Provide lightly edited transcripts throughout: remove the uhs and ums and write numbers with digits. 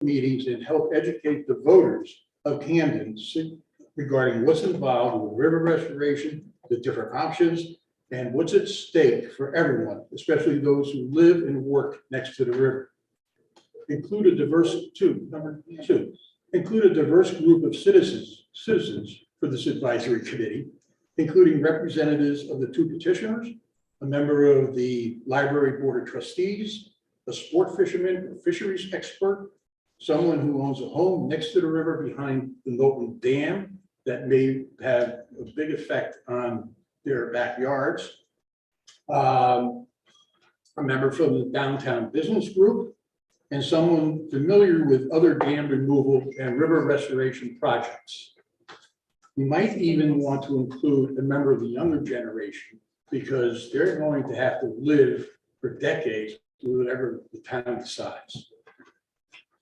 meetings and help educate the voters of Camden regarding what's involved with river restoration, the different options, and what's at stake for everyone, especially those who live and work next to the river. Include a diverse group of citizens for this advisory committee, including representatives of the two petitioners, a member of the Library Board of Trustees, a sport fisherman, a fisheries expert, someone who owns a home next to the river behind the Milton Dam that may have a big effect on their backyards, a member from the Downtown Business Group, and someone familiar with other dam removal and river restoration projects. You might even want to include a member of the younger generation because they're going to have to live for decades with whatever the town decides.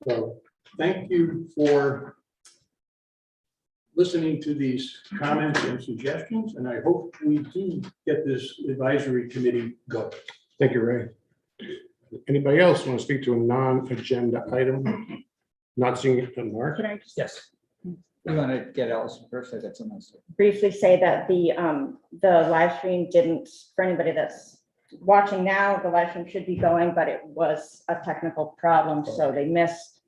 So thank you for listening to these comments and suggestions, and I hope we do get this advisory committee going. Thank you, Ray. Anybody else want to speak to a non-agenda item? Not seeing it from Mark? Can I just Yes. You want to get Allison first? I got something else. briefly say that the live stream didn't, for anybody that's watching now, the live stream should be going, but it was a technical problem, so they missed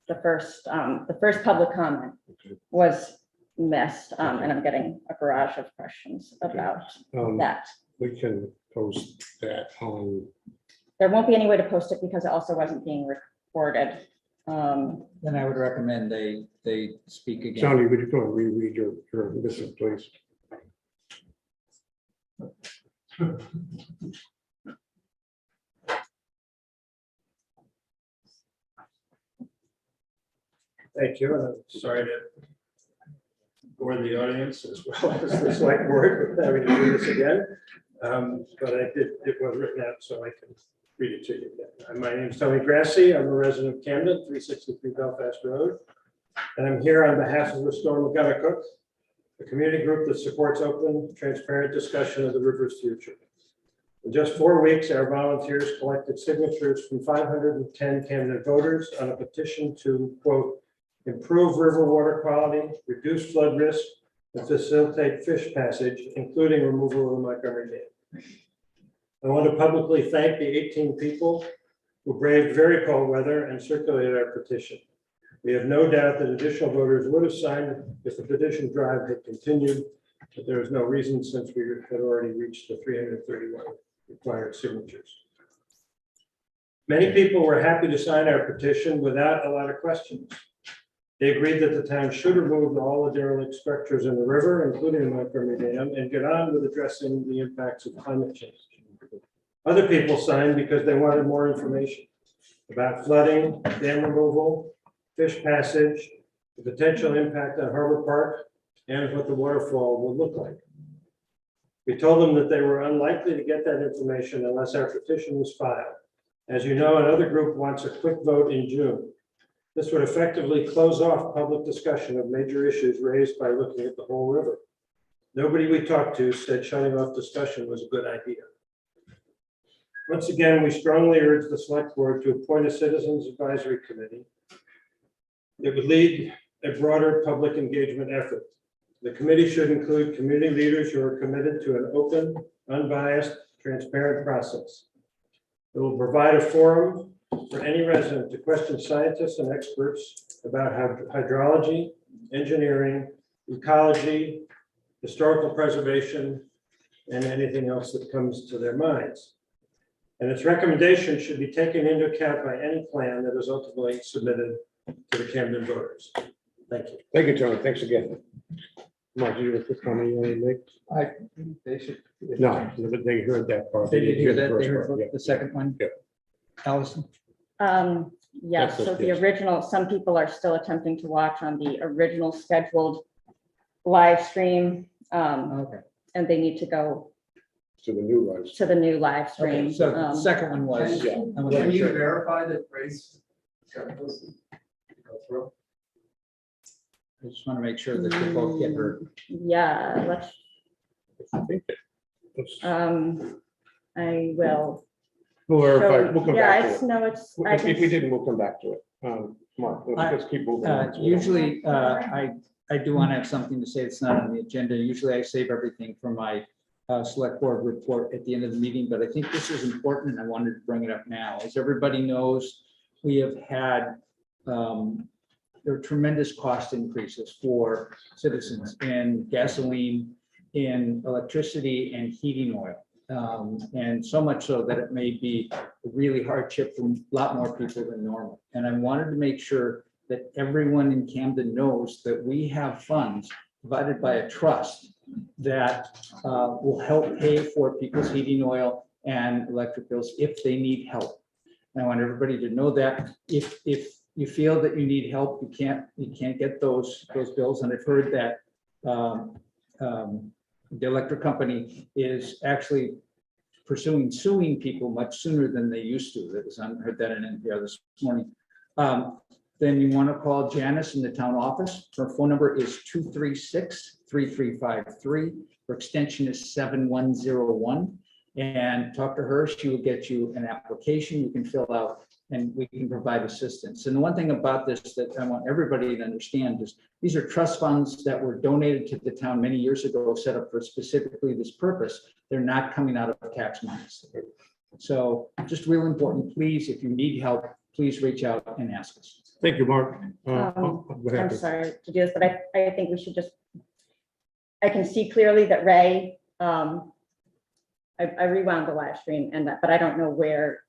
the first public comment was missed, and I'm getting a barrage of questions about that. We can post that on. There won't be any way to post it because it also wasn't being recorded. Then I would recommend they speak again. Tony, would you go and reread your listen, please? Thank you, and I'm sorry to bore the audience as well as the select board with having to do this again. But it was written out so I can read it to you again. My name is Tony Grassi. I'm a resident of Camden, 363 Belfast Road. And I'm here on behalf of Restore McGonagall, a community group that supports open, transparent discussion of the river's future. In just 4 weeks, our volunteers collected signatures from 510 Camden voters on a petition to, quote, improve river water quality, reduce flood risk, and facilitate fish passage, including removal of the Montgomery Dam. I want to publicly thank the 18 people who braved very cold weather and circulated our petition. We have no doubt that additional voters would have signed if the petition drive had continued, but there is no reason since we had already reached the 331 required signatures. Many people were happy to sign our petition without a lot of questions. They agreed that the town should remove all the derelict structures in the river, including the Montgomery Dam, and get on with addressing the impacts of climate change. Other people signed because they wanted more information about flooding, dam removal, fish passage, the potential impact on Harbor Park, and what the waterfall would look like. We told them that they were unlikely to get that information unless our petition was filed. As you know, another group wants a quick vote in June. This would effectively close off public discussion of major issues raised by looking at the whole river. Nobody we talked to said shutting off discussion was a good idea. Once again, we strongly urge the select board to appoint a citizens advisory committee that would lead a broader public engagement effort. The committee should include community leaders who are committed to an open, unbiased, transparent process. It will provide a forum for any resident to question scientists and experts about hydrology, engineering, ecology, historical preservation, and anything else that comes to their minds. And its recommendations should be taken into account by any plan that is ultimately submitted to the Camden voters. Thank you. Thank you, Tony. Thanks again. Mark, do you have a quick comment you want to make? They should. No, but they heard that part. They did hear that. first They heard part, yeah. the second one. Yeah. Allison. Yeah, so the original, some people are still attempting to watch on the original scheduled live stream, Okay. and they need to go To the new lives. to the new live stream. Okay, so the second one was. Yeah. I'm gonna Can make you sure. verify that Grace got those to go through? I just want to make sure that they both get heard. Yeah, let's, I think it's- I will. We'll verify. show- We'll come Yeah, back it's, to it. no, it's, I If we can, didn't, we'll come back to it. Come on, let's keep moving. on. Usually, I do want to have something to say that's not on the agenda. Usually I save everything for my select board report at the end of the meeting, but I think this is important and I wanted to bring it up now. As everybody knows, we have had, there are tremendous cost increases for citizens in gasoline, in electricity and heating oil. And so much so that it may be a really hardship for a lot more people than normal. And I wanted to make sure that everyone in Camden knows that we have funds provided by a trust that will help pay for people's heating oil and electric bills if they need help. And I want everybody to know that if you feel that you need help, you can't get those bills. And I've heard that the electric company is actually suing people much sooner than they used to. I heard that in NPR this morning. Then you want to call Janice in the town office. Her phone number is 236-3353. Her extension is 7101. And talk to her. She will get you an application you can fill out and we can provide assistance. And the one thing about this that I want everybody to understand is these are trust funds that were donated to the town many years ago, set up for specifically this purpose. They're not coming out of tax monies. So just real important, please, if you need help, please reach out and ask us. Thank you, Mark. What I'm happened? sorry to do this, but I think we should just, I can see clearly that Ray, I rewound the live stream and that, but I don't know where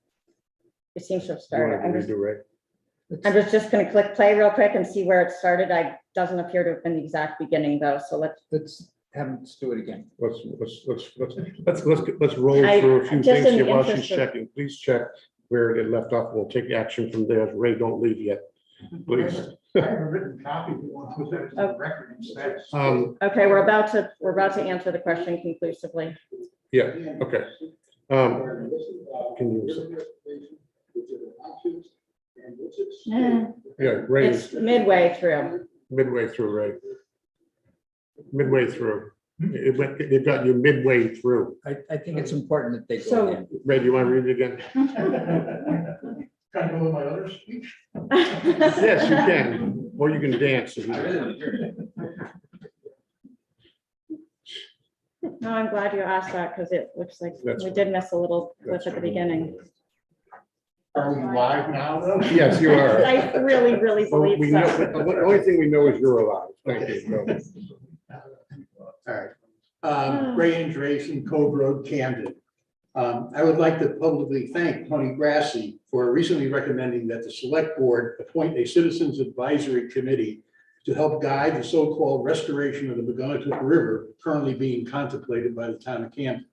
it seems to have started. I'm just going to click play real quick and see where it started. Doesn't appear to have been the exact beginning though. So let's do it again. Let's roll through a few just things in here the while interest she's of- checking. Please check where it left off. We'll take action from there. Ray, don't leave yet, please. I have a written copy, but we'll put that into the record instead. okay. We're about to answer the question conclusively. Yeah, okay. Can you, yeah, Ray, It's midway through. midway through, Ray. Midway through. They've got you midway through. I think it's important that they go So- in. Ray, do you want to read it again? Can I go with my other speech? Yes, you can, or you can dance. if you want. No, I'm glad you asked that because it looks like That's we did miss a little clip That's at the fine. beginning. Are we live now though? Yes, you are. I really Well, believe we know, so. the only thing we know is you're alive. Thank you. All right. Ray Andreessen, Cove Road, Camden. I would like to publicly thank Tony Grassi for recently recommending that the select board appoint a citizens advisory committee to help guide the so-called restoration of the McGonagall River currently being contemplated by the town of Camden.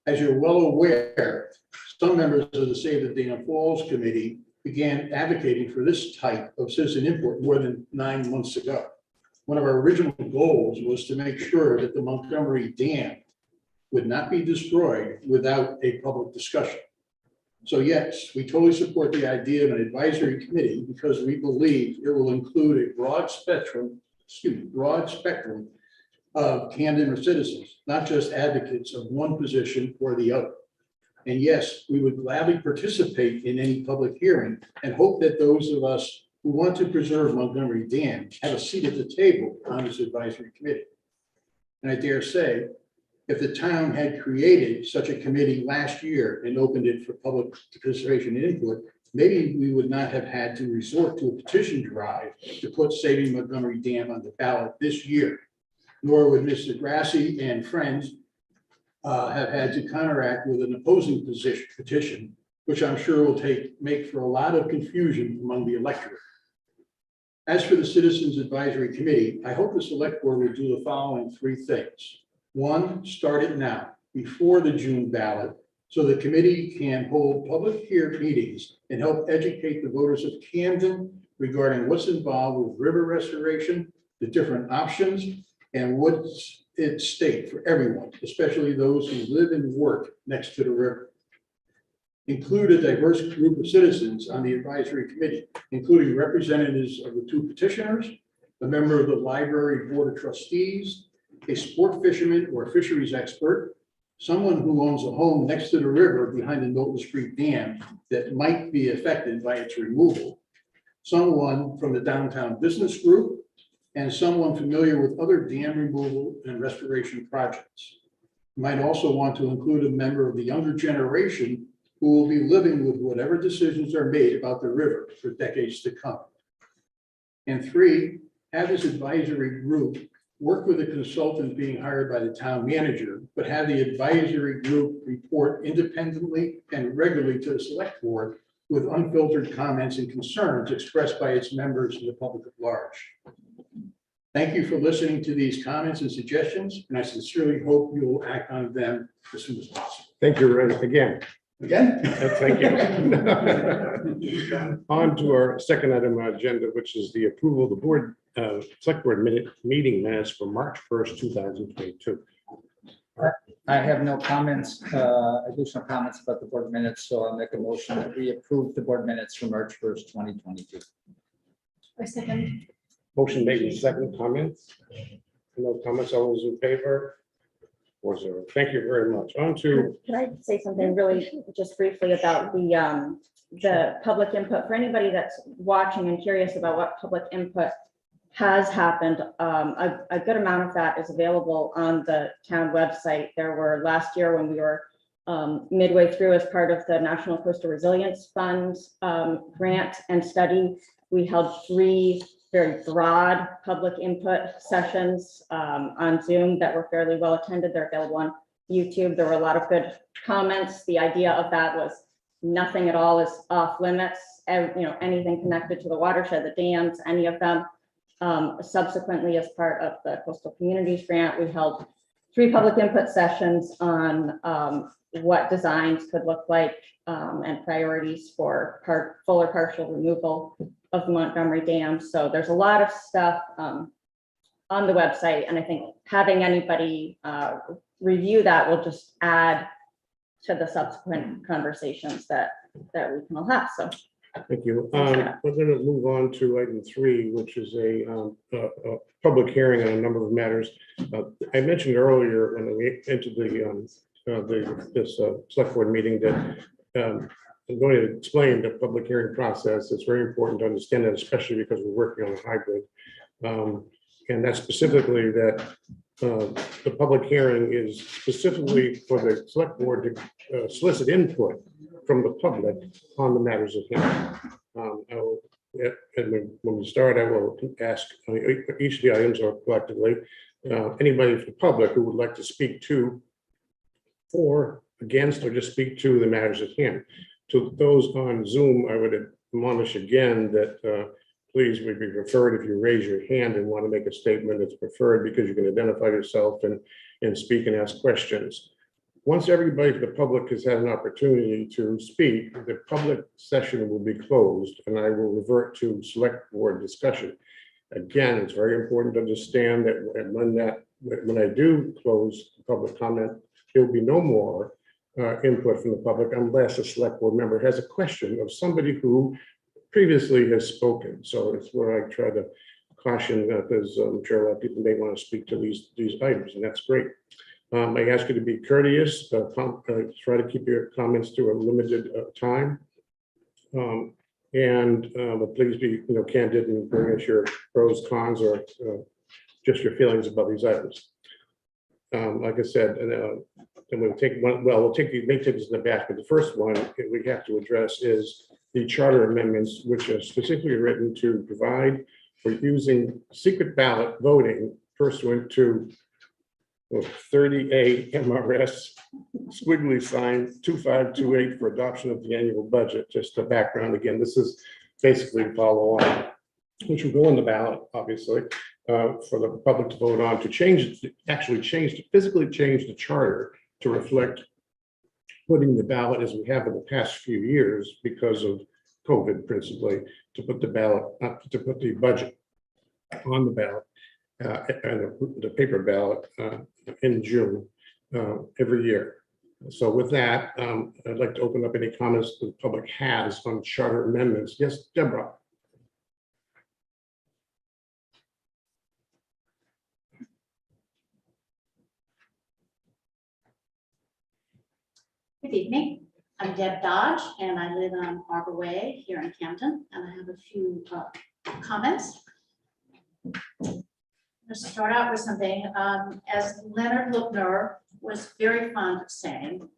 As you're well aware, some members of the Save the Dana Falls Committee began advocating for this type of citizen input more than 9 months ago. One of our original goals was to make sure that the Montgomery Dam would not be destroyed without a public discussion. So yes, we totally support the idea of an advisory committee because we believe it will include a broad spectrum of Camden citizens, not just advocates of one position or the other. And yes, we would gladly participate in any public hearing and hope that those of us who want to preserve Montgomery Dam have a seat at the table on this advisory committee. And I dare say, if the town had created such a committee last year and opened it for public participation and input, maybe we would not have had to resort to a petition drive to put saving Montgomery Dam on the ballot this year. Nor would Mr. Grassi and friends have had to counteract with an opposing petition, which I'm sure will make for a lot of confusion among the electorate. As for the Citizens Advisory Committee, I hope the select board will do the following 3 things. 1, start it now, before the June ballot, so the committee can hold public meetings and help educate the voters of Camden regarding what's involved with river restoration, the different options, and what's at stake for everyone, especially those who live and work next to the river. Include a diverse group of citizens on the advisory committee, including representatives of the 2 petitioners, a member of the library board of trustees, a sport fisherman or fisheries expert, someone who owns a home next to the river behind the Knowlton Street Dam that might be affected by its removal, someone from the downtown business group, and someone familiar with other dam removal and restoration projects. You might also want to include a member of the younger generation who will be living with whatever decisions are made about the river for decades to come. And three, have this advisory group work with a consultant being hired by the town manager, but have the advisory group report independently and regularly to the select board with unfiltered comments and concerns expressed by its members and the public at large. Thank you for listening to these comments and suggestions, and I sincerely hope you will act on them as soon as possible. Thank you, Ray, again. Again? Thank you. On to our second item on agenda, which is the approval of the board, select board meeting minutes for March 1st, 2022. I have no comments, additional comments about the board minutes, so I'll make a motion that we approve the board minutes for March 1st, 2022. I second. Motion made in second. Comments? No comments. All those in favor? 4-0. Thank you very much. On to, Can I say something really just briefly about the public input? For anybody that's watching and curious about what public input has happened, a good amount of that is available on the town website. There were last year when we were midway through as part of the National Coastal Resilience Fund grant and study, we held 3 very broad public input sessions on Zoom that were fairly well attended. They're available on YouTube. There were a lot of good comments. The idea of that was nothing at all is off limits. Anything connected to the watershed, the dams, any of them. Subsequently, as part of the Coastal Communities Grant, we held 3 public input sessions on what designs could look like and priorities for full or partial removal of the Montgomery Dam. So there's a lot of stuff on the website, and I think having anybody review that will just add to the subsequent conversations that we can all have. So thank you. We're going to move on to item 3, which is a public hearing on a number of matters. I mentioned earlier when we entered this select board meeting that I'm going to explain the public hearing process. It's very important to understand that, especially because we're working on a hybrid. And that's specifically that the public hearing is specifically for the select board to solicit input from the public on the matters at hand. And when we start, I will ask each of the items or collectively, anybody from the public who would like to speak to, for, against, or just speak to the matters at hand. To those on Zoom, I would admonish again that please would be preferred if you raise your hand and want to make a statement. It's preferred because you can identify yourself and speak and ask questions. Once everybody from the public has had an opportunity to speak, the public session will be closed and I will revert to select board discussion. Again, it's very important to understand that when I do close the public comment, there will be no more input from the public unless a select board member has a question of somebody who previously has spoken. So it's where I try to caution because I'm sure a lot of people may want to speak to these items, and that's great. I ask you to be courteous, try to keep your comments to a limited time. But please be candid and bring us your pros, cons, or just your feelings about these items. Like I said, and we'll take one. Well, we'll take may take this in the back, but the first one we have to address is the charter amendments, which are specifically written to provide for using secret ballot voting pursuant to 30A MRS squiggly sign 2528 for adoption of the annual budget. Just the background again. This is basically follow on, which will go on the ballot, obviously. For the public to vote on to physically change the charter to reflect putting the ballot as we have in the past few years because of COVID principally, to put the budget on the ballot and the paper ballot in June every year. So with that, I'd like to open up any comments the public has on charter amendments. Yes, Deborah. Good evening. I'm Deb Dodge, and I live on Arbor Way here in Camden, and I have a few comments. Let's start out with something. As Leonard Loebner was very fond of saying,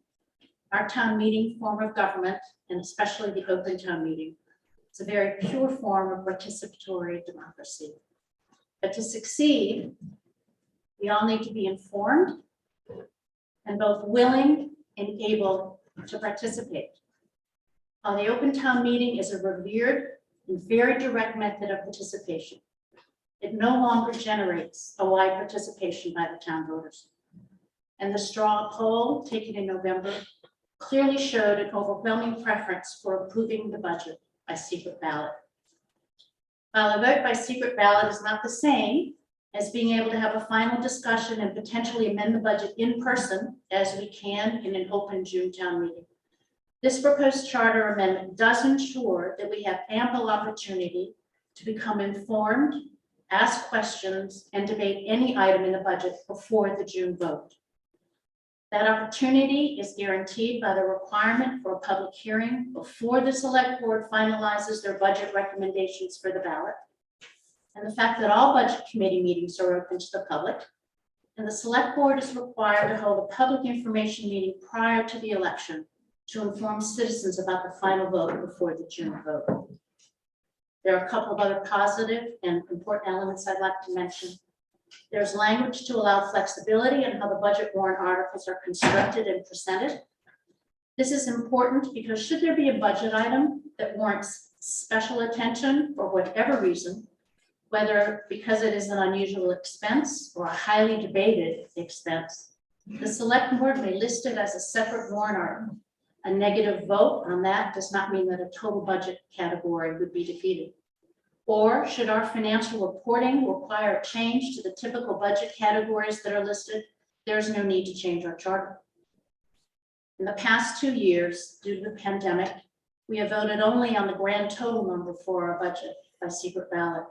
our town meeting form of government, and especially the open town meeting, it's a very pure form of participatory democracy. But to succeed, we all need to be informed and both willing and able to participate. While the open town meeting is a revered and very direct method of participation, it no longer generates a wide participation by the town voters. And the straw poll taken in November clearly showed an overwhelming preference for approving the budget by secret ballot. While a vote by secret ballot is not the same as being able to have a final discussion and potentially amend the budget in person, as we can in an open June town meeting, this proposed charter amendment does ensure that we have ample opportunity to become informed, ask questions, and debate any item in the budget before the June vote. That opportunity is guaranteed by the requirement for a public hearing before the select board finalizes their budget recommendations for the ballot, and the fact that all budget committee meetings are open to the public, and the select board is required to hold a public information meeting prior to the election to inform citizens about the final vote before the June vote. There are a couple of other positive and important elements I'd like to mention. There's language to allow flexibility in how the budget warrant articles are constructed and presented. This is important because should there be a budget item that warrants special attention for whatever reason, whether because it is an unusual expense or a highly debated expense, the select board may list it as a separate warrant article. A negative vote on that does not mean that a total budget category would be defeated. Or should our financial reporting require a change to the typical budget categories that are listed, there's no need to change our charter. In the past 2 years, due to the pandemic, we have voted only on the grand total number for our budget by secret ballot.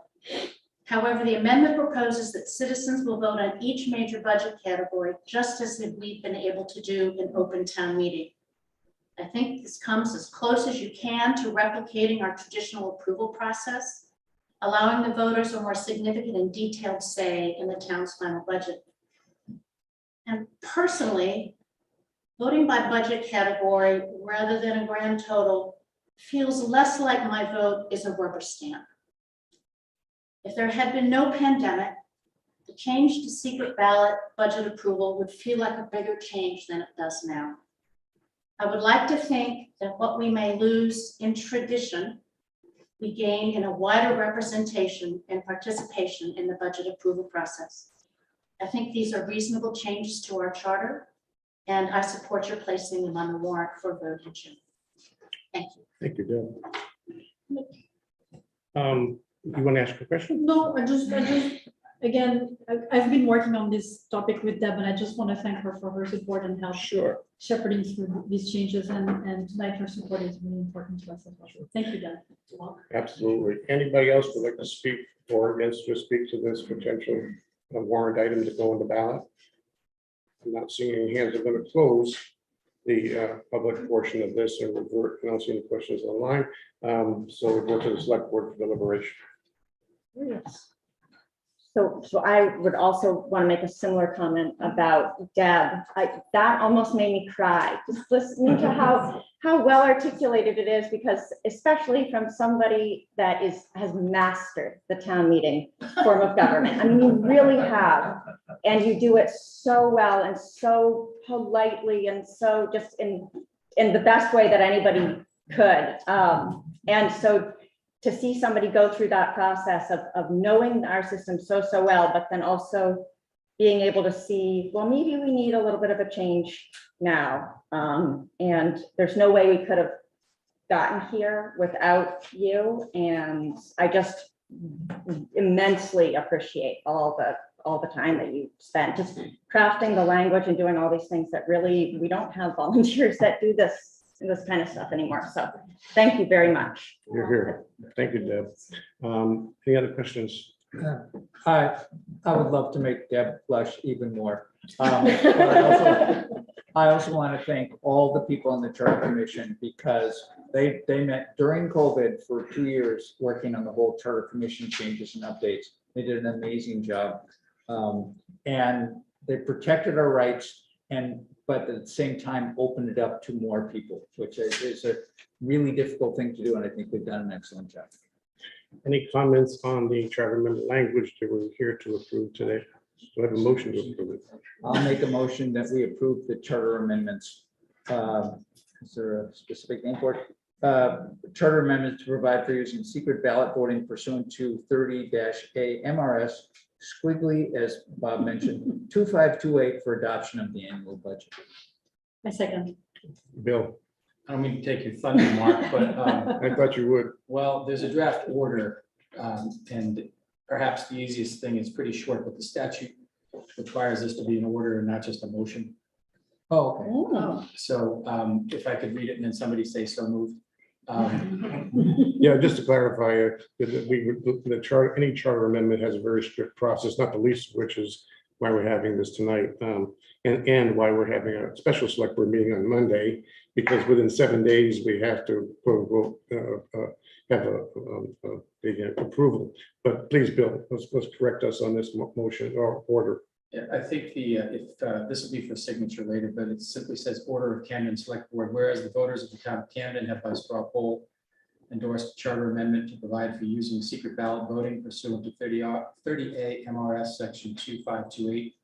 However, the amendment proposes that citizens will vote on each major budget category, just as we've been able to do in open town meeting. I think this comes as close as you can to replicating our traditional approval process, allowing the voters a more significant and detailed say in the town's final budget. And personally, voting by budget category rather than a grand total feels less like my vote is a rubber stamp. If there had been no pandemic, the change to secret ballot budget approval would feel like a bigger change than it does now. I would like to think that what we may lose in tradition, we gain in a wider representation and participation in the budget approval process. I think these are reasonable changes to our charter, and I support your placing them on the warrant for vote in June. Thank you. Thank you, Deb. You want to ask a question? No, I just, again, I've been working on this topic with Deb, and I just want to thank her for her support and help Sure. shepherding through these changes, and tonight her support is really important to us as well. Thank you, Deb. Absolutely. Anybody else would like to speak or against or speak to this potential warrant item to go on the ballot? I'm not seeing any hands. I'm going to close the public portion of this and revert. I don't see any questions online. So we'll go to the select board for deliberation. Yes. So I would also want to make a similar comment about Deb. That almost made me cry, just listening to how well articulated it is, because especially from somebody that has mastered the town meeting form of government. I mean, you really have, and you do it so well and so politely and so just in the best way that anybody could. And so to see somebody go through that process of knowing our system so well, but then also being able to see, well, maybe we need a little bit of a change now. And there's no way we could have gotten here without you. And I just immensely appreciate all the time that you spent just crafting the language and doing all these things that really, we don't have volunteers that do this kind of stuff anymore. So thank you very much. You're here. Thank you, Deb. Any other questions? I would love to make Deb blush even more. But I also want to thank all the people on the Charter Commission because they met during COVID for 2 years working on the whole Charter Commission changes and updates. They did an amazing job. And they protected our rights but at the same time opened it up to more people, which is a really difficult thing to do. And I think we've done an excellent job. Any comments on the charter amendment language that we're here to approve today? Do I have a motion to approve it? I'll make a motion that we approve the charter amendments. Is there a specific name for it? Charter amendment to provide for using secret ballot voting pursuant to 30-A MRS, squiggly, as Bob mentioned, 2528 for adoption of the annual budget. I second. Bill, I don't mean to take your thunder, Mark, but, I thought you would. well, there's a draft order, and perhaps the easiest thing is pretty short, but the statute requires this to be an order and not just a motion. Oh, okay. Oh. So if I could read it and then somebody say so moved. Yeah, just to clarify, any charter amendment has a very strict process, not the least of which is why we're having this tonight. And why we're having a special select board meeting on Monday, because within 7 days, we have to quote, unquote, have the approval. But please, Bill, let's correct us on this motion or order. Yeah, I think if this will be for signature later, but it simply says order of Camden Select Board, whereas the voters of the town of Camden have by straw poll endorsed charter amendment to provide for using secret ballot voting pursuant to 30A MRS section 2528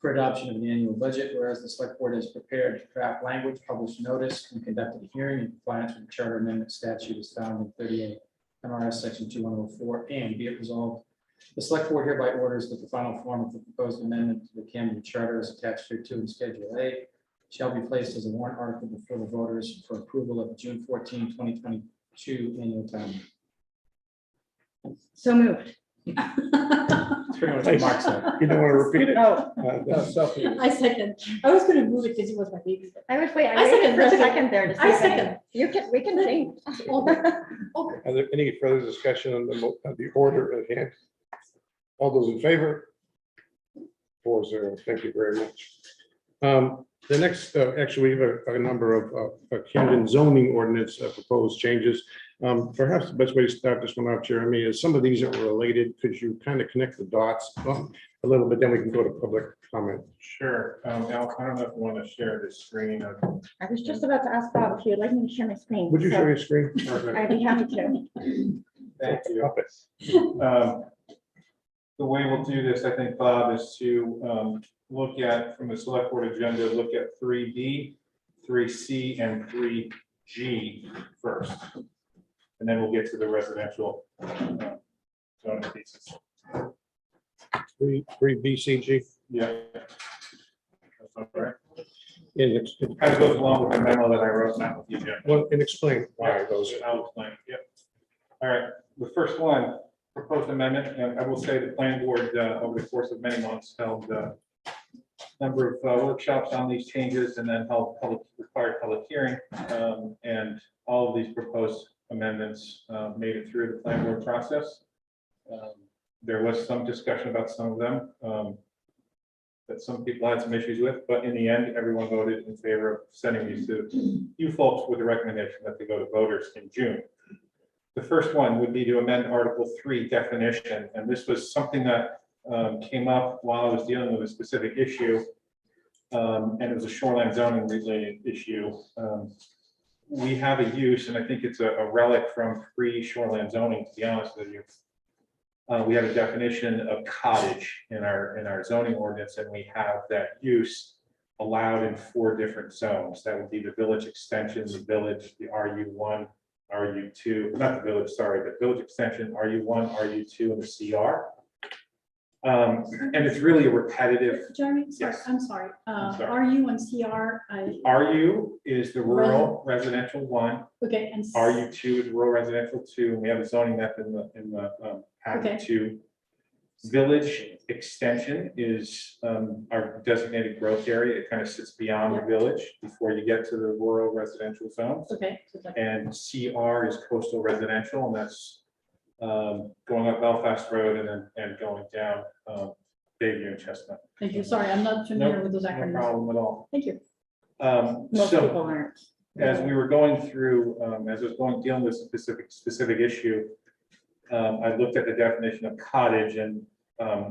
for adoption of the annual budget, whereas the select board has prepared draft language, published notice, and conducted a hearing in compliance with the charter amendment statute as found in 38 MRS section 2104, and be it resolved, the select board hereby orders that the final form of the proposed amendment to the Camden Charter as attached to in Schedule A shall be placed as a warrant article before the voters for approval of the June 14, 2022 annual town meeting. So moved. That's pretty much what Mark said. You don't want to repeat it? Oh, I second. I was gonna move it because it was my baby. I was waiting. I I waited for a second. second there to see. I if any- second. We can change. Okay. Are there any further discussion on the order at hand? All those in favor? 4-0. Thank you very much. The next, actually, we have a number of Camden zoning ordinance proposed changes. Perhaps the best way to start this one out, Jeremy, is some of these are related. Could you kind of connect the dots a little bit, then we can go to public comment. Sure. Al, I don't know if you want to share the screen. I was just about to ask Bob if you'd like me to share my screen. Would you so share your screen? I'd be happy to. Thank you. Stop it. The way we'll do this, I think, Bob, is to look at, from the select board agenda, look at 3B, 3C, and 3G first. And then we'll get to the residential zone pieces. 3 BCG. Yeah. That's all right. And Kind of goes along with the memo that I wrote now with you, Jim. well, and explain why those. I'll explain, yep. All right, the first one, proposed amendment, and I will say the planning board, over the course of many months, held a number of workshops on these changes and then held required public hearing. And all of these proposed amendments made it through the planning board process. There was some discussion about some of them that some people had some issues with, but in the end, everyone voted in favor of sending these to you folks with the recommendation that they go to voters in June. The first one would be to amend Article 3 definition, and this was something that came up while I was dealing with a specific issue, and it was a shoreline zoning related issue. We have a use, and I think it's a relic from pre-shoreline zoning, to be honest with you. We have a definition of cottage in our zoning ordinance, and we have that use allowed in 4 different zones. That would be the village extension, the village, the RU1, RU2, not the village, sorry, but village extension, RU1, RU2, and the CR. And it's really a repetitive. Jeremy, sorry, Yes. I'm sorry. sorry. RU and CR, RU is the rural residential 1, okay, and. RU2 is rural residential 2, and we have a zoning map in the packet Okay. 2. Village extension is our designated growth area. It kind of sits beyond the village before you get to the rural residential zones. Okay. So it's like- And CR is coastal residential, and that's going up Belfast Road and going down Bayview and Chestnut. Thank you. Sorry, I'm not familiar No, with those No acronyms. problem at all. Thank you. Most So people aren't. as we were going through, as I was dealing with specific issue, I looked at the definition of cottage and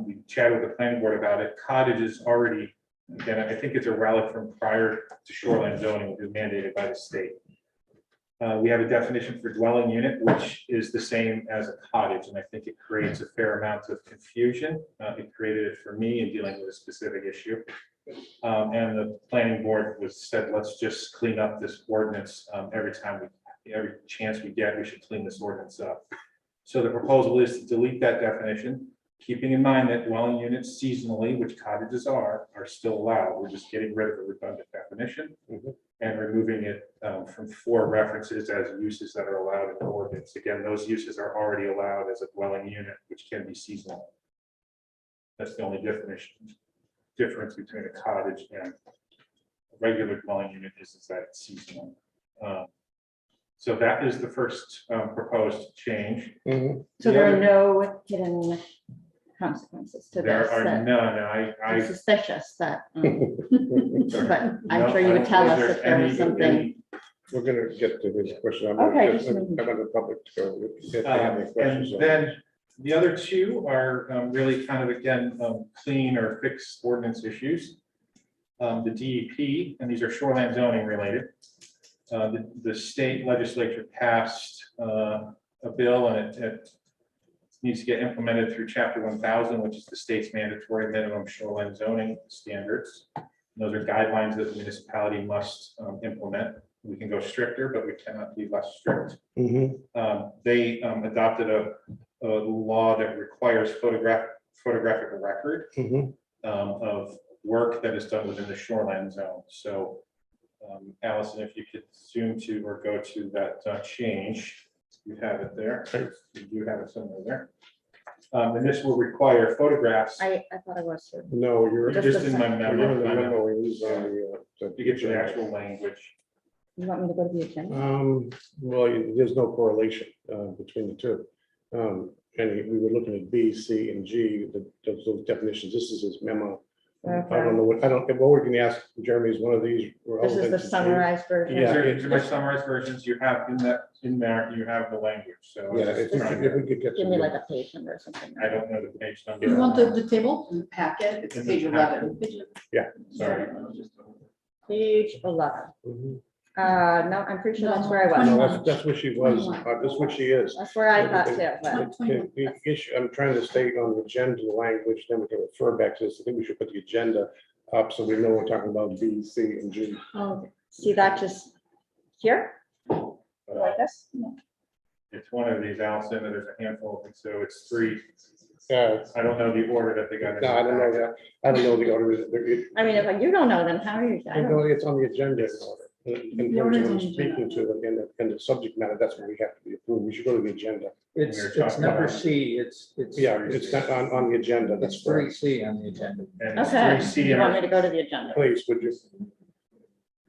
we chatted with the planning board about it. Cottage is already, again, I think it's a relic from prior to shoreline zoning, which is mandated by the state. We have a definition for dwelling unit, which is the same as a cottage, and I think it creates a fair amount of confusion. It created it for me in dealing with a specific issue. And the planning board said, let's just clean up this ordinance. Every chance we get, we should clean this ordinance up. So the proposal is to delete that definition, keeping in mind that dwelling units seasonally, which cottages are still allowed. We're just getting rid of the redundant definition and removing it from 4 references as uses that are allowed in the ordinance. Again, those uses are already allowed as a dwelling unit, which can be seasonal. That's the only difference between a cottage and a regular dwelling unit is that it's seasonal. So that is the first proposed change. So there are no hidden consequences to There this. are that- none. I'm suspicious that, but I'm No, sure you I would don't tell believe us there's if there was any- something. We're gonna get to this question. Okay, I just maybe. want the public to go. If they have any questions And on it. then the other 2 are really kind of, again, clean or fixed ordinance issues. The DEP, and these are shoreline zoning related. The state legislature passed a bill and it needs to get implemented through Chapter 1000, which is the state's mandatory minimum shoreline zoning standards. And those are guidelines that the municipality must implement. We can go stricter, but we cannot be less strict. They adopted a law that requires photographic record of work that is done within the shoreline zone. So Allison, if you could zoom to or go to that change, you have it there. You do have it somewhere there. And this will require photographs. I thought it was. No, you're You're Just just a in my second. you're in the memo. memo. It was on You get to the actual language. You want me to go to the agenda? Well, there's no correlation between the 2. And we were looking at B, C, and G, those definitions. This is his memo. I don't know what we're going to ask Jeremy is one of these. This is the relevant to G? summarized version. Yeah, These are my summarized versions. You have in there, you have the language. So Yeah, if we could get. Give me to like a page number or something. I don't know the page number. You want the table? In the packet, it's In the page packet. 11. Sorry. Page 11. Mhm. No, I'm pretty sure that's where I No, was. that's where she was. That's what she is. That's where I thought too, but The issue, I'm trying to stay on the agenda language, then we can refer back to this. I think we should put the agenda up so we know we're talking about B, C, and G. Oh, see that just here? Like this? It's one of these, Allison, and there's a handful of them, so it's 3. Yeah, I don't know the order that they got. in. no, I don't know that. I don't know the order. I mean, if you don't know, then how are you? I I don't- know it's on the agenda in order. In The terms order of is what on I'm the speaking to, and the subject matter, that's what we have to be approved. We should go to the agenda. It's We're talking number about- C, it's. Yeah, it's not on the agenda. That's It's correct. 3C on the agenda. And it's Okay, 3C you in want me our- to go to the agenda? I Please, would you?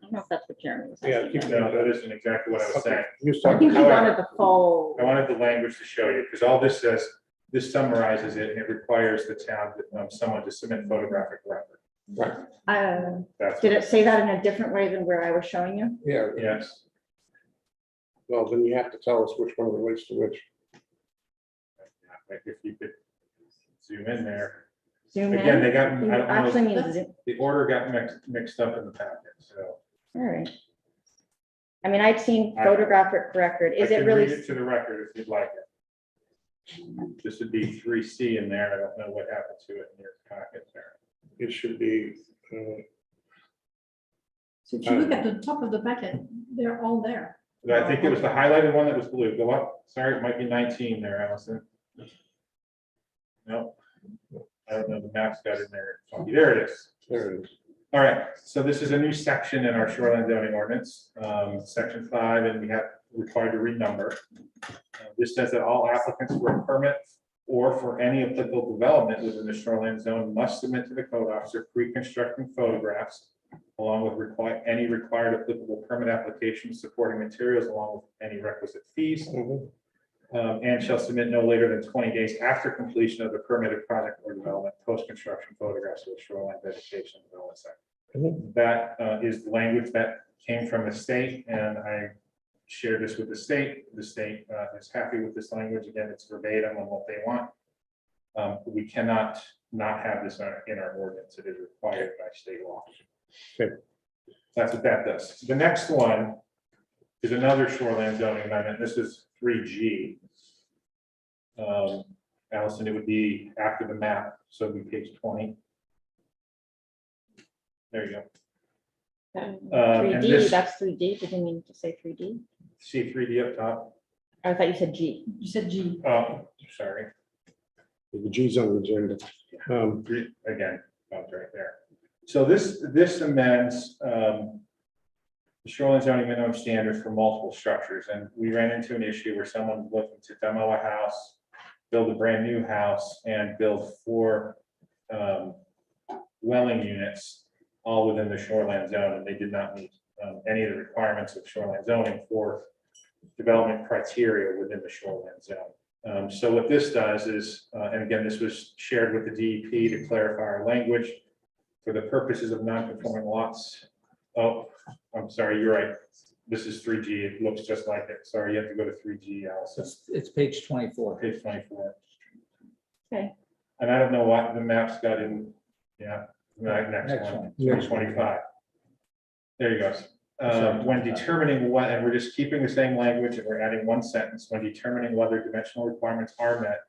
don't know if that's what Jeremy was Yeah, asking. keep No, that isn't exactly what I was saying. You I start. think you However- wanted the full. I wanted the language to show you, because all this says, this summarizes it, and it requires the town, someone to submit photographic record. That's. Did it say that in a different way than where I was showing you? Yeah, Yes. well, then you have to tell us which one relates to which. Like if you could zoom in there. Zoom Again, in. they got, I You don't actually know, need zoom. the order got mixed up in the packet, so. All right. I mean, I'd seen I- photographic record. Is I it can really? read it to the record if you'd like it. This would be 3C in there. I don't know what happened to it in your packet there. It should be, So if you look at the top of the packet, they're all there. But I think it was the highlighted one that was blue. Go up. Sorry, it might be 19 there, Allison. No. I don't know. The map's got in there. Funky. There it is. there it is. All right, so this is a new section in our shoreline zoning ordinance, section 5, and we have required to renumber. This says that all applicants for a permit or for any applicable development within the shoreline zone must submit to the code officer pre-construction photographs along with any required applicable permit applications, supporting materials, along with any requisite fees, Mhm. and shall submit no later than 20 days after completion of the permitted project or development, post-construction photographs of the shoreline vegetation development site. That is the language that came from the state, and I shared this with the state. The state is happy with this language. Again, it's verbatim on what they want. We cannot not have this in our ordinance. It is required by state law. Okay. That's what that does. The next one is another shoreline zoning amendment. This is 3G. Allison, it would be after the map, so it'd be page 20. There you go. And 3D, this- that's 3D. Did you mean to say 3D? See 3D up top? I thought you said G. You said G. Oh, sorry. The G's on the agenda. Again, about right there. So this amends the shoreline zoning minimum standards for multiple structures. And we ran into an issue where someone was looking to demo a house, build a brand new house, and build 4 dwelling units all within the shoreline zone, and they did not meet any of the requirements of shoreline zoning for development criteria within the shoreline zone. So what this does is, and again, this was shared with the DEP to clarify our language for the purposes of non-conforming lots. Oh, I'm sorry, you're right. This is 3G. It looks just like it. Sorry, you have to go to 3G, Allison. It's page 24. Page 24. Okay. And I don't know what the maps got in. Yeah, next Next one, one. 2025. There you go. When determining what, and we're just keeping the same language, and we're adding one sentence, when determining whether dimensional requirements are met,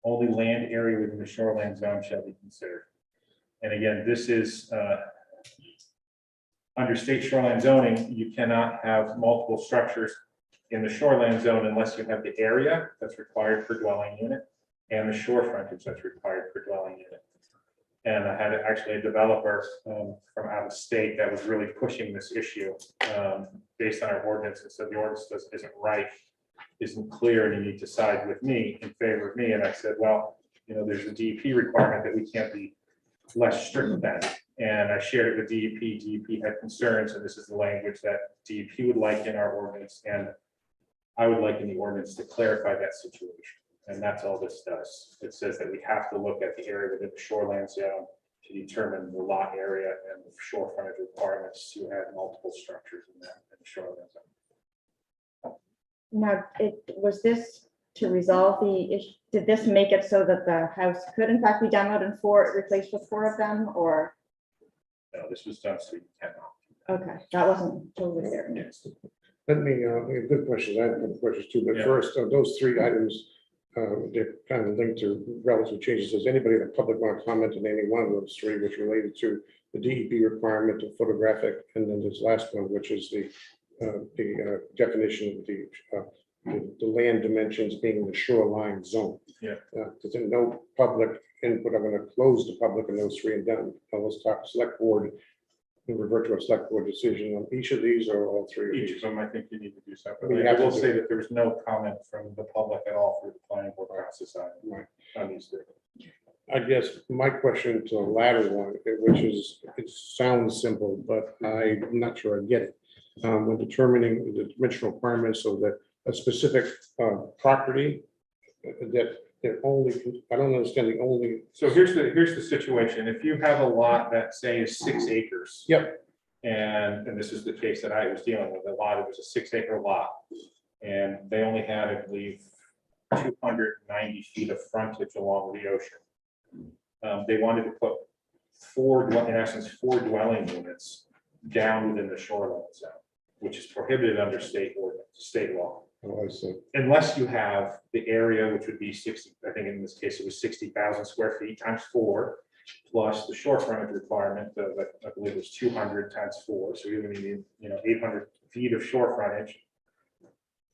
only land area within the shoreline zone shall be considered. And again, this is under state shoreline zoning, you cannot have multiple structures in the shoreline zone unless you have the area that's required per dwelling unit and the shore frontage that's required per dwelling unit. And I had actually a developer from out of state that was really pushing this issue based on our ordinance, and said the ordinance isn't right, isn't clear, and you need to side with me in favor of me. And I said, well, you know, there's a DEP requirement that we can't be less strict than. And I shared it with DEP. DEP had concerns, and this is the language that DEP would like in our ordinance, and I would like in the ordinance to clarify that situation. And that's all this does. It says that we have to look at the area within the shoreline zone to determine the lot area and the shore frontage requirements to add multiple structures in that in the shoreline zone. Now, was this to resolve the issue? Did this make it so that the house could in fact be demoed and replaced with 4 of them, or? No, this was done so you cannot. Okay, that wasn't totally there. Yes. Let me, good questions. I have good questions too, but Yeah. first, those 3 items, they're kind of linked to relative changes. Does anybody in the public want to comment on any one of those 3, which related to the DEP requirement of photographic, and then this last one, which is the definition of the land dimensions being in the shoreline zone? Yeah. Because there's no public input. I'm going to close the public in those 3 and done. Let's talk select board and revert to a select board decision on each of these or all 3 of Each these. of them, I think you need to do We separately. have I will to do say it. that there was no comment from the public at all through the planning board process Right. on these 3. I guess my question to the latter one, which is, it sounds simple, but I'm not sure I get it. When determining the dimensional requirements of a specific property that only, I don't understand the only. So here's the situation. If you have a lot that say is 6 acres. Yep. And this is the case that I was dealing with, a lot, it was a 6-acre lot. And they only had, I believe, 290 feet of frontage along the ocean. They wanted to put 4 dwelling units down within the shoreline zone, which is prohibited under state law. Oh, I see. Unless you have the area, which would be 60, I think in this case, it was 60,000 square feet times 4, plus the shore frontage requirement of, I believe it was 200 times 4. So you're going to need, 800 feet of shore frontage,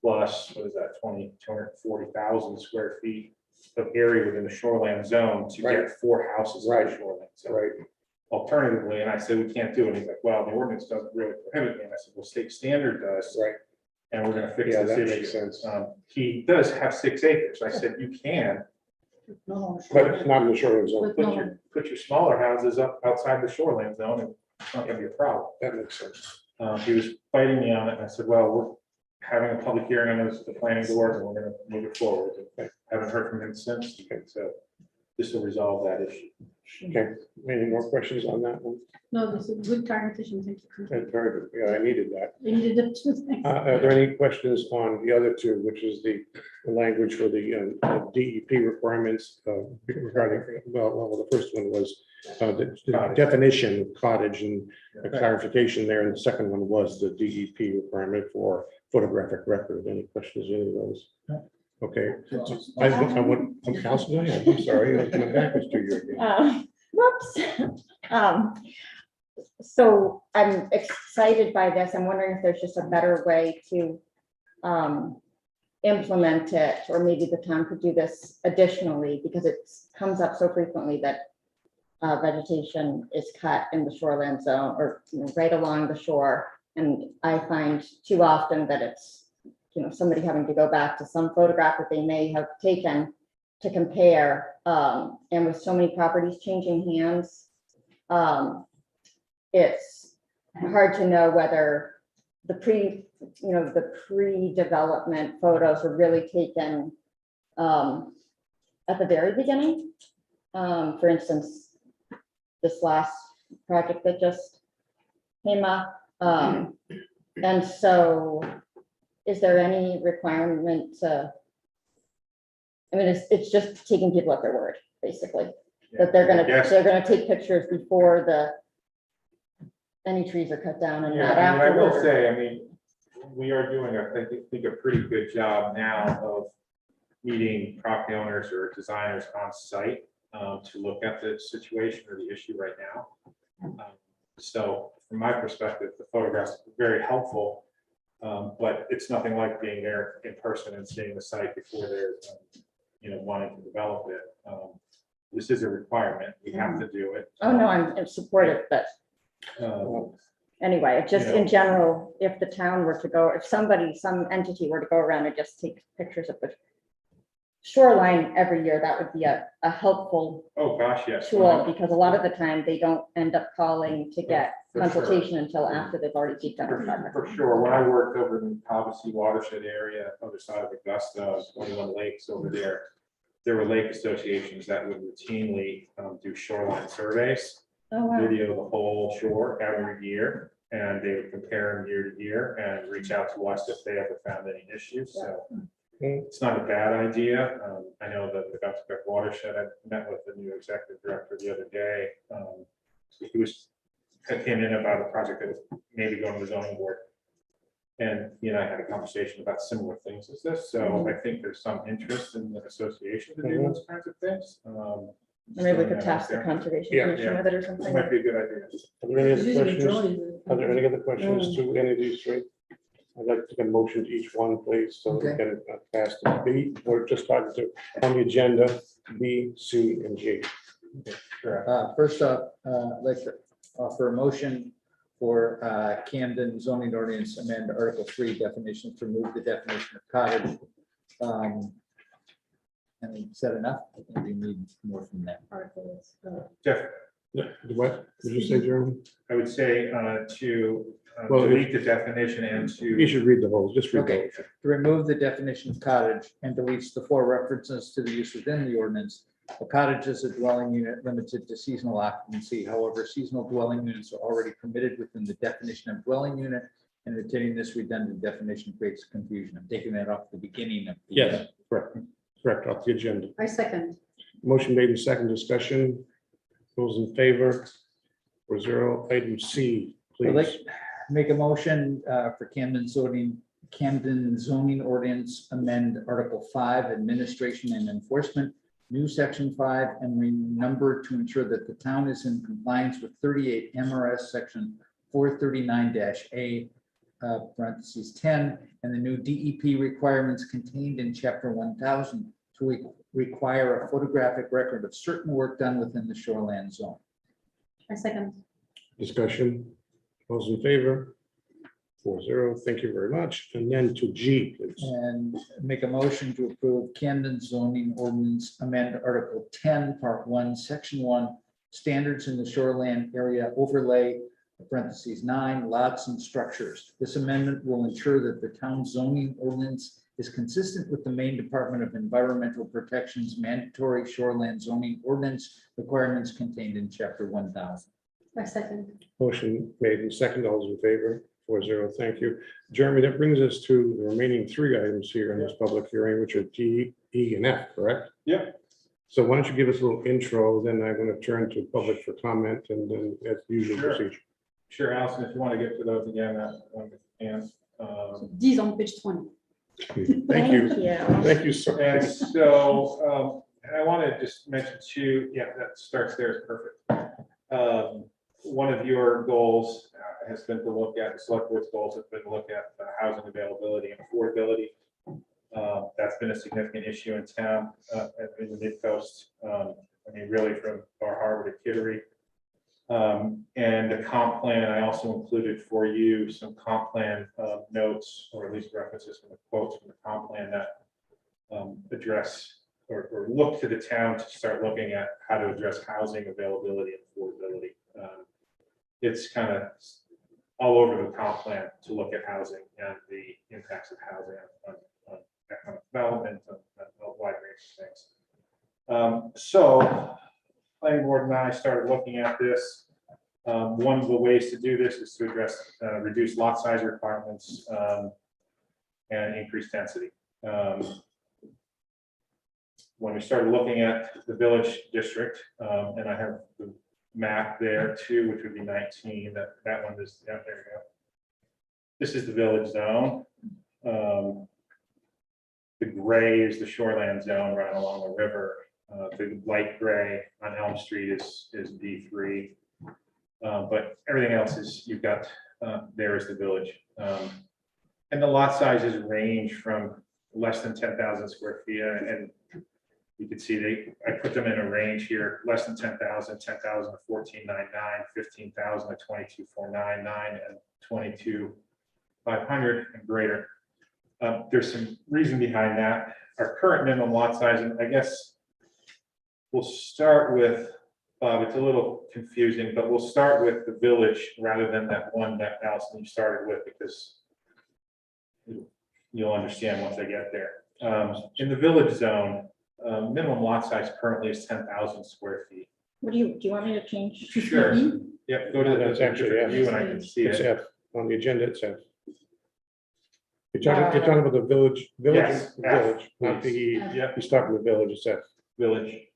plus, what is that, 240,000 square feet of area within the shoreline zone to Right. get 4 houses in Right. the shoreline zone. Right. Alternatively, and I said, we can't do it. He's like, well, the ordinance doesn't really prohibit me. And I said, well, state standard does. Right. And we're gonna fix Yeah, this that issue. makes sense. He does have 6 acres. I said, you can, No. But it's not in the shoreline zone. But put your smaller houses up outside the shoreline zone, and it's not gonna be a problem. That makes sense. He was fighting me on it, and I said, well, we're having a public hearing on this at the planning board, and we're gonna move it forward. I haven't heard from him since, so this will resolve that issue. Okay, any more questions on that one? No, this is good clarification. Thank you. Very good. Yeah, I needed that. We needed it too. Thanks. Are there any questions on the other two, which is the language for the DEP requirements regarding, well, the first one was the definition of cottage and a clarification there, and the second one was the DEP requirement for photographic record. Any questions, on any of those? Okay. I want, Councilman, I'm sorry, I'm coming backwards to you again. Whoops. So I'm excited by this. I'm wondering if there's just a better way to implement it, or maybe the town could do this additionally, because it comes up so frequently that vegetation is cut in the shoreline zone, or right along the shore. And I find too often that it's, somebody having to go back to some photograph that they may have taken to compare. And with so many properties changing hands, it's hard to know whether the pre-development photos were really taken at the very beginning. For instance, this last project that just came up. And so is there any requirement to, it's just taking people at their word, basically, that they're gonna take pictures before any trees are cut down and not I will afterwards. say, we are doing, I think, a pretty good job now of meeting property owners or designers on site to look at the situation or the issue right now. So from my perspective, the photographs are very helpful, but it's nothing like being there in person and seeing the site before they're, wanting to develop it. This is a requirement. We have to do it. Oh, no, I'm supportive, but anyway, just in general, if the town were to go, if some entity were to go around and just take pictures of the shoreline every year, that would be a helpful Oh, gosh, yes. tool, because a lot of the time they don't end up calling to get For sure. consultation until after they've already done a project. For sure. When I worked over in the Havasu watershed area, other side of Augusta, 21 lakes over there were lake associations that would routinely do shoreline surveys, Oh, wow. video the whole shore every year, and they would compare them year to year and reach out to us if they ever found any issues. So it's not a bad idea. I know that the Augusta watershed, I met with the new executive director the other day. He came in about a project that was maybe going to the zoning board. And he and I had a conversation about similar things as this. So I think there's some interest in the association to do those kinds of things. Maybe we could task the conservation Yeah, commission with it or something. Might be a good idea. Are there any other questions? Are there any other questions to any of these three? I'd like to get a motion to each one, please, so we can pass the B. We're just talking to on the agenda, B, C, and G. First up, I'd like to offer a motion for Camden zoning ordinance amend Article 3 definition to remove the definition of cottage. And is that enough? Or do you need more from that? Jeff, What did you say, Jeremy? I would say to Well, delete the definition and You to, should read the whole, just read the Okay, whole. to remove the definition of cottage and deletes the 4 references to the use within the ordinance. A cottage is a dwelling unit limited to seasonal occupancy. However, seasonal dwelling units are already permitted within the definition of dwelling unit, and retaining this redundant definition creates confusion. I'm taking that off the beginning of. the- Yes, correct, off the agenda. I second. Motion made in second discussion. Those in favor? 4-0. Item C, I'd like please. to make a motion for Camden zoning ordinance amend Article 5, administration and enforcement, new section 5, and renumber to ensure that the town is in compliance with 38 MRS section 439-A, parentheses 10, and the new DEP requirements contained in chapter 1000 to require a photographic record of certain work done within the shoreland zone. I second. Discussion. Those in favor? 4-0. Thank you very much. And then to G, please. And make a motion to approve Camden zoning ordinance amend Article 10, Part 1, Section 1, standards in the shoreland area overlay, parentheses 9, lots and structures. This amendment will ensure that the town zoning ordinance is consistent with the Maine Department of Environmental Protection's mandatory shoreline zoning ordinance requirements contained in chapter 1000. I second. Motion made and second. All those in favor? 4-0. Thank you. Jeremy, that brings us to the remaining three items here in this public hearing, which are D, E, and F, correct? Yep. So why don't you give us a little intro, then I'm going to turn to public for comment, and then as usual Sure. procedure. Sure, Allison, if you want to get to those again, and, These on page 20. Thank you. you. Thank you so and much. so, and I want to just mention too, yeah, that starts there is perfect. One of your goals has been to look at, the select board's goals have been to look at housing availability and affordability. That's been a significant issue in town, in the mid-coast. I mean, really from Bar Harbor to Kittery. And the comp plan, I also included for you some comp plan notes, or at least references from the quotes from the comp plan that address or look to the town to start looking at how to address housing availability and affordability. It's kind of all over the comp plan to look at housing and the impacts of housing on economic development, on a wide range of things. So planning board and I started looking at this. One of the ways to do this is to address reduce lot size requirements and increase density. When we started looking at the village district, and I have the map there too, which would be 19. That one is, yeah, there you go. This is the village zone. The gray is the shoreland zone right along the river. The light gray on Elm Street is D3. But everything else is, you've got, there is the village. And the lot sizes range from less than 10,000 square feet. And you can see I put them in a range here, less than 10,000, 10,000 to 1499, 15,000 to 22,499, and 22,500 and greater. There's some reason behind that. Our current minimum lot size, and I guess we'll start with, it's a little confusing, but we'll start with the village rather than that one that Allison you started with, because you'll understand once I get there. In the village zone, minimum lot size currently is 10,000 square feet. What do you want me to change? Sure. Yep, go to That's the actually actually view and I can see It's it. F on the agenda. It's F. You're talking about the village, Yes, village, F, not the E. Yep, You start with the village. It's F. village.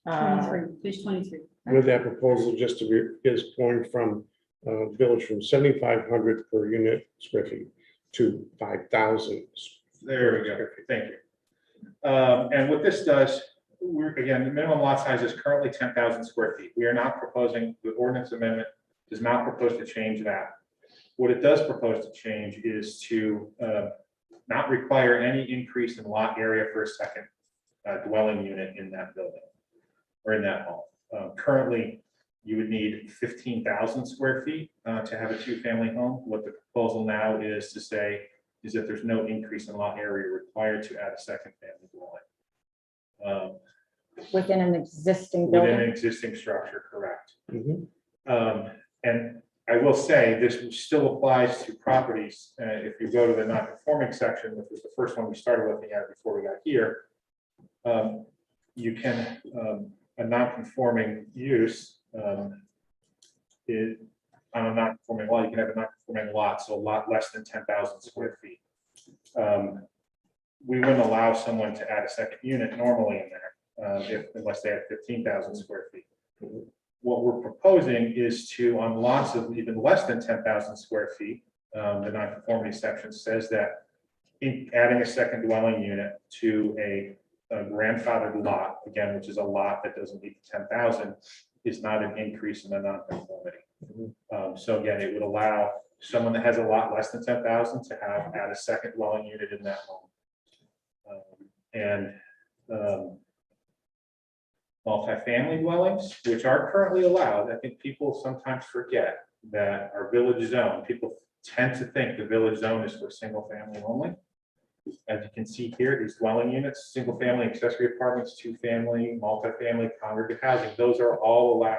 23, page 23. With that proposal, just to be, is going from village from 7,500 per unit square feet to 5,000. There we go. Thank you. And what this does, again, the minimum lot size is currently 10,000 square feet. We are not proposing, the ordinance amendment does not propose to change that. What it does propose to change is to not require any increase in lot area for a second dwelling unit in that building or in that home. Currently, you would need 15,000 square feet to have a two-family home. What the proposal now is to say is that there's no increase in lot area required to add a second family dwelling. Within an existing Within an building? existing structure, correct. Mhm. And I will say, this still applies to properties. If you go to the non-conforming section, which was the first one we started looking at before we got here, you can, a non-conforming use is on a non-conforming lot, you can have a non-conforming lot, so a lot less than 10,000 square feet. We wouldn't allow someone to add a second unit normally in there, unless they have 15,000 square feet. What we're proposing is to, on lots of even less than 10,000 square feet, the non-conformity section says that in adding a second dwelling unit to a grandfathered lot, again, which is a lot that doesn't meet the 10,000, is not an increase in the non-conformity. So again, it would allow someone that has a lot less than 10,000 to add a second dwelling unit in that home. Multifamily dwellings, which are currently allowed. I think people sometimes forget that our village zone, people tend to think the village zone is for single family only. As you can see here, these dwelling units, single family accessory apartments, two family, multifamily, congregate housing, those are all allowed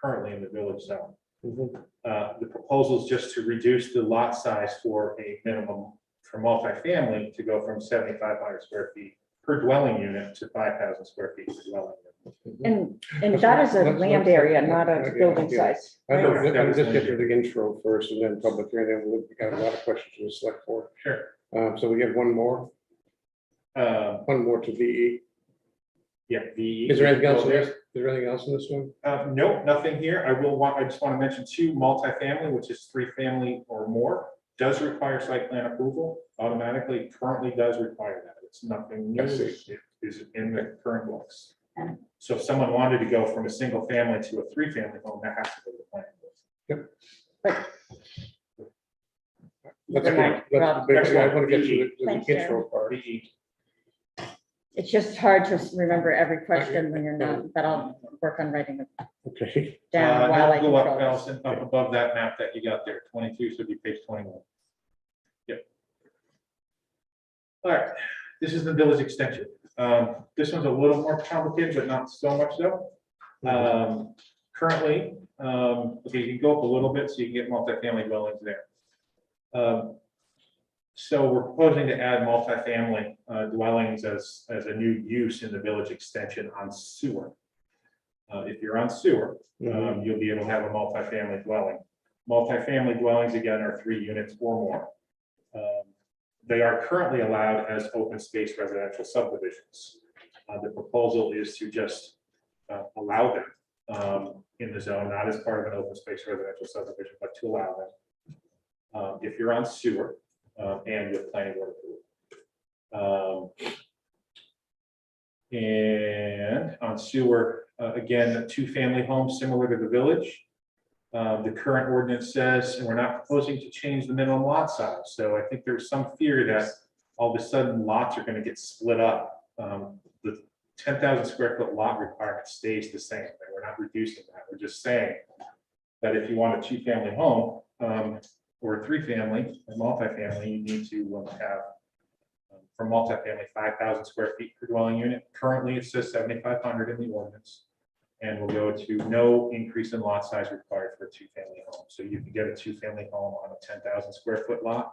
currently in the village zone. The proposal is just to reduce the lot size for a minimum for multifamily to go from 7,500 square feet per dwelling unit to 5,000 square feet per dwelling unit. And that is a Let's- land let's- area, not a yeah, building yeah. size. I know, Right. let me just get to the intro first and then public hearing, then we got a lot of questions to the select board. Sure. So we have one more to VE. Yeah. Is there anything else in this? Is there anything else in this one? Nope, nothing here. I just want to mention two, multifamily, which is 3 family or more, does require site plan approval automatically, currently does require that. It's nothing new. I see. It is in the current books. So if someone wanted to go from a single family to a 3 family home, that has to go to the planning board. Let's Never mind, get- Rob. let's- I want to get to the Thanks, intro part. VE. It's just hard to remember every question when you're not, but I'll work on writing it Okay, down while I Go up, control this. Allison, up above that map that you got there, 22, so it'd be page 21. Yep. All right, this is the village extension. This one's a little more complicated, but not so much so. Currently, okay, you can go up a little bit so you can get multifamily dwellings there. So we're proposing to add multifamily dwellings as a new use in the village extension on sewer. If you're on sewer, you'll be able to have a multifamily dwelling. Multifamily dwellings, again, are 3 units or more. They are currently allowed as open space residential subdivisions. The proposal is to just allow them in the zone, not as part of an open space residential subdivision, but to allow them. If you're on sewer and with planning board approval. And on sewer, again, a 2-family home similar to the village. The current ordinance says, and we're not proposing to change the minimum lot size. So I think there's some fear that all of a sudden lots are going to get split up. The 10,000 square foot lot requirement stays the same. We're not reducing that. We're just saying that if you want a 2-family home or a 3-family, a multifamily, you need to have for multifamily 5,000 square feet per dwelling unit. Currently, it says 7,500 in the ordinance. And we'll go to no increase in lot size required for a 2-family home. So you can get a 2-family home on a 10,000 square foot lot,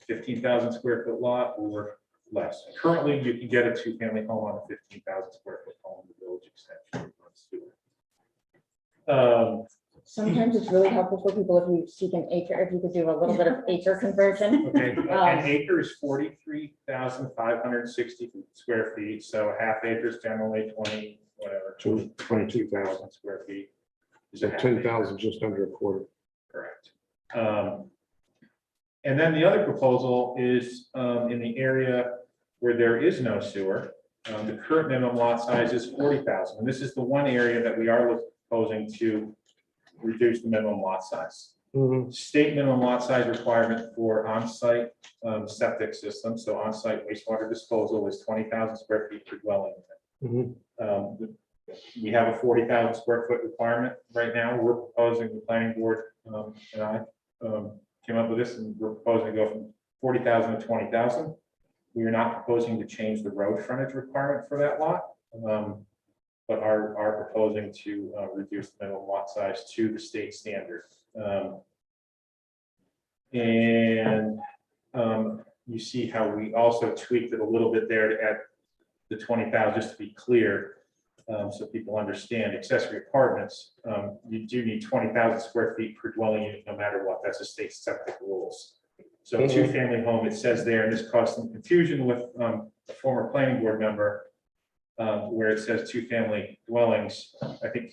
15,000 square foot lot, or less. Currently, you can get a 2-family home on a 15,000 square foot home in the village extension. Sometimes it's really helpful for people if you seek an acre, if you could do a little bit of acre conversion. Okay, an acre is 43,560 square feet, so a half acre is generally 20, whatever, 22,000 square feet. Is a so half 10,000, just under a quarter. Correct. And then the other proposal is in the area where there is no sewer. The current minimum lot size is 40,000. And this is the one area that we are proposing to reduce the minimum lot size. State minimum lot size requirement for on-site septic system, so on-site wastewater disposal is 20,000 square feet per dwelling unit. We have a 40,000 square foot requirement right now. We're proposing, the planning board and I came up with this, and we're proposing to go from 40,000 to 20,000. We are not proposing to change the road frontage requirement for that lot, but are proposing to reduce the minimum lot size to the state standard. You see how we also tweaked it a little bit there to add the 20,000, just to be clear, so people understand. Accessory apartments, you do need 20,000 square feet per dwelling unit, no matter what. That's a state septic rules. So 2-family home, it says there, and this caused some confusion with a former planning board member, where it says 2-family dwellings. I think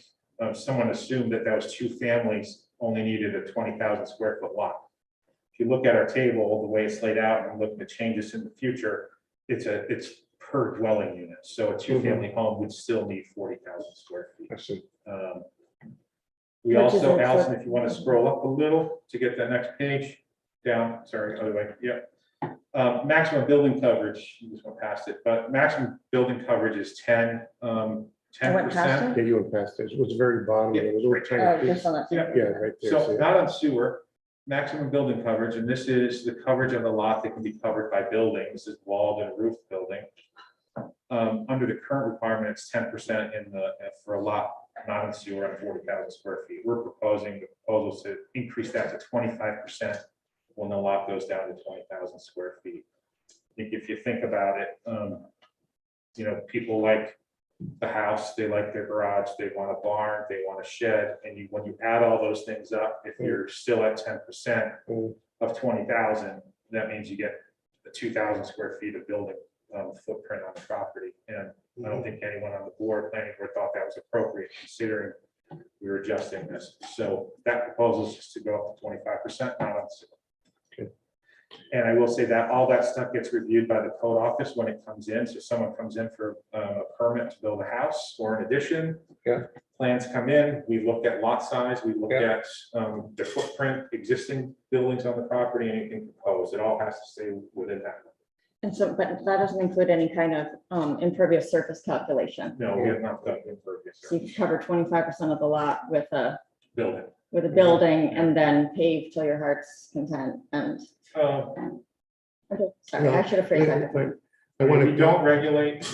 someone assumed that was 2 families only needed a 20,000 square foot lot. If you look at our table, the way it's laid out, and look at the changes in the future, it's per dwelling unit. So a 2-family home would still need 40,000 square feet. I see. We Which is also, a- Allison, if you want to scroll up a little to get that next page down, sorry, other way, yeah. Maximum building coverage, you just went past it, but maximum building coverage is 10%. I went past it? Yeah, you went past this. It was very bottom. Yeah, It was over right 10 Oh, feet. just on that. Yeah. Yeah, right there. So see it? not on sewer, maximum building coverage, and this is the coverage of the lot that can be covered by building. This is walled and roofed building. Under the current requirement, it's 10% for a lot not in sewer at 40,000 square feet. We're proposing the proposals to increase that to 25% when the lot goes down to 20,000 square feet. I think if you think about it, you know, people like the house, they like their garage, they want a barn, they want a shed, and you, when you add all those things up, if you're still at 10% of 20,000, that means you get the 2,000 square feet of building footprint on the property. And I don't think anyone on the board, planning board, thought that was appropriate, considering we were adjusting this. So that proposal is just to go up to 25%, not on. And I will say that all that stuff gets reviewed by the code office when it comes in. So someone comes in for a permit to build a house or an addition. Yeah. Plans come in, we look at lot size, we look Yeah. at the footprint, existing buildings on the property, anything proposed. It all has to stay within that. And so, but that doesn't include any kind of impervious surface calculation. No, we have not done impervious So you cover 25% of the lot with a building. building and then pave till your heart's content and, okay, sorry, I should have phrased that. I want We to, don't regulate,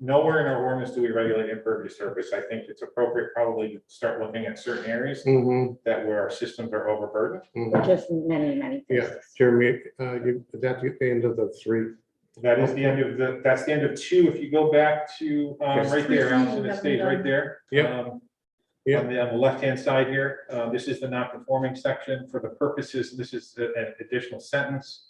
nowhere in our ordinance do we regulate impervious surface. I think it's appropriate probably to start looking at certain areas that where our systems are overburdened. Which is many Yeah, places. Jeremy, that's the end of the three. That is the end of that's the end of 2. If you go back to right there, Allison, it stays right there. Yeah. Yeah. On the left-hand side here, this is the non-conforming section for the purposes, this is an additional sentence.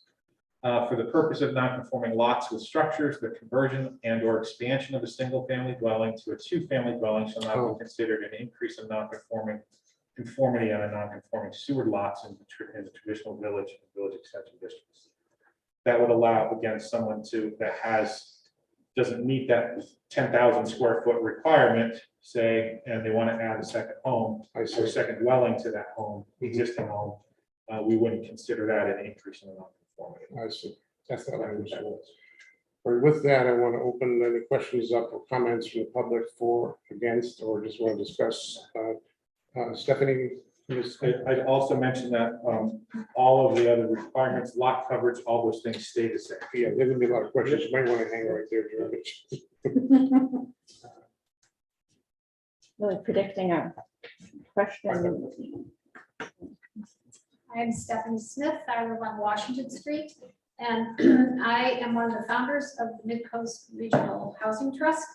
For the purpose of non-conforming lots with structures, the conversion and or expansion of a single-family dwelling to a two-family dwelling shall not be considered an increase of conformity on a non-conforming sewer lots in the traditional village extension districts. That would allow, again, someone that doesn't meet that 10,000 square foot requirement, say, and they want to add a second home or second dwelling to that home, existing home, we wouldn't consider that an increase in the non-conformity. I see. That's the language. All right, with that, I want to open any questions up or comments from the public for, against, or just want to discuss. Stephanie? I'd also mention that all of the other requirements, lot coverage, all those things stay the same. Yeah, there's gonna be a lot of questions. You might want to hang right there, Jeremy. Really predicting a question. I'm Stephanie Smith. I live on Washington Street, and I am one of the founders of the Mid-Coast Regional Housing Trust.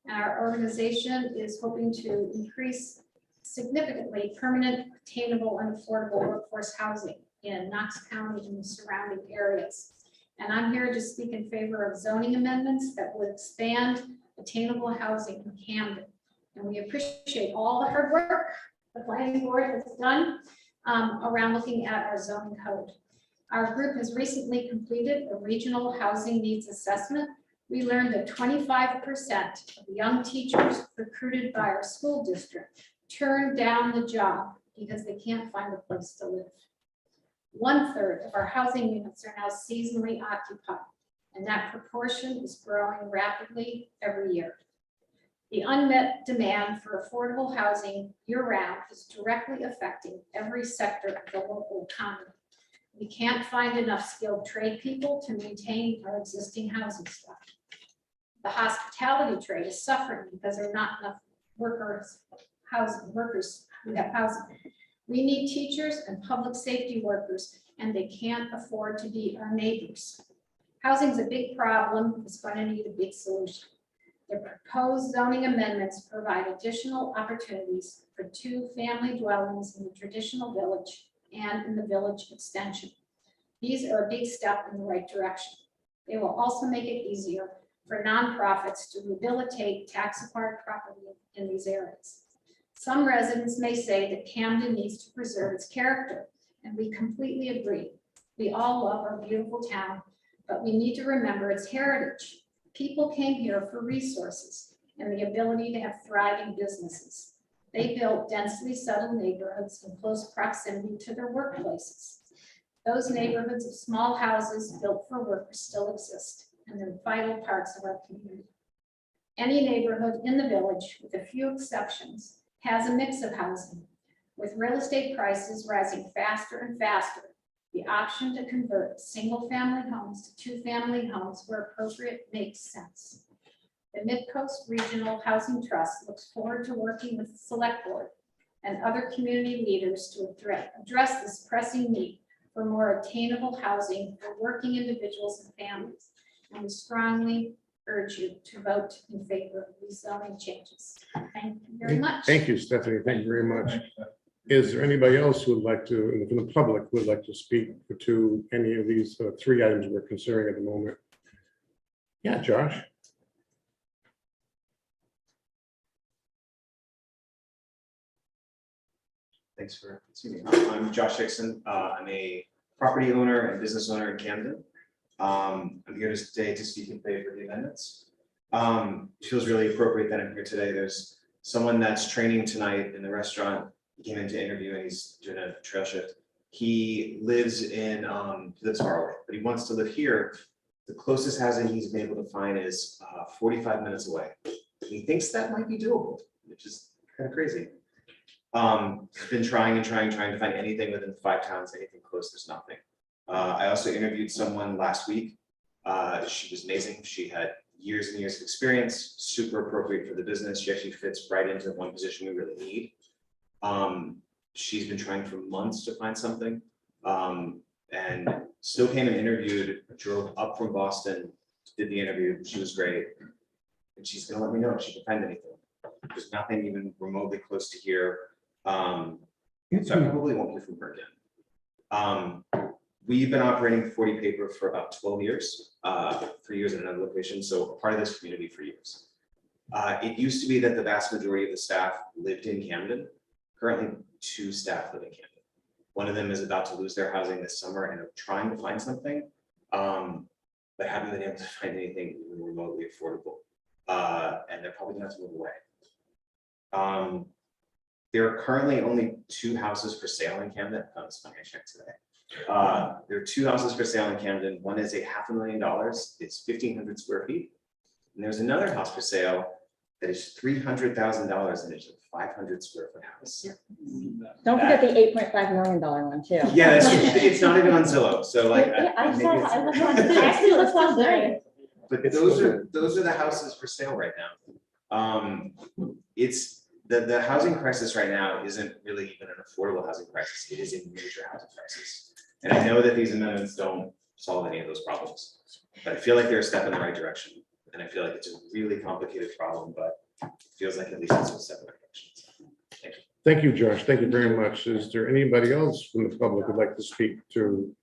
And our organization is hoping to increase significantly permanent, attainable, and affordable workforce housing in Knox County and the surrounding areas. And I'm here to speak in favor of zoning amendments that would expand attainable housing in Camden. And we appreciate all the hard work the planning board has done around looking at our zoning code. Our group has recently completed a regional housing needs assessment. We learned that 25% of young teachers recruited by our school district turn down the job because they can't find a place to live. 1/3 of our housing units are now seasonally occupied, and that proportion is growing rapidly every year. The unmet demand for affordable housing year-round is directly affecting every sector of the local economy. We can't find enough skilled trade people to maintain our existing housing stock. The hospitality trade is suffering because there are not enough workers who have housing. We need teachers and public safety workers, and they can't afford to be our neighbors. Housing is a big problem. It's going to need a big solution. The proposed zoning amendments provide additional opportunities for two-family dwellings in the traditional village and in the village extension. These are a big step in the right direction. They will also make it easier for nonprofits to rehabilitate tax-acquired property in these areas. Some residents may say that Camden needs to preserve its character, and we completely agree. We all love our beautiful town, but we need to remember its heritage. People came here for resources and the ability to have thriving businesses. They built densely settled neighborhoods in close proximity to their workplaces. Those neighborhoods of small houses built for workers still exist, and they're vital parts of our community. Any neighborhood in the village, with a few exceptions, has a mix of housing. With real estate prices rising faster and faster, the option to convert single-family homes to two-family homes where appropriate makes sense. The Mid-Coast Regional Housing Trust looks forward to working with the Select Board and other community leaders to address this pressing need for more attainable housing for working individuals and families. And we strongly urge you to vote in favor of these zoning changes. Thank you very much. Thank you, Stephanie. Thank you very much. Is there anybody else who would like to, from the public, who would like to speak to any of these three items we're considering at the moment? Yeah, Josh. Thanks for seeing me. I'm Josh Hickson. I'm a property owner and business owner in Camden. I'm here today to speak in favor of the amendments. It feels really appropriate that I'm here today. There's someone that's training tonight in the restaurant. He came in to interview and he's doing a trail shift. He lives in, he lives far away, but he wants to live here. The closest housing he's been able to find is 45 minutes away. He thinks that might be doable, which is kind of crazy. He's been trying to find anything within 5 towns, anything close, there's nothing. I also interviewed someone last week. She was amazing. She had years and years of experience, super appropriate for the business. She actually fits right into the one position we really need. She's been trying for months to find something, and still came and interviewed, drove up from Boston, did the interview. She was great. And she's gonna let me know if she can find anything. There's nothing even remotely close to here. So I probably won't hear from her again. We've been operating 40 Paper for about 12 years, 3 years at another location, so a part of this community for years. It used to be that the vast majority of the staff lived in Camden. Currently, 2 staff live in Camden. One of them is about to lose their housing this summer and are trying to find something, but haven't been able to find anything even remotely affordable. And they're probably gonna have to move away. There are currently only 2 houses for sale in Camden. Oh, it's funny, I checked today. There are 2 houses for sale in Camden. One is $500,000. It's 1,500 square feet. And there's another house for sale that is $300,000 and it's a 500 square foot house. Don't forget the $8.5 million one too. Yeah, that's true. It's not even on Zillow. So like, Yeah, I maybe saw, it's- I looked on, actually looked on there. but those are the houses for sale right now. It's the housing crisis right now isn't really even an affordable housing crisis. It is a major housing crisis. And I know that these amendments don't solve any of those problems, but I feel like they're a step in the right direction. And I feel like it's a really complicated problem, but it feels like at least it's a step in the right direction. Thank you. Thank you, Josh. Thank you very much. Is there anybody else from the public who'd like to speak to?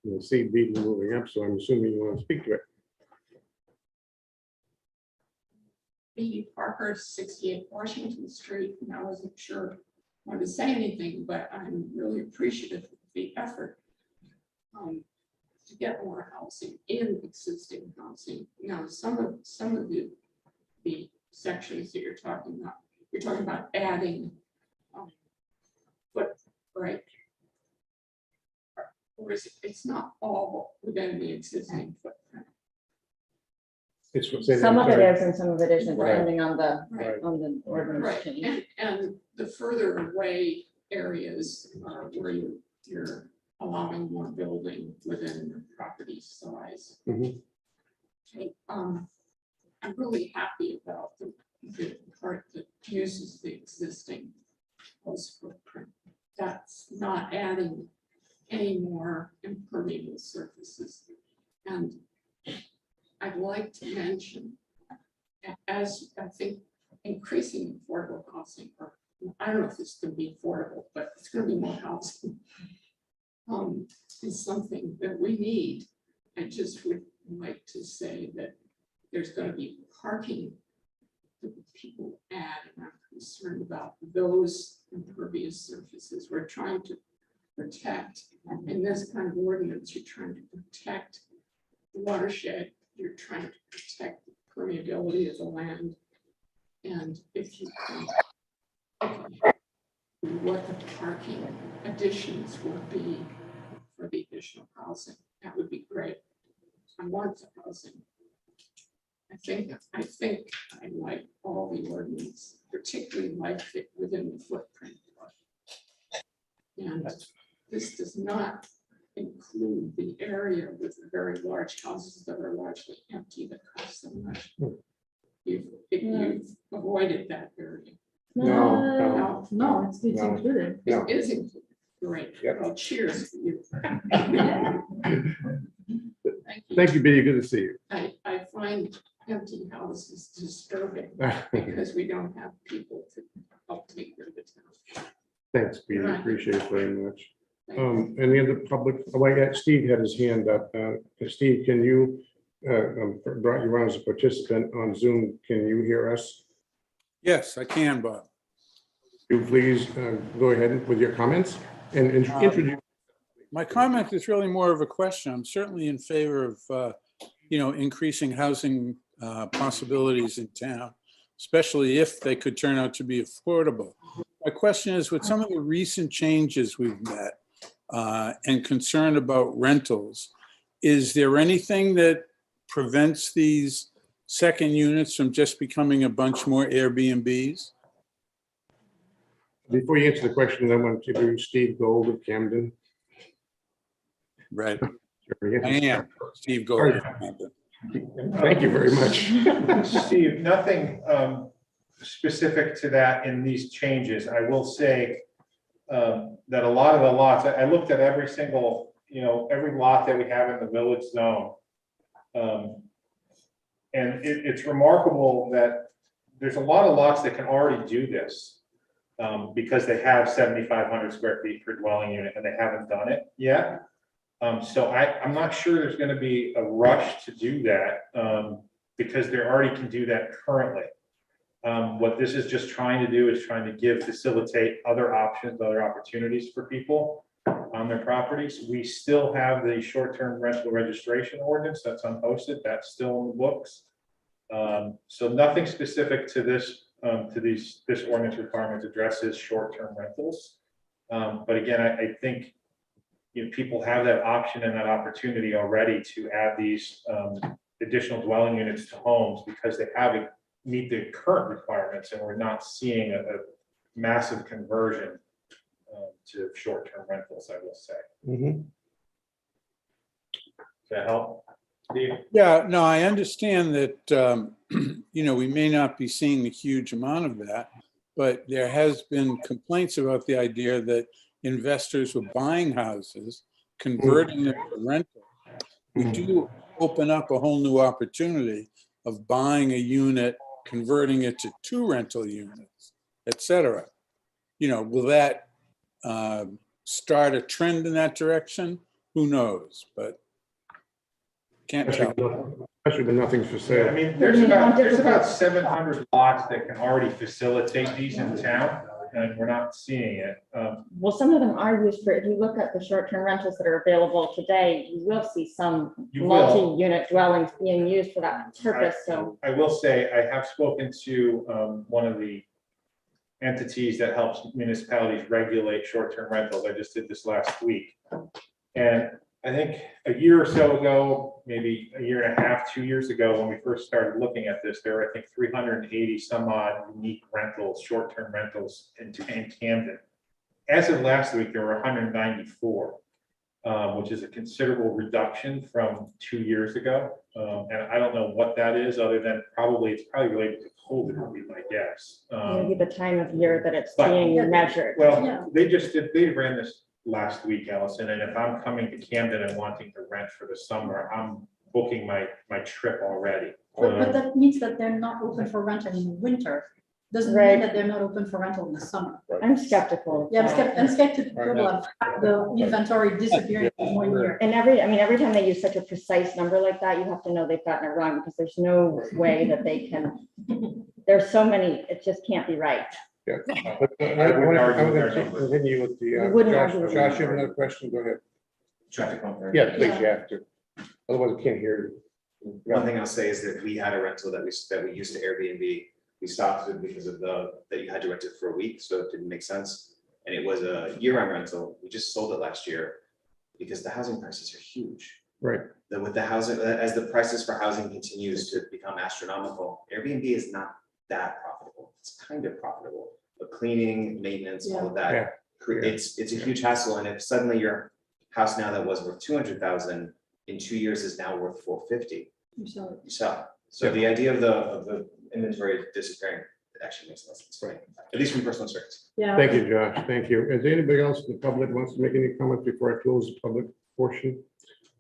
You'll see Beaton moving up, so I'm assuming you want to speak to it. B. Parker, 68 Washington Street, and I wasn't sure when to say anything, but I'm really appreciative of the effort to get more housing in existing housing. Now, some of the sections that you're talking about adding foot, right? Or is it's not all within the existing footprint? Some of it is and some of it isn't, Right. depending on the, Right. on the ordinance Right, change. and the further away areas where you're allowing more building within the property size. Mhm. Okay, I'm really happy about the part that uses the existing house footprint. That's not adding any more impermeable surfaces. And I'd like to mention, as I think increasing affordable housing, or I don't know if it's going to be affordable, but it's going to be more housing, is something that we need. I just would like to say that there's going to be parking that people add, and I'm concerned about those impervious surfaces. We're trying to protect, in this kind of ordinance, you're trying to protect the watershed, you're trying to protect the permeability of the land. And if you can, what the parking additions will be for the additional housing, that would be great. I want the housing. I think I like all the ordinance, particularly like it within the footprint. And this does not include the area with the very large houses that are largely empty that cost so much. You've avoided that area. No, No, it's No. included. No. It is included. Great. Yep. Well, cheers for you. Thank you, Biddy. Good to see you. I find empty houses disturbing because we don't have people to help take care of the town. Thanks, Biddy. Right. Appreciate it very much. Thank you. Any other public, oh, I got Steve had his hand up. Steve, can you, brought you on as a participant on Zoom. Can you hear us? Yes, I can, Bob. You please go ahead with your comments and introduce. My comment is really more of a question. I'm certainly in favor of, increasing housing possibilities in town, especially if they could turn out to be affordable. My question is, with some of the recent changes we've met and concern about rentals, is there anything that prevents these second units from just becoming a bunch more Airbnbs? Before you answer the question, I want to do Steve Gold of Camden. Right. I am Steve Gold. Thank you very much. Steve, nothing specific to that in these changes. I will say that a lot of the lots, I looked at every single, every lot that we have in the village zone. And it's remarkable that there's a lot of lots that can already do this because they have 7,500 square feet per dwelling unit and they haven't done it yet. So I'm not sure there's going to be a rush to do that because they already can do that currently. What this is just trying to do is trying to facilitate other options, other opportunities for people on their properties. We still have the short-term rental registration ordinance that's unposted. That's still in the books. So nothing specific to this, this ordinance requirement addresses short-term rentals. But again, I think people have that option and that opportunity already to add these additional dwelling units to homes because they haven't meet the current requirements, and we're not seeing a massive conversion to short-term rentals, I will say. Mhm. Does that help? Steve? Yeah, no, I understand that, we may not be seeing a huge amount of that, but there has been complaints about the idea that investors were buying houses, converting them to rental. We do open up a whole new opportunity of buying a unit, converting it to 2 rental units, et cetera. Will that start a trend in that direction? Who knows, but can't tell. Especially when nothing's for I sale. mean, there's about 700 lots that can already facilitate these in town, and we're not seeing it. Well, some of them are used for, if you look at the short-term rentals that are available today, you will see some You will. multi-unit dwellings being used for that purpose, so. I will say, I have spoken to one of the entities that helps municipalities regulate short-term rentals. I just did this last week. And I think a year or so ago, maybe a year and a half, 2 years ago, when we first started looking at this, there were, I think, 380 some odd unique rentals, short-term rentals in Camden. As of last week, there were 194, which is a considerable reduction from 2 years ago. And I don't know what that is, other than it's probably related to COVID, would be my guess. Maybe the time of year that it's but- being measured. Well, they ran this last week, Allison, and if I'm coming to Camden and wanting to rent for the summer, I'm booking my trip already. But that means that they're not open for rental in the winter. Doesn't mean Right. that they're not open for rental in the summer. I'm skeptical. Yeah, I'm skeptical of the inventory disappearing in 1 year. And every time they use such a precise number like that, you have to know they've gotten it wrong, because there's no way that they can, there's so many, it just can't be right. Yeah. I wouldn't argue with their number. Continue with You the, wouldn't Josh, argue with Josh, you have another question? Go ahead. Traffic control. Yeah, please, you have to. Otherwise, I can't hear you. One thing I'll say is that we had a rental that we used to Airbnb. We stopped it because of that you had to rent it for a week, so it didn't make sense. And it was a year-round rental. We just sold it last year because the housing prices are huge. Right. With the housing, as the prices for housing continues to become astronomical, Airbnb is not that profitable. It's kind of profitable, but cleaning, maintenance, all of that, Yeah. it's a huge hassle. And if suddenly your house now that was worth 200,000 in 2 years is now worth 450, You saw it. you sell it. So the idea of the inventory disappearing, it actually makes no sense for me, at least from personal experience. Yeah. Thank you, Josh. Thank you. Is there anybody else in the public wants to make any comments before I close the public portion?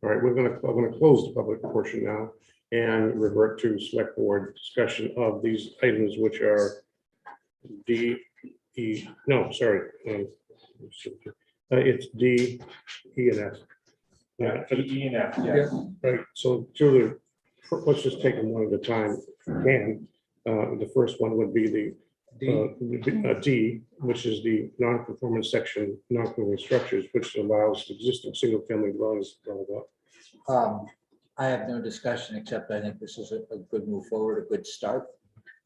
All right, we're gonna close the public portion now and revert to select board discussion of these items, which are D, E, no, sorry. It's D, E, and F. Yeah, E and F, yes. Right, so let's just take them one at a time. And the first one would be the D, which is the non-conformance section, non-conforming structures, which allows existing single-family dwellings. Blah, blah, blah. I have no discussion, except I think this is a good move forward, a good start.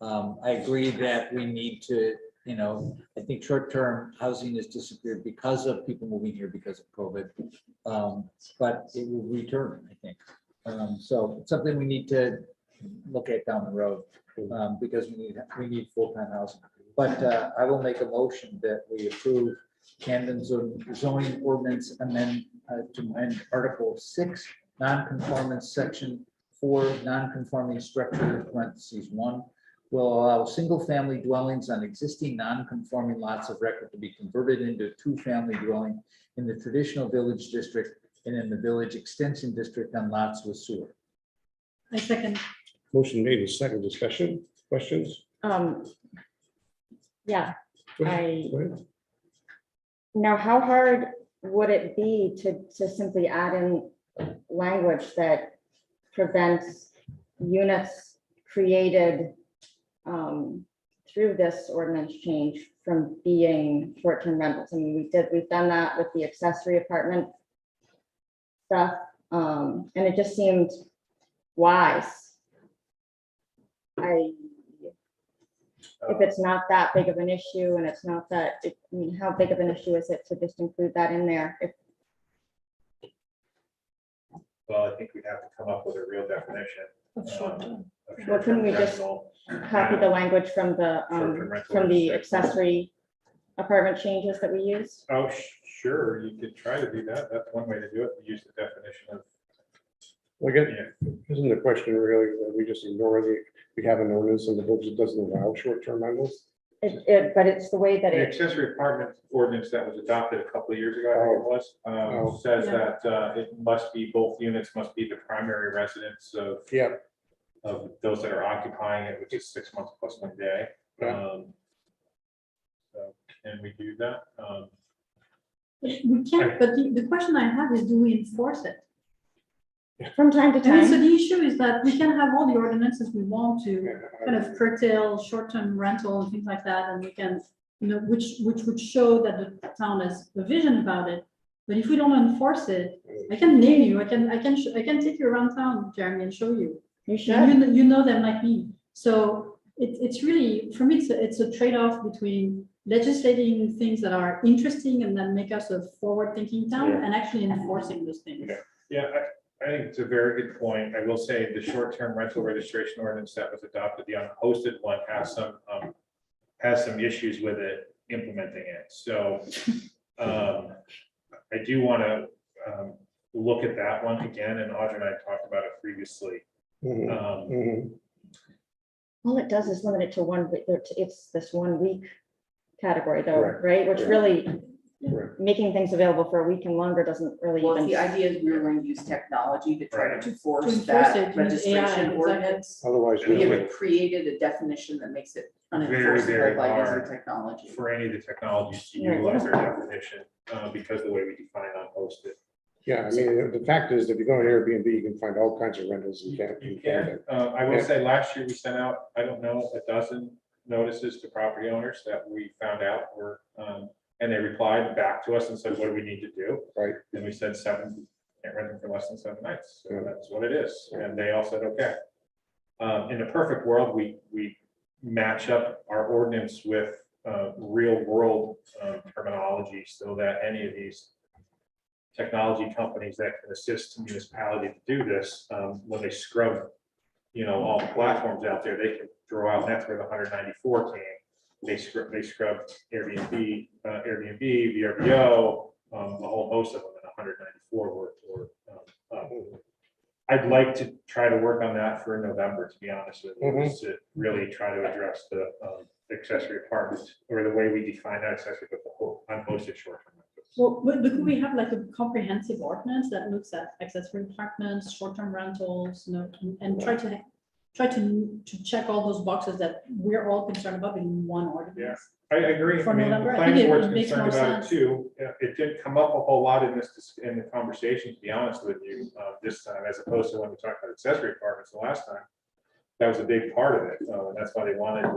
I agree that we need to, I think short-term housing has disappeared because of people moving here because of COVID. But it will return, I think. So it's something we need to look at down the road, because we need full-time housing. But I will make a motion that we approve Camden zoning ordinance amend to amend Article 6, non-conformance section 4, non-conforming structure, parentheses 1, will allow single-family dwellings on existing non-conforming lots of record to be converted into a two-family dwelling in the traditional village district and in the village extension district on lots with sewer. I second. Motion made in second. Discussion, questions? Yeah, Go ahead. now how hard would it be to simply add in language that prevents units created through this ordinance change from being short-term rentals? I mean, we've done that with the accessory apartment stuff, and it just seemed wise. If it's not that big of an issue and it's not that, I mean, how big of an issue is it to just include that in there? Well, I think we'd have to come up with a real definition. Well, couldn't we just copy the language from the accessory apartment changes that we use? Oh, sure, you could try to do that. That's one way to do it. Use the definition of. Well, again, isn't the question really that we just ignore we have an ordinance in the books that doesn't allow short-term rentals? But it's the way that The it, accessory apartment ordinance that was adopted a couple of years ago, I think it was, says Yeah. that it must be, both units must be the primary residence of those that are occupying it, which is 6 months plus 1 day. Yeah. So can we do that? We can't, but the question I have is, do we enforce it? from time to I mean, so time, the issue is that we can have all the ordinances we want to kind of curtail short-term rental and things like that, and we can, which would show that the town has a vision about it. But if we don't enforce it, I can name you, I can take you around town, Jeremy, and show you. you should. And you know them like me. So it's really, for me, it's a trade-off between legislating things that are interesting and then make us a forward-thinking town and actually enforcing those things. Yeah, I think it's a very good point. I will say the short-term rental registration ordinance that was adopted, the unhosted one, has some issues with it implementing it. So I do want to look at that one again, and Audrey and I talked about it previously. All it does is limit it to one, it's this 1 week category though, Correct. right? Which really, Correct. making things available for a week and longer doesn't really Well, even. the idea is we were going to use technology to try Right. to force To enforce that it, use registration AI, exactly. ordinance. Otherwise, We have created a definition that makes it very unenforceable by using hard technology. for any of the technologies to Right. utilize their definition because the way we define unhosted. yeah, I mean, the fact is, if you go on Airbnb, you can find all kinds of rentals. You can't. You can. I will say last year we sent out, I don't know, a dozen notices to property owners that we found out were, and they replied back to us and said, what do we need to do? Right. And we said 7, can't rent them for less than 7 nights. So that's what it is. And they all said, okay. In a perfect world, we match up our ordinance with real world terminology so that any of these technology companies that can assist municipality to do this, when they scrub, all the platforms out there, they can throw out, and that's where the 194 came. They scrubbed Airbnb, VRBO, a whole host of them, and 194 were I'd like to try to work on that for November, to be honest with you, is to really try to address the accessory apartments, or the way we define that accessory, but the whole unhosted short-term rentals. Well, but could we have like a comprehensive ordinance that looks at accessory apartments, short-term rentals, you know, and try to check all those boxes that we're all concerned about in one ordinance? I agree. For I mean, November, the I think planning it board's makes concerned more about it sense. too. It didn't come up a whole lot in in the conversation, to be honest with you, this time, as opposed to when we talked about accessory apartments the last time. That was a big part of it, and that's why they wanted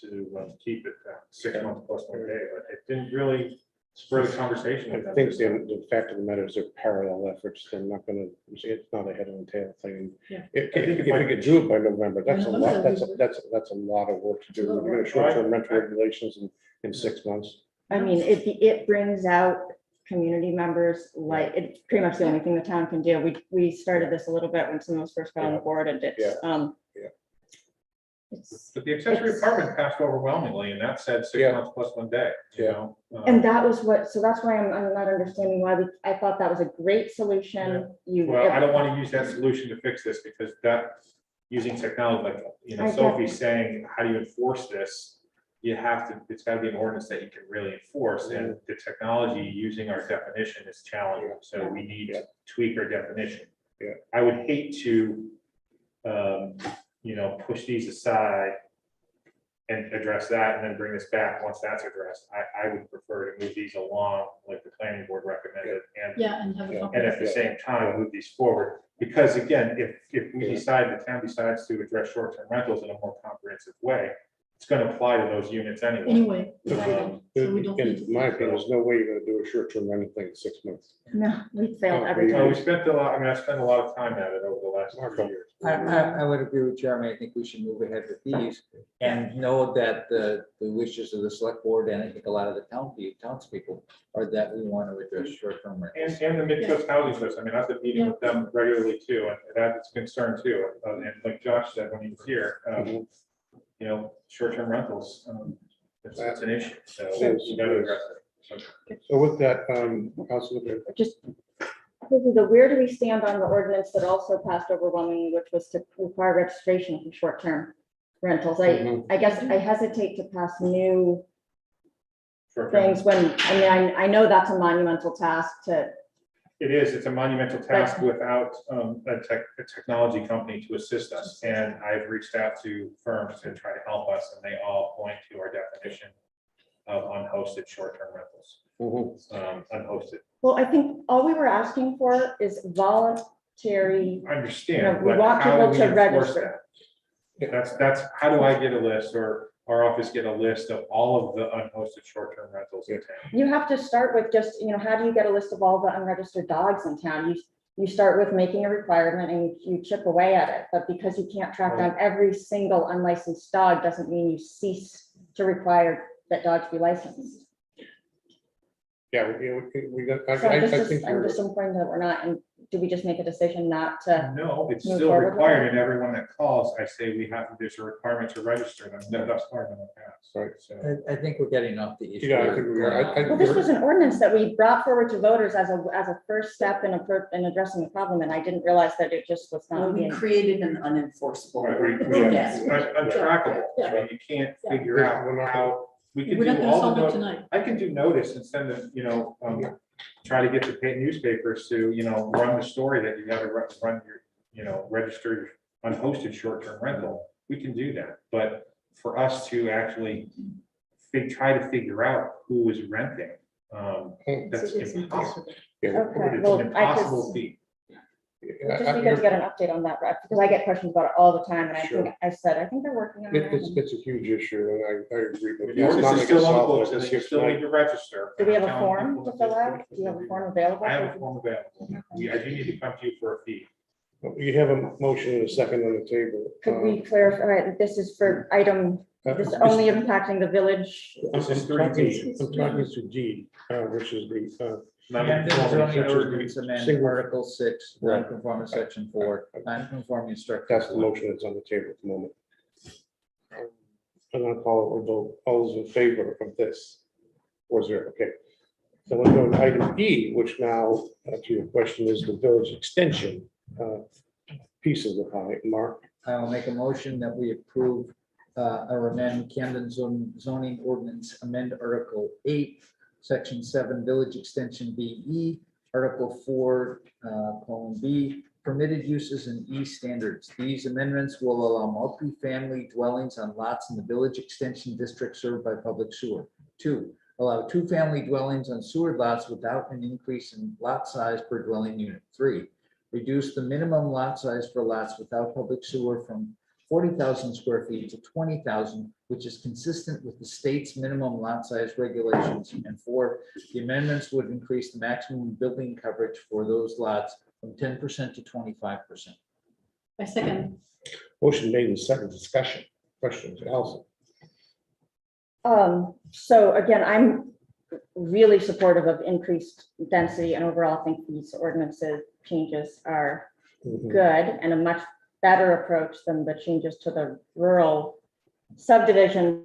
to keep it 6 months plus 1 day, but it didn't really spur the conversation. I think the fact of the matter is they're parallel efforts. They're not gonna, it's not a head and tail thing. Yeah. If we could do it by November, that's a lot, that's a lot of work to do. We're gonna short-term rental regulations in 6 months. I mean, it brings out community members, like, it's pretty much the only thing the town can do. We started this a little bit when some of us first got on the board, and it's, But the accessory apartment passed overwhelmingly, and that said 6 months plus 1 day, you know? and that was what, so that's why I'm not understanding why I thought that was a great solution. Well, I don't want to use that solution to fix this, because that, using technology, like, you know, I get Sophie's saying, how do you enforce this? You have to, it's gotta be an ordinance that you can really enforce, and the technology using our definition is challenging, so we need to tweak our definition. I would hate to, you know, push these aside and address that, and then bring this back once that's addressed. I would prefer to move these along like the planning board recommended, and Have a and at the same time, move these forward. Because again, if we decide, the town decides to address short-term rentals in a more comprehensive way, it's gonna apply to those units anyway. Anyway, Um, so we don't need In my opinion, there's no way you're gonna do a short-term rental thing in 6 months. No, we failed every So we time. spent a lot, I mean, I spent a lot of time at it over the last 3 years. I would agree with Jeremy. I think we should move ahead with these and know that the wishes of the select board, and I think a lot of the townspeople, are that we want to address short-term rentals. And the mid-coast housing trust, I mean, I've been meeting with them regularly too, and that's a concern too. And like Josh said when he was here, you know, short-term rentals, it's an issue, so we gotta address it. So with that, Councilor, Just, where do we stand on the ordinance that also passed overwhelmingly, which was to require registration for short-term rentals? I guess I hesitate to pass new things when, I mean, I know that's a monumental task to. It is, it's a monumental task without a technology company to assist us. And I've reached out to firms to try to help us, and they all point to our definition of unhosted short-term rentals. Unhosted. Well, I think all we were asking for is voluntary. I understand, we but want how do people we to enforce register. that? That's, how do I get a list, or our office get a list of all of the unhosted short-term rentals in town? You have to start with just, how do you get a list of all the unregistered dogs in town? You start with making a requirement and you chip away at it, but because you can't track down every single unlicensed dog doesn't mean you cease to require that dogs be licensed. yeah, we got, So I I'm think you're. disappointed that we're not, and do we just make a decision not to? No, it's move still forward with required, and everyone that calls, I say we have, there's a requirement to register them. That's part of the past. Right. So. I think we're getting off the issue. Yeah, I think we are. Well, this was an ordinance that we brought forward to voters as a first step in addressing the problem, and I didn't realize that it just was Well, not we being. created an unenforceable. Yes, untrackable. I mean, you can't figure out how, we can We're not do gonna all solve it the, tonight. I can do notice and send them, try to get the paid newspapers to, run the story that you gotta run your, register your unhosted short-term rental. We can do that, but for us to actually try to figure out who is renting, that's impossible. Okay, It's well, an I impossible just, feat. just be good to get an update on that, Brett, because I get questions about it all the time, and I think they're working on it. It's a huge issue, and I agree with The you. It's not ordinance is like still it's on the solved books, like and this you here still tonight. need to register. Do we have a Telling form people to fill out? Do you have a form available? I have a form available. I do need to come to you for a fee. You have a motion and a second on the table. Could we clarify, that this is for item, this is only impacting the village? This is I'm 3D. talking to D, which is the. And then zoning Section ordinance amend single- Article 6, non-conforming section 4, non-conforming structure. That's the motion that's on the table at the moment. And I'll call it a vote. All those in favor of this? 4-0, okay. So we'll go to item E, which now, to your question, is the village extension piece of the pie. Mark, I will make a motion that we approve or amend Camden zoning ordinance, amend Article 8, Section 7, Village Extension BE, Article 4, colon B, permitted uses and E standards. These amendments will allow multi-family dwellings on lots in the village extension district served by public sewer. 2, allow 2-family dwellings on sewer lots without an increase in lot size per dwelling unit. 3, reduce the minimum lot size for lots without public sewer from 40,000 square feet to 20,000, which is consistent with the state's minimum lot size regulations. And 4, the amendments would increase the maximum building coverage for those lots from 10% to 25%. I second. Motion made in second, discussion, questions, Allison? So again, I'm really supportive of increased density, and overall I think these ordinances changes are good and a much better approach than the changes to the rural subdivision.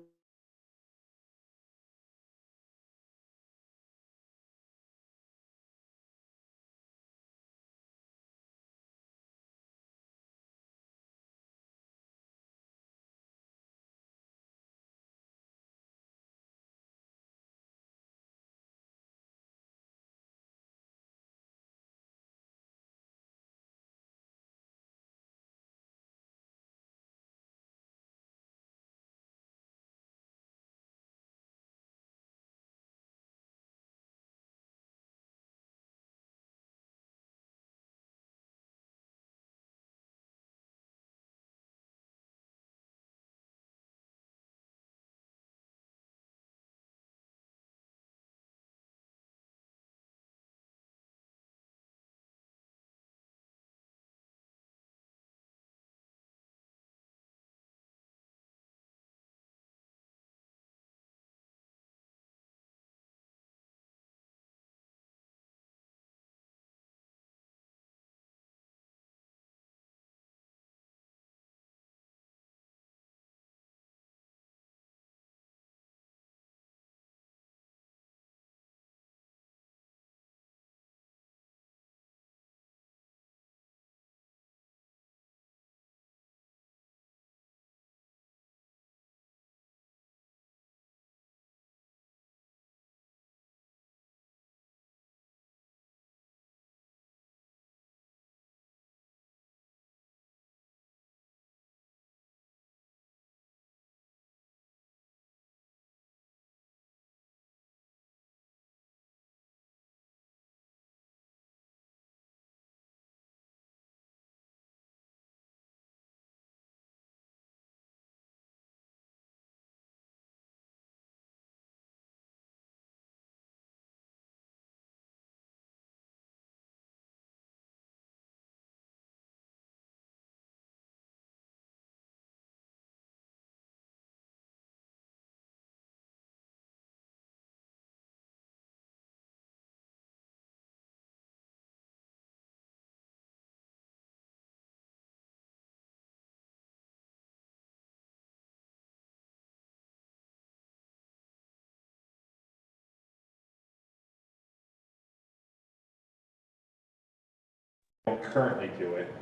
Don't currently do it.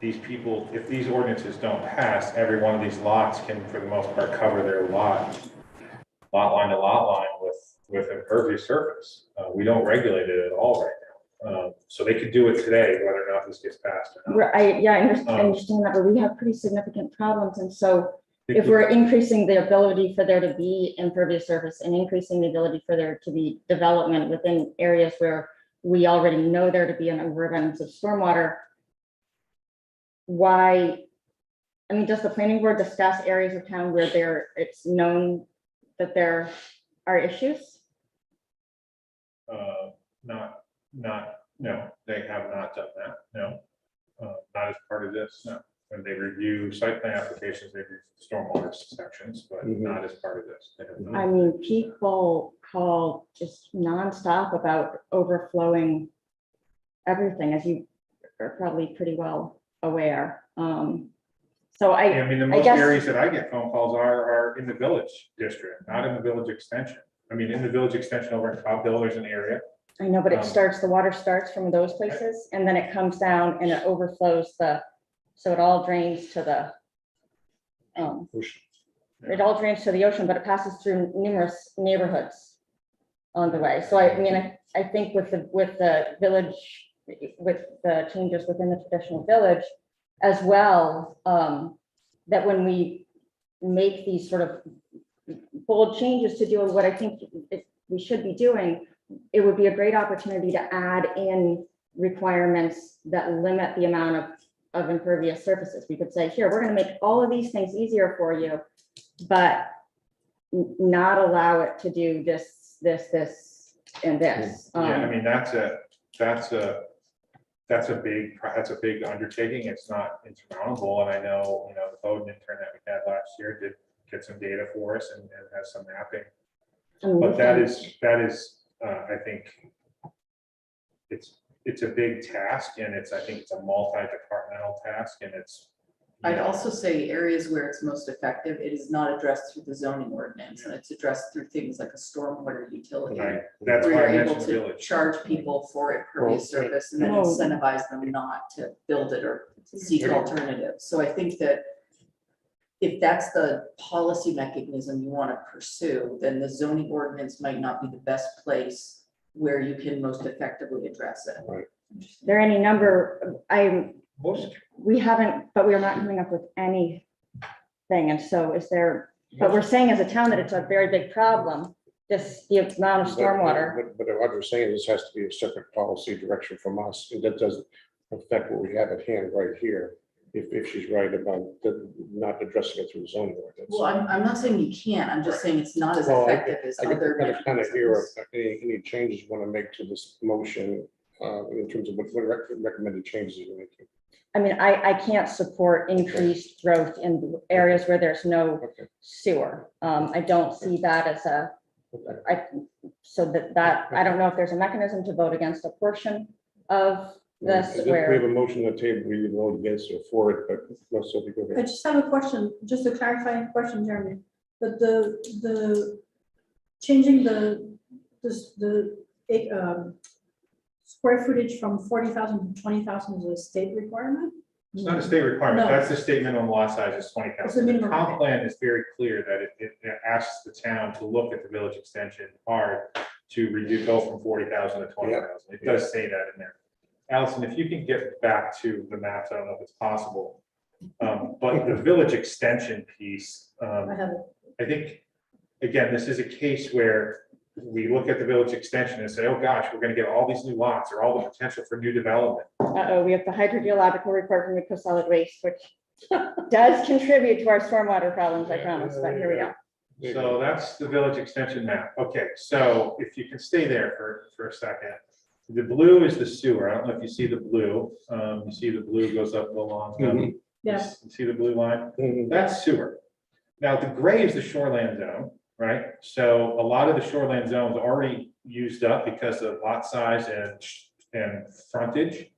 These people, if these ordinances don't pass, every one of these lots can, for the most part, cover their lot line to lot line with impervious surface. We don't regulate it at all right now. So they could do it today, whether or not this gets passed or not. I understand that, but we have pretty significant problems. And so if we're increasing the ability for there to be impervious surface and increasing the ability for there to be development within areas where we already know there to be an overabundance of stormwater, why, I mean, does the planning board discuss areas of town where it's known that there are issues? No, they have not done that, no. Not as part of this, no. When they review site plan applications, they review stormwater sections, but not as part of this. They have not. I mean, people call just nonstop about overflowing everything, as you are probably pretty well aware. So I mean, the most guess areas that I get phone calls are in the village district, not in the village extension. I mean, in the village extension over in Top Hill, there's an area. I know, but the water starts from those places and then it comes down and it overflows so it all drains to the It all drains to the ocean, but it passes through numerous neighborhoods on the way. So I mean, I think with the village, with the changes within the traditional village as well, that when we make these sort of bold changes to do what I think we should be doing, it would be a great opportunity to add in requirements that limit the amount of impervious surfaces. We could say, here, we're going to make all of these things easier for you, but not allow it to do this, and this. Yeah, I mean, that's a big undertaking. It's not insurmountable. And I know, the code intern that we had last year did get some data for us and has some mapping. But that is, I think it's a big task, and I think it's a multi-departmental task, and it's. I'd also say areas where it's most effective, it is not addressed through the zoning ordinance, and it's addressed through things like a stormwater utility. Right. That's where why I you're able mentioned the to village. charge people for impervious surface and then No. incentivize them not to build it or seek alternatives. So I think that if that's the policy mechanism you want to pursue, then the zoning ordinance might not be the best place where you can most effectively address it. There are any number, Most we haven't, but we are not coming up with anything. And so is there, but we're saying as a town that it's a very big problem, the amount of stormwater. But what we're saying, this has to be a separate policy direction from us, and that doesn't affect what we have at hand right here. If she's right about not addressing it through the zoning ordinance. Well, I'm not saying you can't, I'm just saying it's not as Well, effective as I other kind of hear mechanisms. any changes you want to make to this motion in terms of what recommended changes you're making. I mean, I can't support increased growth in areas where there's no Okay. sewer. I don't see that as so that I don't know if there's a mechanism to vote against a portion of this We have where. a motion on the table, we either vote against or for it, but let's go I ahead. just have a question, just a clarifying question, Jeremy. But the changing the square footage from 40,000 to 20,000 is a state requirement? It's not a state requirement. No. That's the state minimum lot size is 20,000. It's the The minimum. comp plan is very clear that it asks the town to look at the village extension hard to reduce, go from 40,000 to 20,000. It does say that in there. Allison, if you can get back to the maps, I don't know if it's possible. But the village extension piece, I have it. I think, again, this is a case where we look at the village extension and say, oh gosh, we're gonna get all these new lots or all the potential for new development. We have the hydrogeological report from Midco Solid Waste, which does contribute to our stormwater problems, I promise, but here we go. So that's the village extension map. Okay, so if you can stay there for a second. The blue is the sewer. I don't know if you see the blue. You see the blue goes up along. Yeah. You see the blue line? That's sewer. Now, the gray is the shoreland zone, right? So a lot of the shoreland zones are already used up because of lot size and frontage.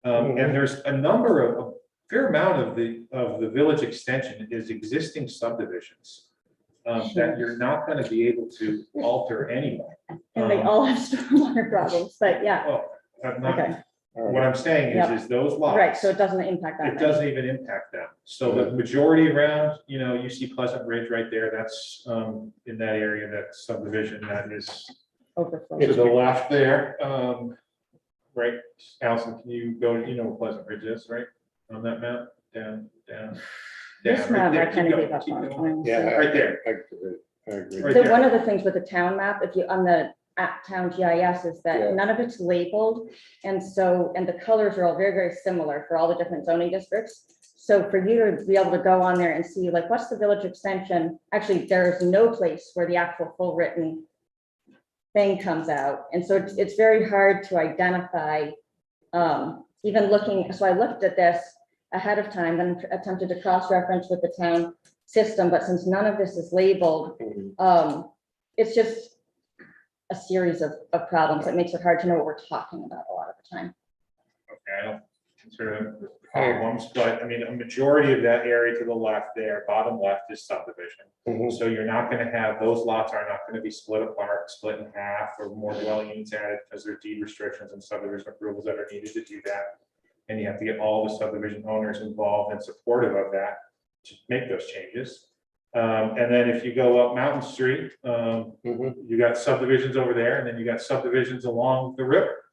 And there's a fair amount of the village extension is existing subdivisions that you're not going to be able to alter anyway. And they all have stormwater problems, but yeah, Well, I'm not, okay, what I'm saying is those lots. right, so it doesn't impact that. It doesn't even impact them. So the majority around, you see Pleasant Ridge right there, that's in that area, that subdivision that is Overflow. to the left there. Right, Allison, can you go, where Pleasant Ridge is, right, on that map, down. This right map, there. I kind Keep of going, gave up keep on. going. Yeah, Right there. I agree. Right So there. one of the things with the town map, if you, on the town GIS, is Yeah. that none of it's labeled. And the colors are all very, very similar for all the different zoning districts. So for you to be able to go on there and see like, what's the village extension? Actually, there's no place where the actual full written thing comes out. And so it's very hard to identify, even looking, so I looked at this ahead of time, then attempted to cross-reference with the town system, but since none of this is labeled, it's just a series of problems that makes it hard to know what we're talking about a lot of the time. Okay, I don't consider them problems, but I mean, a majority of that area to the left there, bottom left is subdivision. So you're not gonna have, those lots are not gonna be split apart, split in half, or more dwelling units added, because there are deed restrictions and subdivision approvals that are needed to do that. And you have to get all the subdivision owners involved and supportive of that to make those changes. And then if you go up Mountain Street, you got subdivisions over there, and then you got subdivisions along the river.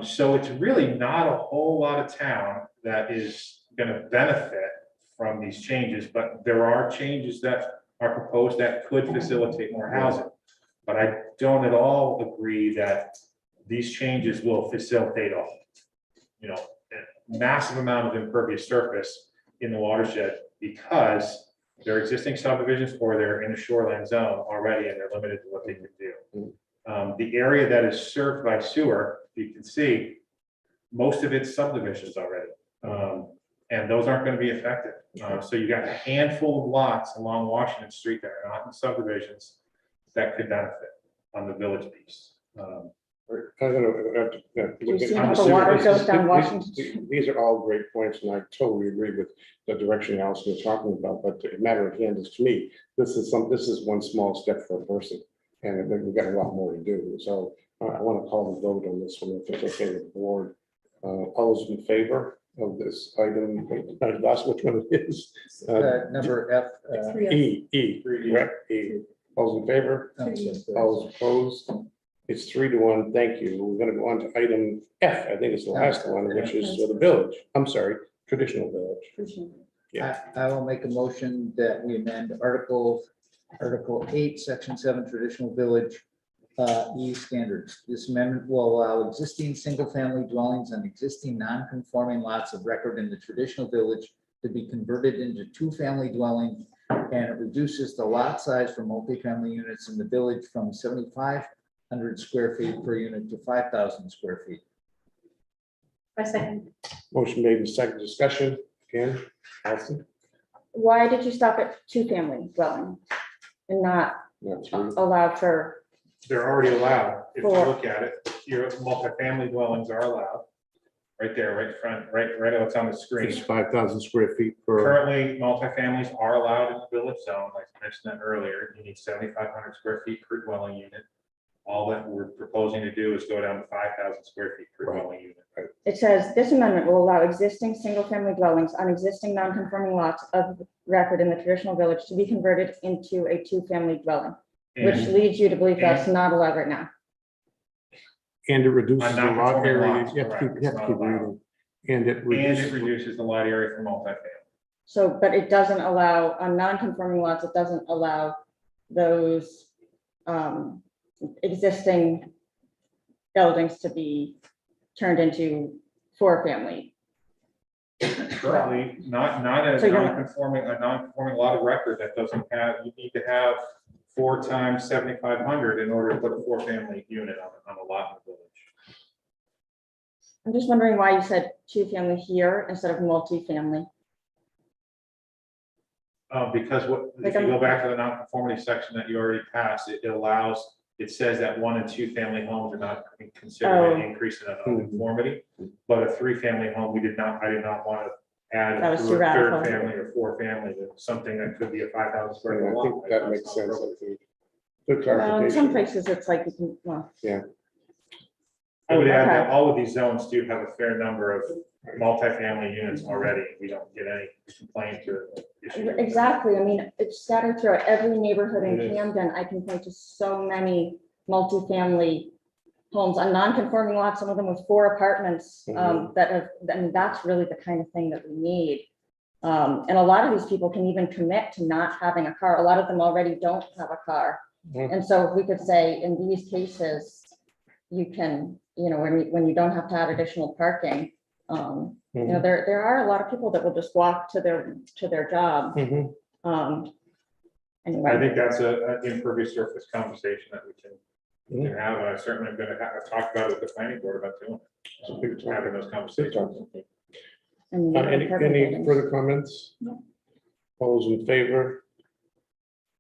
So it's really not a whole lot of town that is gonna benefit from these changes, but there are changes that are proposed that could facilitate more housing. But I don't at all agree that these changes will facilitate a, massive amount of impervious surface in the watershed, because they're existing subdivisions or they're in a shoreline zone already and they're limited to what they can do. The area that is served by sewer, you can see, most of it's subdivisions already. And those aren't going to be affected. So you got a handful of lots along Washington Street that are not in subdivisions that could benefit on the village piece. You see how the water goes down Washington? These are all great points, and I totally agree with the direction Allison was talking about, but the matter at hand is, to me, this is one small step for a person, and I think we've got a lot more to do. So I want to call the vote on this one, if it's okay with the board. All those in favor of this item, I lost which one it is. Number F. E, correct, E. All those in favor? All those opposed? It's 3-1. Thank you. We're going to go on to item F. I think it's the last one, which is the village. I'm sorry, traditional village. I will make a motion that we amend Article 8, Section 7, traditional village, E standards. This amendment will allow existing single-family dwellings on existing non-conforming lots of record in the traditional village to be converted into two-family dwelling, and it reduces the lot size for multifamily units in the village from 7,500 square feet per unit to 5,000 square feet. I second. Motion made in second. Discussion. Again, Allison? Why did you stop at two-family dwelling and not allow for? They're already allowed. If you For- look at it, your multifamily dwellings are allowed. Right there, right in front, right out on the screen. It's 5,000 square feet per. Currently, multifamilies are allowed in the village zone. I mentioned that earlier. You need 7,500 square feet per dwelling unit. All that we're proposing to do is go down to 5,000 square feet per dwelling unit. It says this amendment will allow existing single-family dwellings on existing non-conforming lots of record in the traditional village to be converted into a two-family dwelling, which And leads you to believe that's not allowed right now. And it reduces On the lot non-conforming area. lots, You have to correct. keep, you have to It's keep not allowed. reading. And it reduces the lot area for multifamily. So, but it doesn't allow, on non-conforming lots, it doesn't allow those existing buildings to be turned into four-family. Currently, not a So you're- non-conforming lot of record that doesn't have, you need to have 4 times 7,500 in order to put a four-family unit on a lot in the village. I'm just wondering why you said two-family here instead of multifamily. Because if you go back to the non-conformity section that you already passed, it allows, it says that 1 and 2 family homes are not considered an increase in a non-conformity. But a 3-family home, I did not want to add That a was too radical. 3rd family or 4th family, something that could be a 5,000 square I foot lot. think that makes sense. I think. Good Well, in some clarification. places, it's like, you can, well, I would add Okay. that all of these zones do have a fair number of multifamily units already. We don't get any complaints or issues. exactly. I mean, it's scattered throughout every neighborhood in It is. Camden. I can point to so many multifamily homes on non-conforming lots, some of them with 4 apartments that have, I mean, that's really the kind of thing that we need. And a lot of these people can even commit to not having a car. A lot of them already don't have a car. And so if we could say in these cases, you can, when you don't have to add additional parking, there are a lot of people that will just walk to their job. Anyway. I think that's an impervious surface conversation that we can have. And I certainly am going to talk about it with the planning board about doing it. Having those conversations. And Any further comments? All those in favor?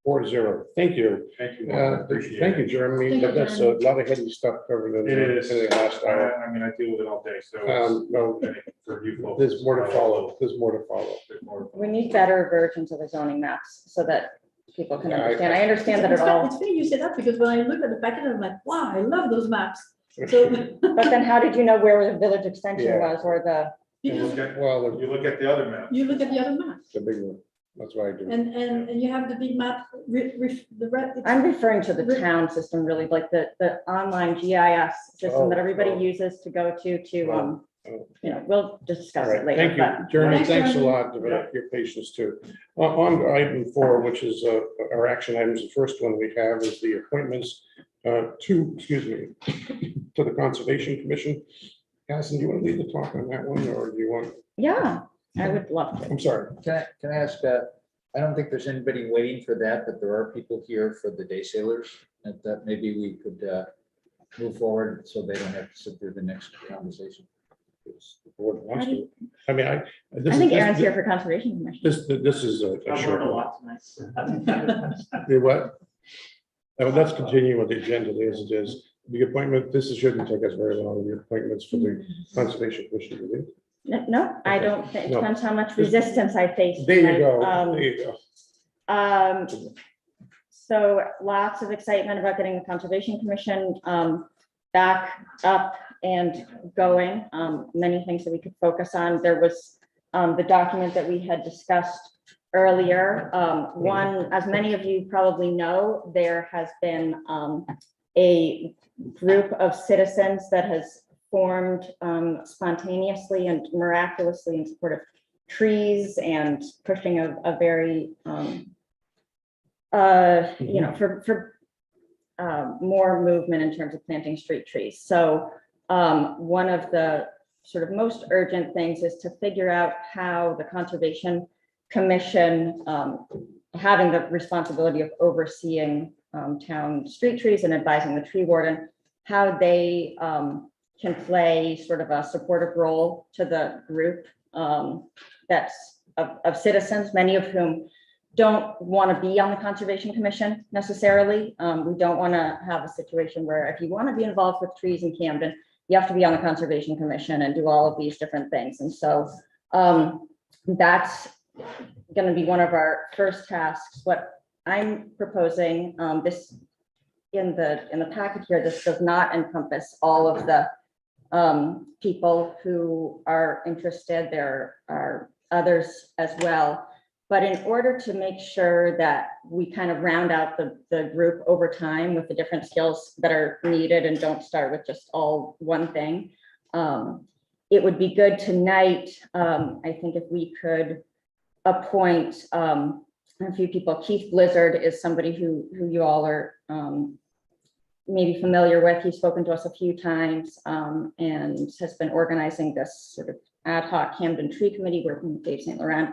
4-0. Thank you. Thank you. I appreciate Thank you, it. Jeremy. Thank you, That's a lot of heavy stuff covered in It is. in the last hour. I mean, I deal with it all day, so. No, For you folks. there's more to follow. There's more to follow. There's more to follow. We need better versions of the zoning maps so that people can Yeah, understand. I understand that it It's funny- all, It's funny you say that because when I look at the packet, I'm like, wow, I love those maps. So. but then how did you know where the village extension Yeah. was or the, You Because look at, Well, you look at the other map. you look at the other map. the big one. That's what I do. And you have the big map, I'm referring to the town system, really, like the online GIS system that everybody uses to go to, we'll discuss All it right, later. thank you, but- Jeremy, Thanks, thanks a Jeremy. lot for your patience too. On to item 4, which is our action items, the first one we have is the appointments to the Conservation Commission. Allison, do you want to lead the talk on that one, or do you want, Yeah, I would love to. I'm sorry. Can I ask, I don't think there's anybody waiting for that, but there are people here for the day sailors, and that maybe we could move forward so they don't have to sit through the next conversation. The board wants to. I mean, I think Aaron's here for Conservation Commission. This is a short one. lot tonight. The what? Let's continue with the agenda as it is. The appointment, shouldn't take us very long, the appointments for the Conservation Commission. Really. No, I don't think, it No. depends how much resistance I face. There you tonight. go, there you go. So lots of excitement about getting the Conservation Commission back up and going. Many things that we could focus on. There was the document that we had discussed earlier. One, as many of you probably know, there has been a group of citizens that has formed spontaneously and miraculously in support of trees and pushing a very, for more movement in terms of planting street trees. So one of the sort of most urgent things is to figure out how the Conservation Commission, having the responsibility of overseeing town street trees and advising the tree warden, how they can play sort of a supportive role to the group that's of citizens, many of whom don't want to be on the Conservation Commission necessarily. We don't want to have a situation where if you want to be involved with trees in Camden, you have to be on the Conservation Commission and do all of these different things. And so that's going to be one of our first tasks. What I'm proposing, this in the packet here, this does not encompass all of the people who are interested. There are others as well. But in order to make sure that we kind of round out the group over time with the different skills that are needed and don't start with just all one thing, it would be good tonight, I think, if we could appoint a few people. Keith Blizzard is somebody who you all are maybe familiar with. He's spoken to us a few times and has been organizing this sort of ad hoc Camden Tree Committee working with Dave St. Laurent.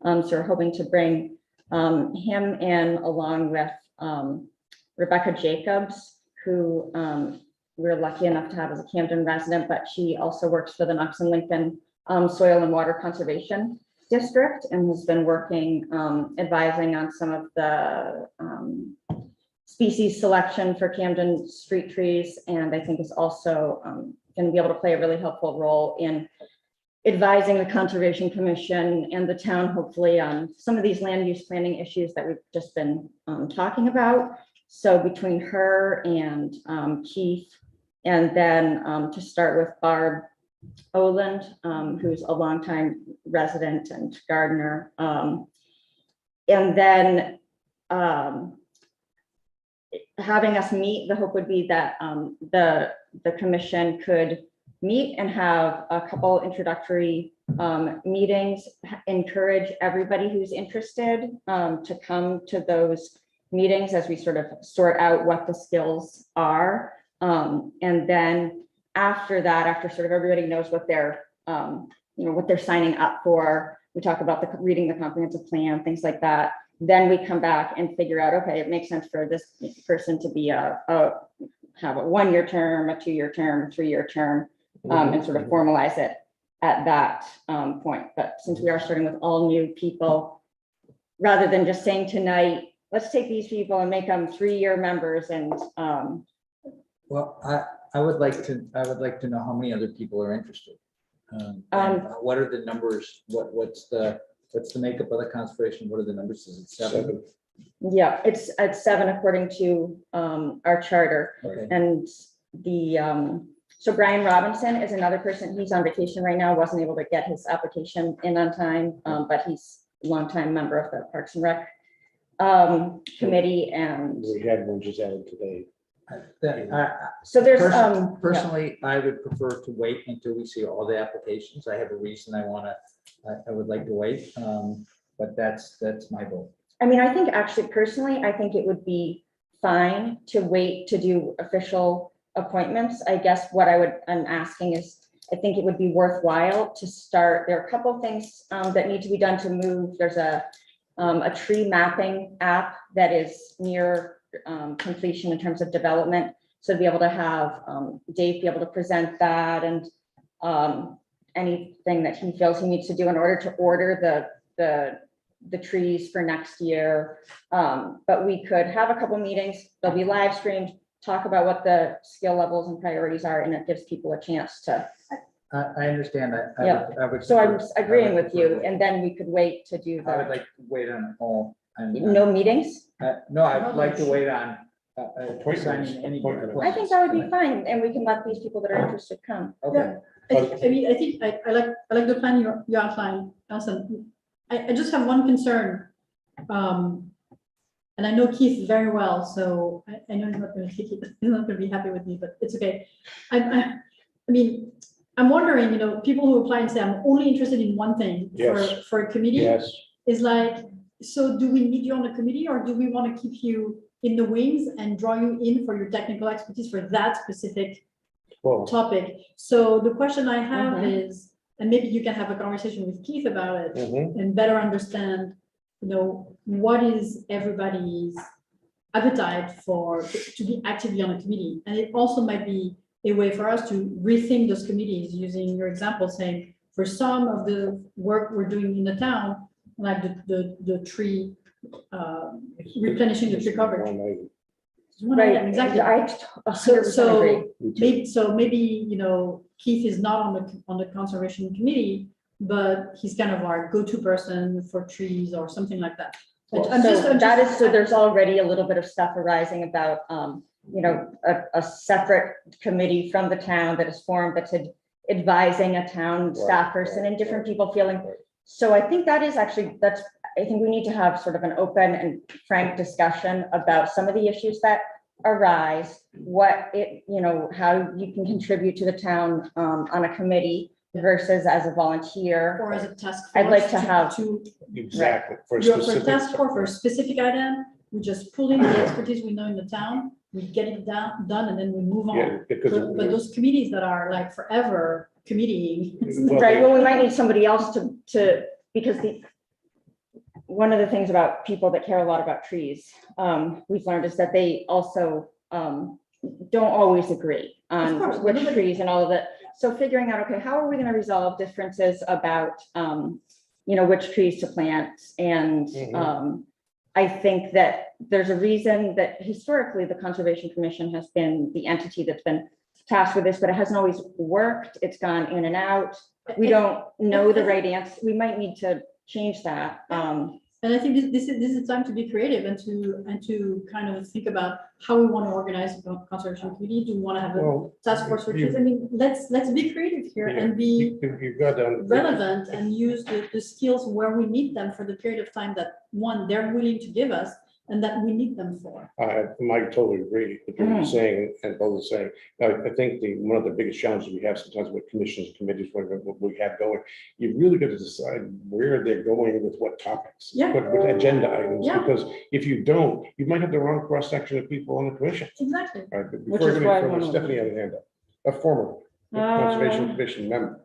So we're hoping to bring him in along with Rebecca Jacobs, who we're lucky enough to have as a Camden resident, but she also works for the Knox and Lincoln Soil and Water Conservation District and has been working, advising on some of the species selection for Camden street trees. And I think is also going to be able to play a really helpful role in advising the Conservation Commission and the town, hopefully, on some of these land use planning issues that we've just been talking about. So between her and Keith, and then to start with Barb Oland, who's a longtime resident and gardener. And then having us meet, the hope would be that the commission could meet and have a couple introductory meetings, encourage everybody who's interested to come to those meetings as we sort of sort out what the skills are. And then after that, after sort of everybody knows what they're, what they're signing up for, we talk about reading the comprehensive plan, things like that. Then we come back and figure out, okay, it makes sense for this person to be have a 1-year term, a 2-year term, a 3-year term, and sort of formalize it at that point. But since we are starting with all new people, rather than just saying tonight, let's take these people and make them 3-year members and Well, I would like to know how many other people are interested. And what are the numbers? What's the makeup of the conservation? What are the numbers? Is it 7? yeah, it's 7 according to our charter. Okay. And the so Brian Robinson is another person. He's on vacation right now, wasn't able to get his application in on time, but he's longtime member of the Parks and Rec committee, and We had one just added today. so there's, yeah. Personally, I would prefer to wait until we see all the applications. I have a reason I would like to wait, but that's my vote. I mean, I think actually personally, I think it would be fine to wait to do official appointments. I guess what I'm asking is, I think it would be worthwhile to start, there are a couple of things that need to be done to move. There's a tree mapping app that is near completion in terms of development. So to be able to have Dave be able to present that and anything that he feels he needs to do in order to order the trees for next year. But we could have a couple meetings, they'll be live streamed, talk about what the skill levels and priorities are, and it gives people a chance to. I understand that. I would So I'm prefer- agreeing I would with you, prefer- and then we could wait to do I would the, like to wait on all. no meetings? No, I'd like to wait on Appointments. signing any. I think that would be fine, and we can let these people that are interested come. Okay. I mean, I think I like the plan you outlined, Alison. I just have one concern. And I know Keith very well, so I know he's not gonna take it, he's not gonna be happy with me, but it's okay. I mean, I'm wondering, you know, people who apply and say, I'm only interested in one thing Yes. for a committee. Yes. Is like, so do we need you on the committee, or do we want to keep you in the wings and draw you in for your technical expertise for that specific Well, topic? So the question I have Mhm. is, and maybe you can have a conversation with Keith about it mhm. and better understand, you know, what is everybody's appetite to be actively on a committee. And it also might be a way for us to rethink those committees, using your example, saying, for some of the work we're doing in the town, like the tree, replenishing the tree coverage. It's one Right, item, exactly. I 100% agree. Maybe, you know, Keith is not on the conservation committee, but he's kind of our go-to person for trees or something like that. So there's already a little bit of stuff arising about, you know, a separate committee from the town that is formed, that's advising a town staff person and different people feeling. So I think that is actually, I think we need to have sort of an open and frank discussion about some of the issues that arise, you know, how you can contribute to the town on a committee versus as a volunteer. Or as a task force. I'd like to have. Exactly. For a task force, for a specific item, we just pull in the expertise we know in the town, we get it done, and then we move on. Yeah, because But those committees that are like forever committeeing. Right, well, we might need somebody else to, because one of the things about people that care a lot about trees, we've learned is that they also don't always agree Of course, on which nobody- trees and all of that. So figuring out, okay, how are we gonna resolve differences about, you know, which trees to plant? And I think that there's a reason that historically the Conservation Commission has been the entity that's been tasked with this, but it hasn't always worked. It's gone in and out. We don't know the right answer. We might need to change that. And I think this is time to be creative and to kind of think about how we want to organize the conservation committee. Do we want to have a task force for trees? I mean, let's be creative here and be You've got relevant and use the skills where we need them for the period of time that, one, they're willing to give us and that we need them for. Mike totally agree with what you're saying and both are saying. I think one of the biggest challenges we have sometimes with commissions, committees, whatever we have going, you really got to decide where they're going with what topics, what agenda items, because if you don't, you might have the wrong cross section of people on the commission. Exactly. All right, but before everybody, Stephanie had a hand up, a former Conservation Commission member.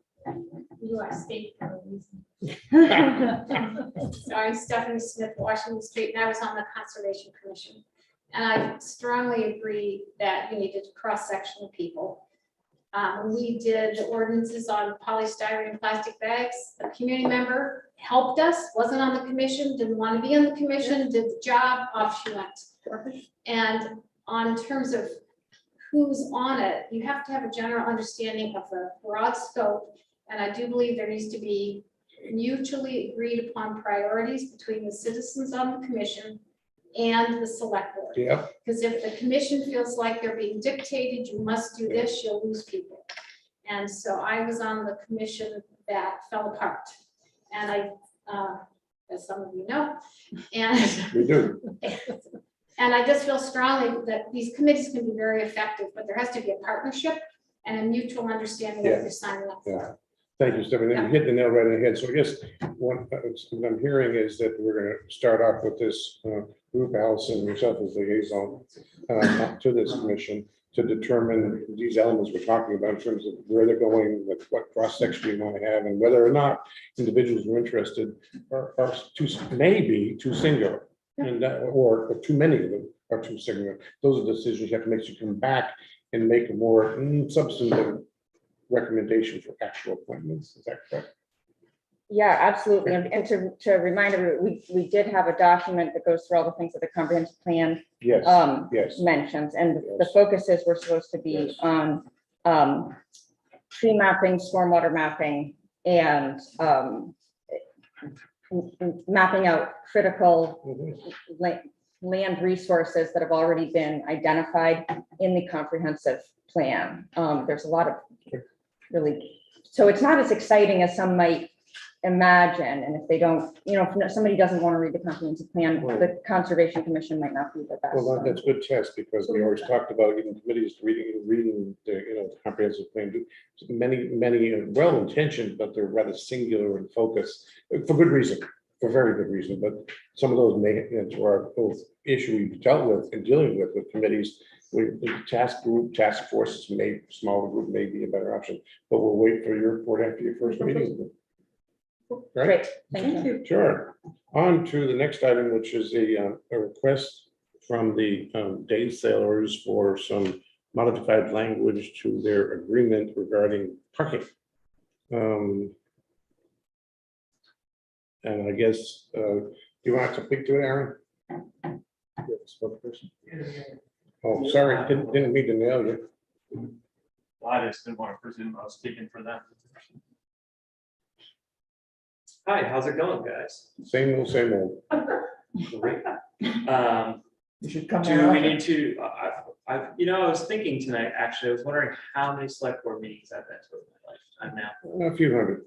You are state for a reason. So I'm Stephanie Smith, Washington Street, and I was on the Conservation Commission. And I strongly agree that you needed a cross-section of people. When we did the ordinances on polystyrene plastic bags, a community member helped us, wasn't on the commission, didn't want to be on the commission, did the job, off she went. And on terms of who's on it, you have to have a general understanding of the broad scope. And I do believe there needs to be mutually agreed upon priorities between the citizens on the commission and the select board. Yeah. Because if the commission feels like they're being dictated, you must do this, you'll lose people. And so I was on the commission that fell apart. And as some of you know. And We do. and I just feel strongly that these committees can be very effective, but there has to be a partnership and a mutual understanding of what you're signing up Yeah. for. Thank you, Stephanie. You hit the nail right on the head. So I guess what I'm hearing is that we're going to start off with this group, Allison, yourself as liaison to this commission to determine these elements we're talking about in terms of where they're going, what cross-section you want to have, and whether or not individuals who are interested are too, maybe too singular, and or too many of them are too singular. Those are decisions you have to make. So you come back and make a more substantive recommendation for actual appointments. Is that correct? Yeah, absolutely. And to remind everyone, we did have a document that goes through all the things that the comprehensive plan Yes, yes. mentions, and the Yes. focuses were supposed to be Yes. on tree mapping, stormwater mapping, and mapping out critical Mhm. land resources that have already been identified in the comprehensive plan. There's a lot of really, so it's not as exciting as some might imagine. And if they don't, if somebody doesn't want to read the comprehensive plan, the Conservation Commission might not be the best. Well, that's a good test, because we always talked about even committees reading the, the comprehensive plan. Many well-intentioned, but they're rather singular in focus for good reason, for very good reason. But some of those may, to our issue we've dealt with and dealing with committees, the task group, task forces, smaller group may be a better option, but we'll wait for your report after your first meeting. Right? Great, thank you. Sure. On to the next item, which is a request from the day sailors for some modified language to their agreement regarding parking. And I guess, do you want to speak to it, Aaron? Oh, sorry, didn't mean to nail you. I just didn't want to presume I was speaking for them. Hi, how's it going, guys? Same old, same old. Great. You should come. Do we need to, I was thinking tonight, actually, I was wondering how many select board meetings I've been to in my lifetime now. A few hundred.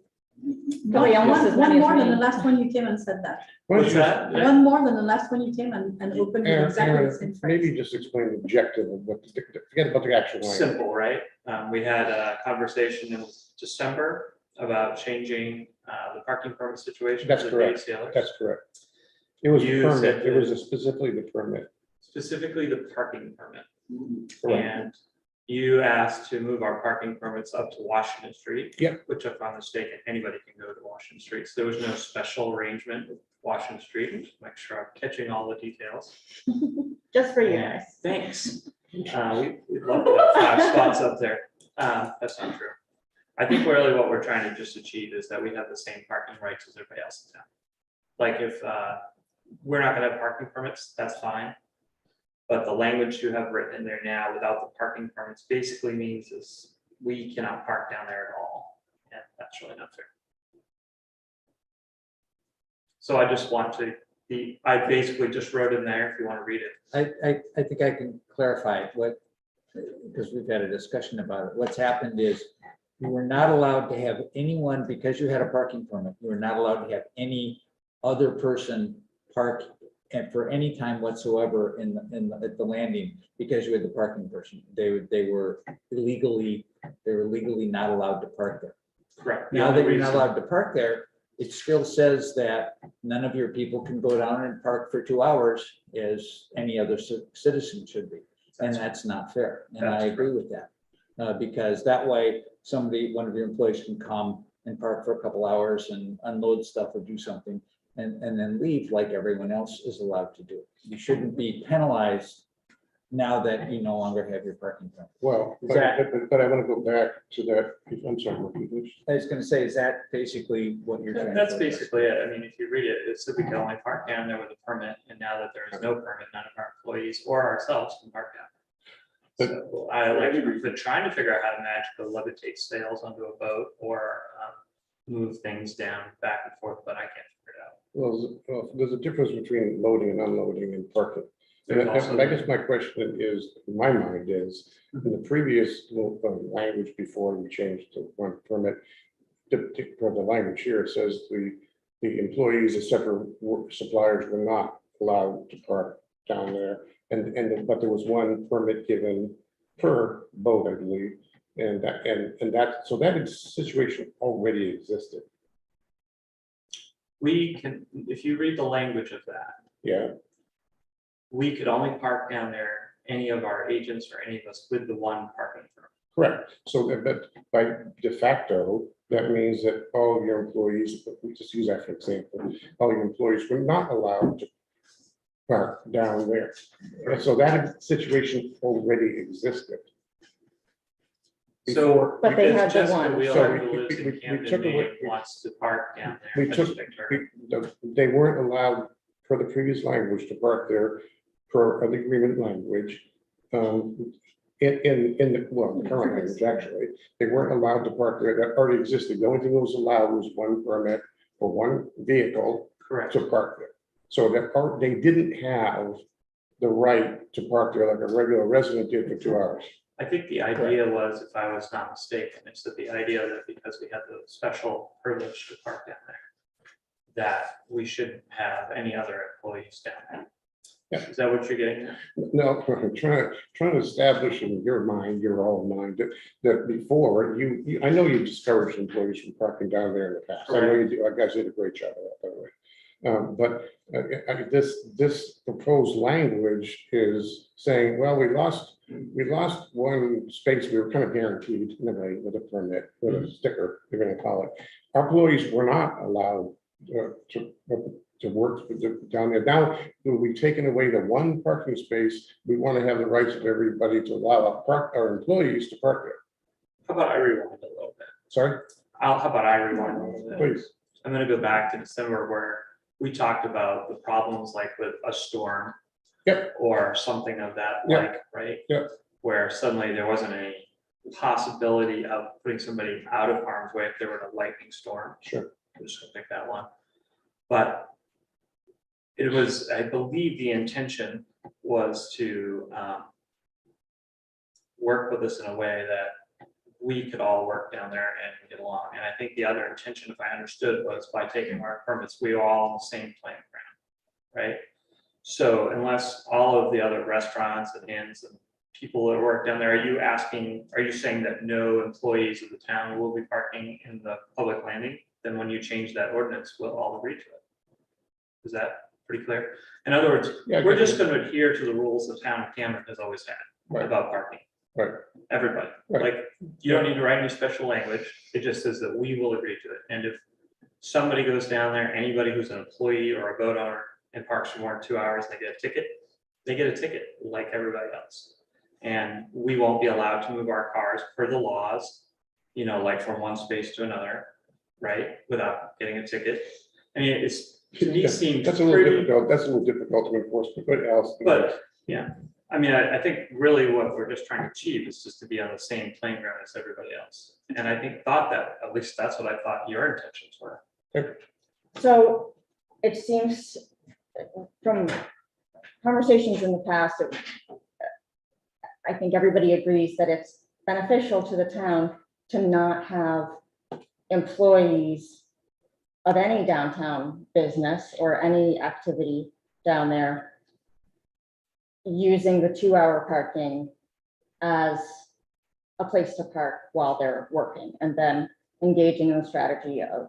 Probably almost as One many as more than me. the last one you came and said that. What's that? One more than the last one you came and opened with exactly the same phrase. Maybe just explain the objective of what, forget about the actual line. Simple, right? We had a conversation in December about changing the parking permit situation. That's for the correct. day sailors. That's correct. It was a You permit, said it was specifically the permit. Specifically the parking permit. Correct. And you asked to move our parking permits up to Washington Street. Yep. Which if I'm mistaken, anybody can go to Washington Street. So there was no special arrangement with Washington Street. Just make sure I'm catching all the details. Just for you And guys. thanks. We'd love to have 5 spots up there. That's not true. I think really what we're trying to just achieve is that we have the same parking rights as everybody else in town. Like if we're not gonna have parking permits, that's fine. But the language you have written in there now without the parking permits basically means is we cannot park down there at all. And that's really not fair. So I just want to I basically just wrote in there if you want to read it. I think I can clarify what, because we've had a discussion about it. What's happened is you were not allowed to have anyone, because you had a parking permit, you were not allowed to have any other person park and for any time whatsoever at the landing, because you had the parking person. They were legally not allowed to park there. Correct. Now that you're not allowed to park there, it still says that none of your people can go down and park for 2 hours as any other citizen should be. And that's not fair. And I agree with that. Because that way, one of your employees can come and park for a couple hours and unload stuff or do something and then leave like everyone else is allowed to do. You shouldn't be penalized now that you no longer have your parking permit. Well, but I want to go back to that. I'm sorry, I was gonna say, is that basically what you're trying? That's to basically it. I mean, if you read it, it said we can only park down there with a permit, and now that there is no permit, none of our employees or ourselves can park down. So we've been trying to figure out how to magically levitate sails onto a boat or move things down back and forth, but I can't figure it out. Well, there's a difference between loading and unloading and parking. There's And also- I guess my question is, in my mind is, in the previous language before we changed to one permit, the language here, it says the the employees of separate suppliers were not allowed to park down there. But there was one permit given per boat, I believe. And so that situation already existed. We can, if you read the language of that, Yeah, we could only park down there, any of our agents or any of us with the one parking permit. correct. So that by de facto, that means that all of your employees, we just use that for example, all your employees were not allowed to park down there. And so that situation already existed. So. But they because had the Jessica one. Wheeler, So who lives in we Camden, took away- Maine, wants to park down We there. I took, just picked her. they weren't allowed, per the previous language, to park there per the agreement language. In the, well, the current language, actually, they weren't allowed to park there, that already existed. The only thing that was allowed was one permit for one vehicle Correct. to park there. So that they didn't have the right to park there like a regular resident did for 2 hours. I think the idea was, if I was not mistaken, is that the idea that because we had the special privilege to park down there, that we shouldn't have any other employees down there. Yeah. Is that what you're getting at? No, I'm trying to establish in your mind, your own mind, that before I know you discouraged employees from parking down there in the past. I know you do. You guys did a great job of that, by the way. But this proposed language is saying, well, we lost one space. We were kind of guaranteed in a way with a permit, with a sticker, you're going to call it. Our employees were not allowed to work down there. Now, we've taken away the one parking space. We want to have the rights of everybody to allow our employees to park there. How about I rewind a little bit? Sorry? How about I rewind a little bit? Please. I'm gonna go back to December where we talked about the problems like with a storm. Yep. Or something of that Yep. like, right? Yep. Where suddenly there wasn't any possibility of putting somebody out of harm's way if there were a lightning storm. Sure. I'm just gonna pick that one. But it was, I believe the intention was to work with us in a way that we could all work down there and get along. And I think the other intention, if I understood, was by taking our permits, we were all on the same playing ground, right? So unless all of the other restaurants and inns and people that work down there, are you saying that no employees of the town will be parking in the public landing? Then when you change that ordinance, we'll all agree to it. Is that pretty clear? In other words, Yeah, we're just going to adhere to the rules the town of Camden has always had Right. about parking. Right. Everybody, Right. like, you don't need to write any special language. It just says that we will agree to it. And if somebody goes down there, anybody who's an employee or a boat owner and parks for more than 2 hours, they get a ticket, they get a ticket like everybody else. And we won't be allowed to move our cars per the laws, like from one space to another, right? Without getting a ticket. I mean, it's, to me, seems That's a little pretty, difficult. That's a little difficult to enforce, but else. but, yeah. I mean, I think really what we're just trying to achieve is just to be on the same playing ground as everybody else. And I thought that, at least that's what I thought your intentions were. So it seems from conversations in the past, I think everybody agrees that it's beneficial to the town to not have employees of any downtown business or any activity down there using the 2-hour parking as a place to park while they're working, and then engaging in the strategy of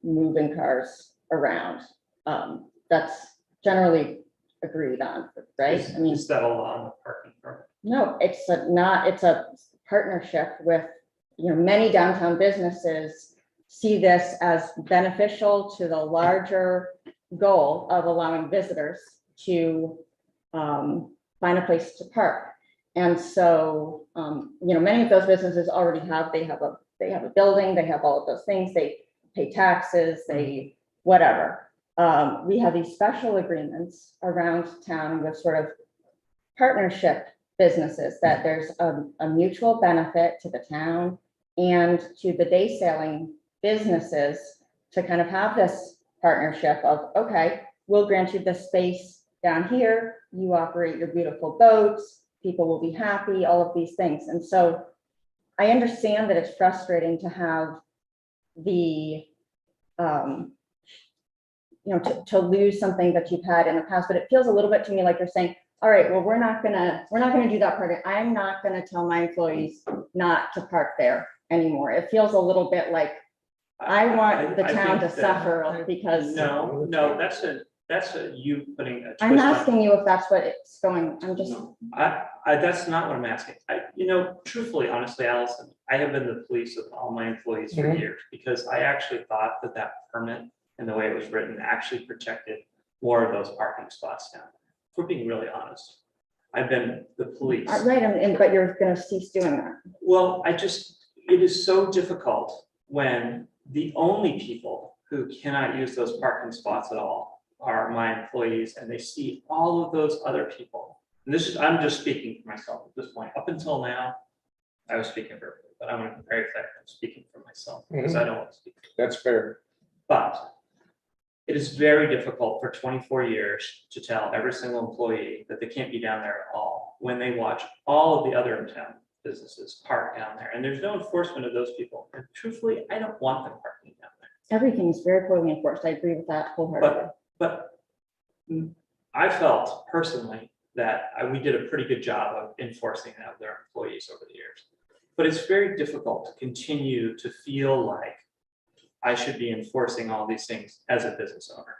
moving cars around. That's generally agreed on, right? I mean, Is that all on the parking permit? no, it's a partnership with, many downtown businesses see this as beneficial to the larger goal of allowing visitors to find a place to park. And so, many of those businesses already they have a building, they have all of those things, they pay taxes, they, whatever. We have these special agreements around town with sort of partnership businesses that there's a mutual benefit to the town and to the day sailing businesses to kind of have this partnership of, okay, we'll grant you the space down here, you operate your beautiful boats, people will be happy, all of these things. And so I understand that it's frustrating to have the to lose something that you've had in the past, but it feels a little bit to me like you're saying, all right, well, we're not gonna do that part. I'm not gonna tell my employees not to park there anymore. It feels a little bit like I want the I town to think that- suffer because No, that's a you putting a twist I'm on. asking you if that's what it's going, I'm just, That's not what I'm asking. Truthfully, honestly, Allison, I have been the police of all my employees for Mhm. years because I actually thought that permit and the way it was written actually protected more of those parking spots down there. If we're being really honest. I've been the police. right, but you're gonna cease doing that. Well, it is so difficult when the only people who cannot use those parking spots at all are my employees, and they see all of those other people. And I'm just speaking for myself at this point. Up until now, I was speaking for everybody, but I'm going to be very clear, I'm speaking for myself because I don't want to speak. That's fair. But it is very difficult for 24 years to tell every single employee that they can't be down there at all when they watch all of the other in-town businesses park down there. And there's no enforcement of those people. And truthfully, I don't want them parking down there. Everything is very poorly enforced. I agree with that wholeheartedly. But I felt personally that we did a pretty good job of enforcing that with their employees over the years. But it's very difficult to continue to feel like I should be enforcing all these things as a business owner.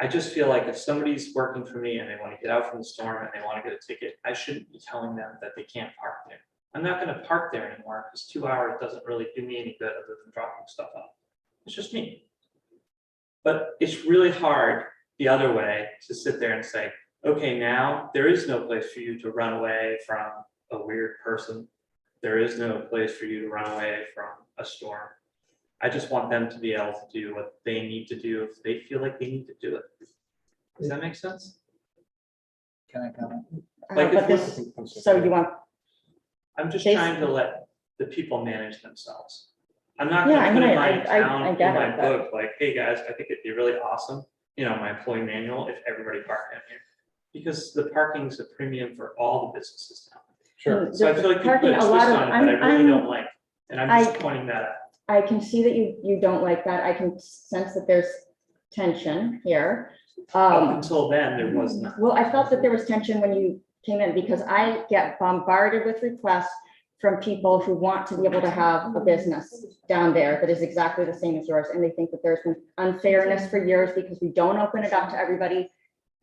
I just feel like if somebody's working for me and they want to get out from the storm and they want to get a ticket, I shouldn't be telling them that they can't park there. I'm not going to park there anymore because 2 hours doesn't really do me any good other than dropping stuff off. It's just me. But it's really hard the other way to sit there and say, okay, now there is no place for you to run away from a weird person. There is no place for you to run away from a storm. I just want them to be able to do what they need to do if they feel like they need to do it. Does that make sense? Can I comment? Like But if this, so you want, I'm just Basically- trying to let the people manage themselves. I'm not Yeah, gonna put in I my get it, town, in but- my book, like, hey, guys, I think it'd be really awesome, my employee manual, if everybody parked down here. Because the parking's a premium for all the businesses now. Sure. So I feel like you put Parking, a a lot twist of- on it that I really I'm- don't like, and I'm just pointing that out. I can see that you don't like that. I can sense that there's tension here. Up until then, there was none. Well, I felt that there was tension when you came in because I get bombarded with requests from people who want to be able to have a business down there that is exactly the same as yours. And they think that there's been unfairness for years because we don't open it up to everybody.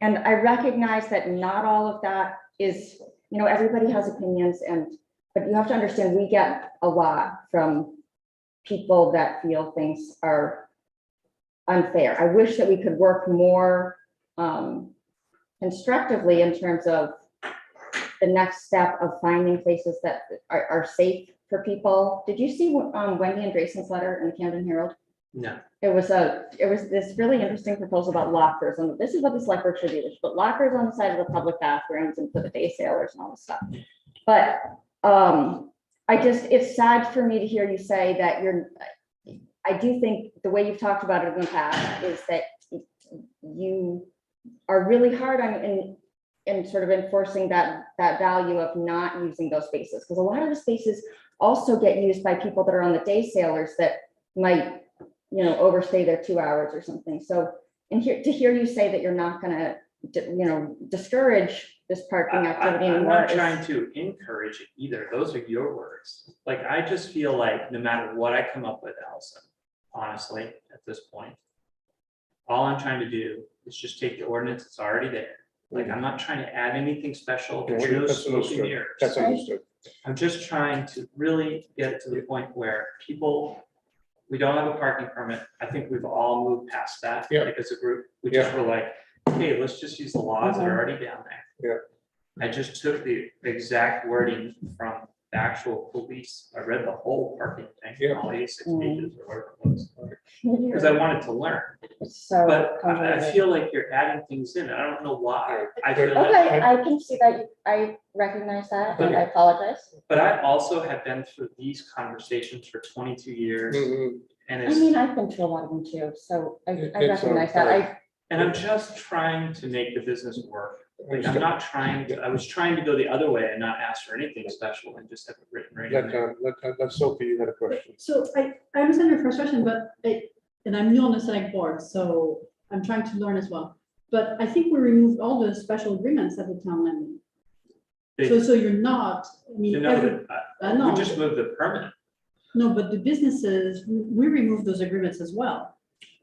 And I recognize that not all of that is, everybody has opinions but you have to understand, we get a lot from people that feel things are unfair. I wish that we could work more constructively in terms of the next step of finding places that are safe for people. Did you see Wendy and Grayson's letter in the Camden Herald? No. It was this really interesting proposal about lockers, and this is what the select board should do. They should put lockers on the side of the public bathrooms and for the day sailors and all this stuff. But it's sad for me to hear you say that I do think the way you've talked about it in the past is that you are really hard on in sort of enforcing that value of not using those spaces. Because a lot of the spaces also get used by people that are on the day sailors that might, overstay their 2 hours or something. So to hear you say that you're not gonna, discourage this parking activity I'm anymore. not trying to encourage it either. Those are your words. Like, I just feel like no matter what I come up with, Allison, honestly, at this point, all I'm trying to do is just take the ordinance that's already there. Like, I'm not trying to add anything special. There's no That's smoke and understood. mirrors. That's understood. I'm just trying to really get it to the point where we don't have a parking permit. I think we've all moved past that. Yeah. Like, as a group, we just were like, hey, let's just use the laws that are already down there. Yeah. I just took the exact wording from the actual police. I read the whole parking thing, Yeah. all 86 pages or whatever it was. Because I wanted to learn. So But I feel like you're adding things in. I don't know why. I feel like, okay, I can see that. I recognize that and I apologize. but I also have been through these conversations for 22 years. Mhm. And I it's, mean, I've been to a lot of them too, so I It's, recognize that. and I'm just trying to make the business work. Like, I'm not trying to, I was trying to go the other way and not ask for anything special and just have it written right in there. Let Sophie, you had a question. So I understand your frustration, but and I'm new on the select board, so I'm trying to learn as well. But I think we removed all the special agreements at the town landing. So you're not, I mean, I know. We just moved the permanent. No, but the businesses, we removed those agreements as well.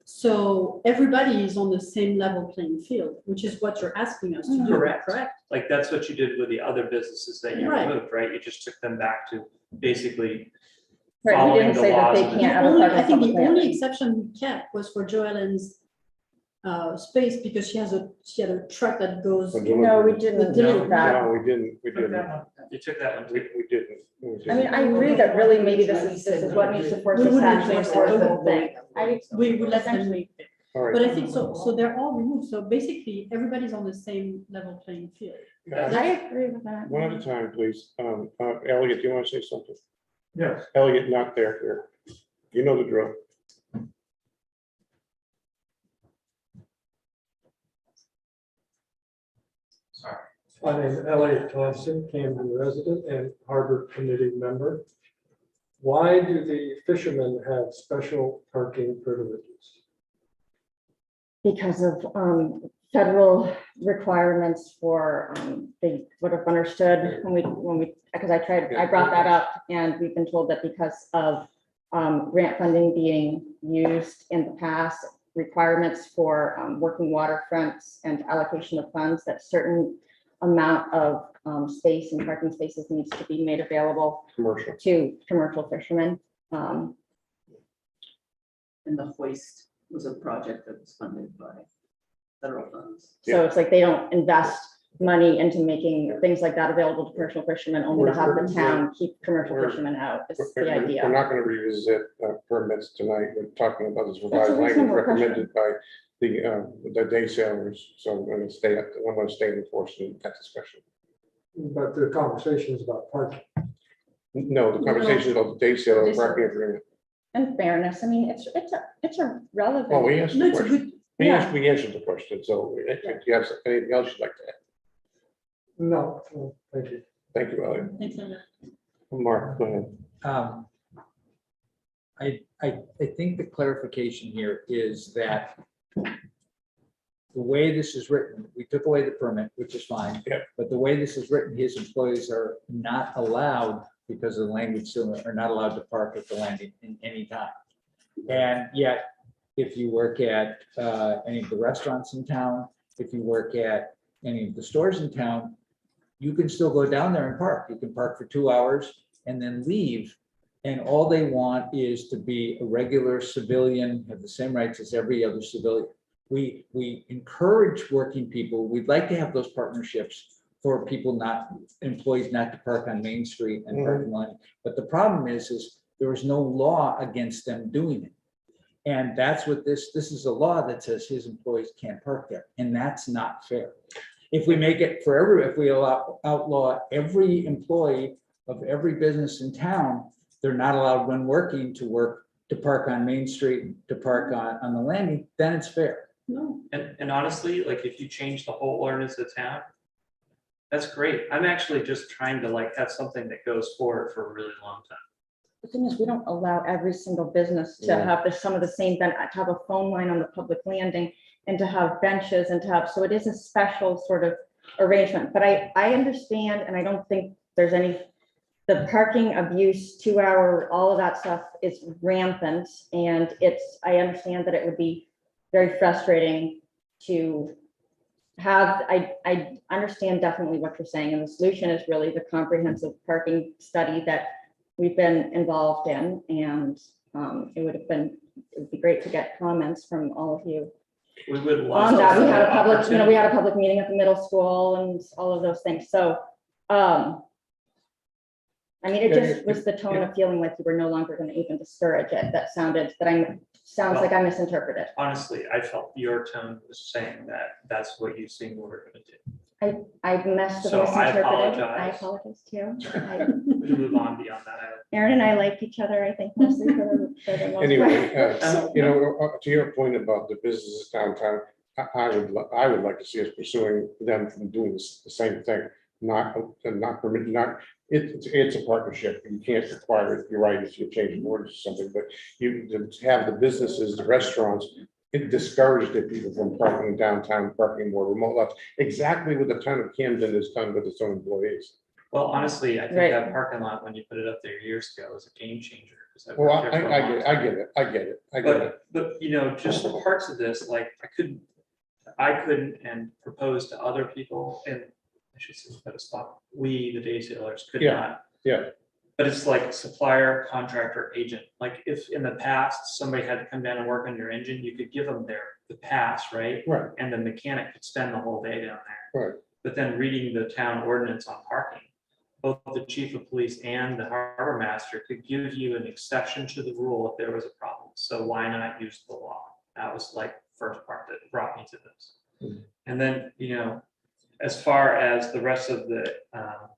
So everybody is on the same level playing field, which is what you're asking us to do, Correct. correct? Like, that's what you did with the other businesses that you Right. removed, right? You just took them back to basically Right, we following didn't the say that laws. they of the- can't have a Only, I public think the public only landing. exception we kept was for Joellen's space because she had a truck that goes. No, we didn't do that. No, we didn't, You took that one we too. we didn't. we I didn't. mean, I agree that really maybe this is what needs to force We us to wouldn't actually enforce enforce it. the whole thing. We let them, All right. but I think so they're all removed. So basically, everybody's on the same level playing field. I agree with that. One at a time, please. Elliot, do you want to say something? Yes. Elliot, not there, here. You know the drill. Sorry. My name is Elliot Thompson, Camden resident and Harbor Committee member. Why do the fishermen have special parking privileges? Because of federal requirements for, they would have understood when we, because I brought that up, and we've been told that because of grant funding being used in the past, requirements for working waterfronts and allocation of funds, that certain amount of space and parking spaces needs to be made available Commercial. to commercial fishermen. And the hoist was a project that was funded by federal funds. So it's like they don't invest money into making things like that available to commercial fishermen, only to have the town keep commercial fishermen out. Is the We're idea. not going to revisit permits tonight. We're talking about this That's a revised language reasonable recommended by the day sailors. So I'm going to stay enforced in that discussion. But the conversation is about parking. No, the conversation is about the day sailor parking agreement. And fairness, I mean, it's a relevant. Well, we answered No, the it's a question. good, We answered the question. So if you have anything else you'd like to add? No, thank you. Thank you, Elliot. thanks, Elliot. Mark, go ahead. I think the clarification here is that the way this is written, we took away the permit, which is fine. Yep. But the way this is written, his employees are not allowed, because of the language, still are not allowed to park at the landing in any time. And yet, if you work at any of the restaurants in town, if you work at any of the stores in town, you can still go down there and park. You can park for 2 hours and then leave. And all they want is to be a regular civilian, have the same rights as every other civilian. We encourage working people. We'd like to have those partnerships for people employees not to park on Main Street and parking lot. But the problem is there is no law against them doing it. And that's what this is, a law that says his employees can't park there, and that's not fair. If we make it for if we outlaw every employee of every business in town, they're not allowed when working to park on Main Street, to park on the landing, then it's fair. No, And honestly, like, if you change the whole ordinance of town, that's great. I'm actually just trying to like have something that goes forward for a really long time. The thing is, we don't allow every single business to have some of the same, to have a phone line on the public landing and to have benches and to have, so it is a special sort of arrangement. But I understand, and I don't think there's any, the parking abuse, 2 hour, all of that stuff is rampant. And I understand that it would be very frustrating to have, I understand definitely what you're saying. And the solution is really the comprehensive parking study that we've been involved in, and it would be great to get comments from all of you We would love. on that. We had a to- public, we had a public meeting at the middle school and all of those things. So, I mean, it just was the tone of feeling like you were no longer going to even discourage it. That sounds like I misinterpreted. Honestly, I felt your tone was saying that that's what you seemed we were gonna do. I messed up, So I misinterpreted. I apologize. apologize too. We can move on beyond that. Aaron and I like each other, I think, mostly for the most Anyway, part. to your point about the businesses downtown, I would like to see us pursuing them from doing the same thing, not permitting, it's a partnership. You can't require it. You're right, if you change the orders or something, but you to have the businesses, the restaurants it discouraged the people from parking downtown, parking more remote lots, exactly what the town of Camden has done with its own employees. Well, honestly, I think Right. that parking lot, when you put it up there years ago, was a game changer. 'cause I Well, worked there for a long time. I get it, I get it. But, just parts of this, like, I couldn't and proposed to other people, and I should say, better stop, we, the day sailors, could Yeah, not. yeah. But it's like supplier, contractor, agent, like if in the past, somebody had to come down and work on your engine, you could give them the pass, right? Right, And the mechanic could spend the whole day down there. right. But then reading the town ordinance on parking, both the chief of police and the harbor master could give you an exception to the rule if there was a problem. So why not use the law? That was like first part that brought me to this. Mhm. And then, as far as the rest of the, trying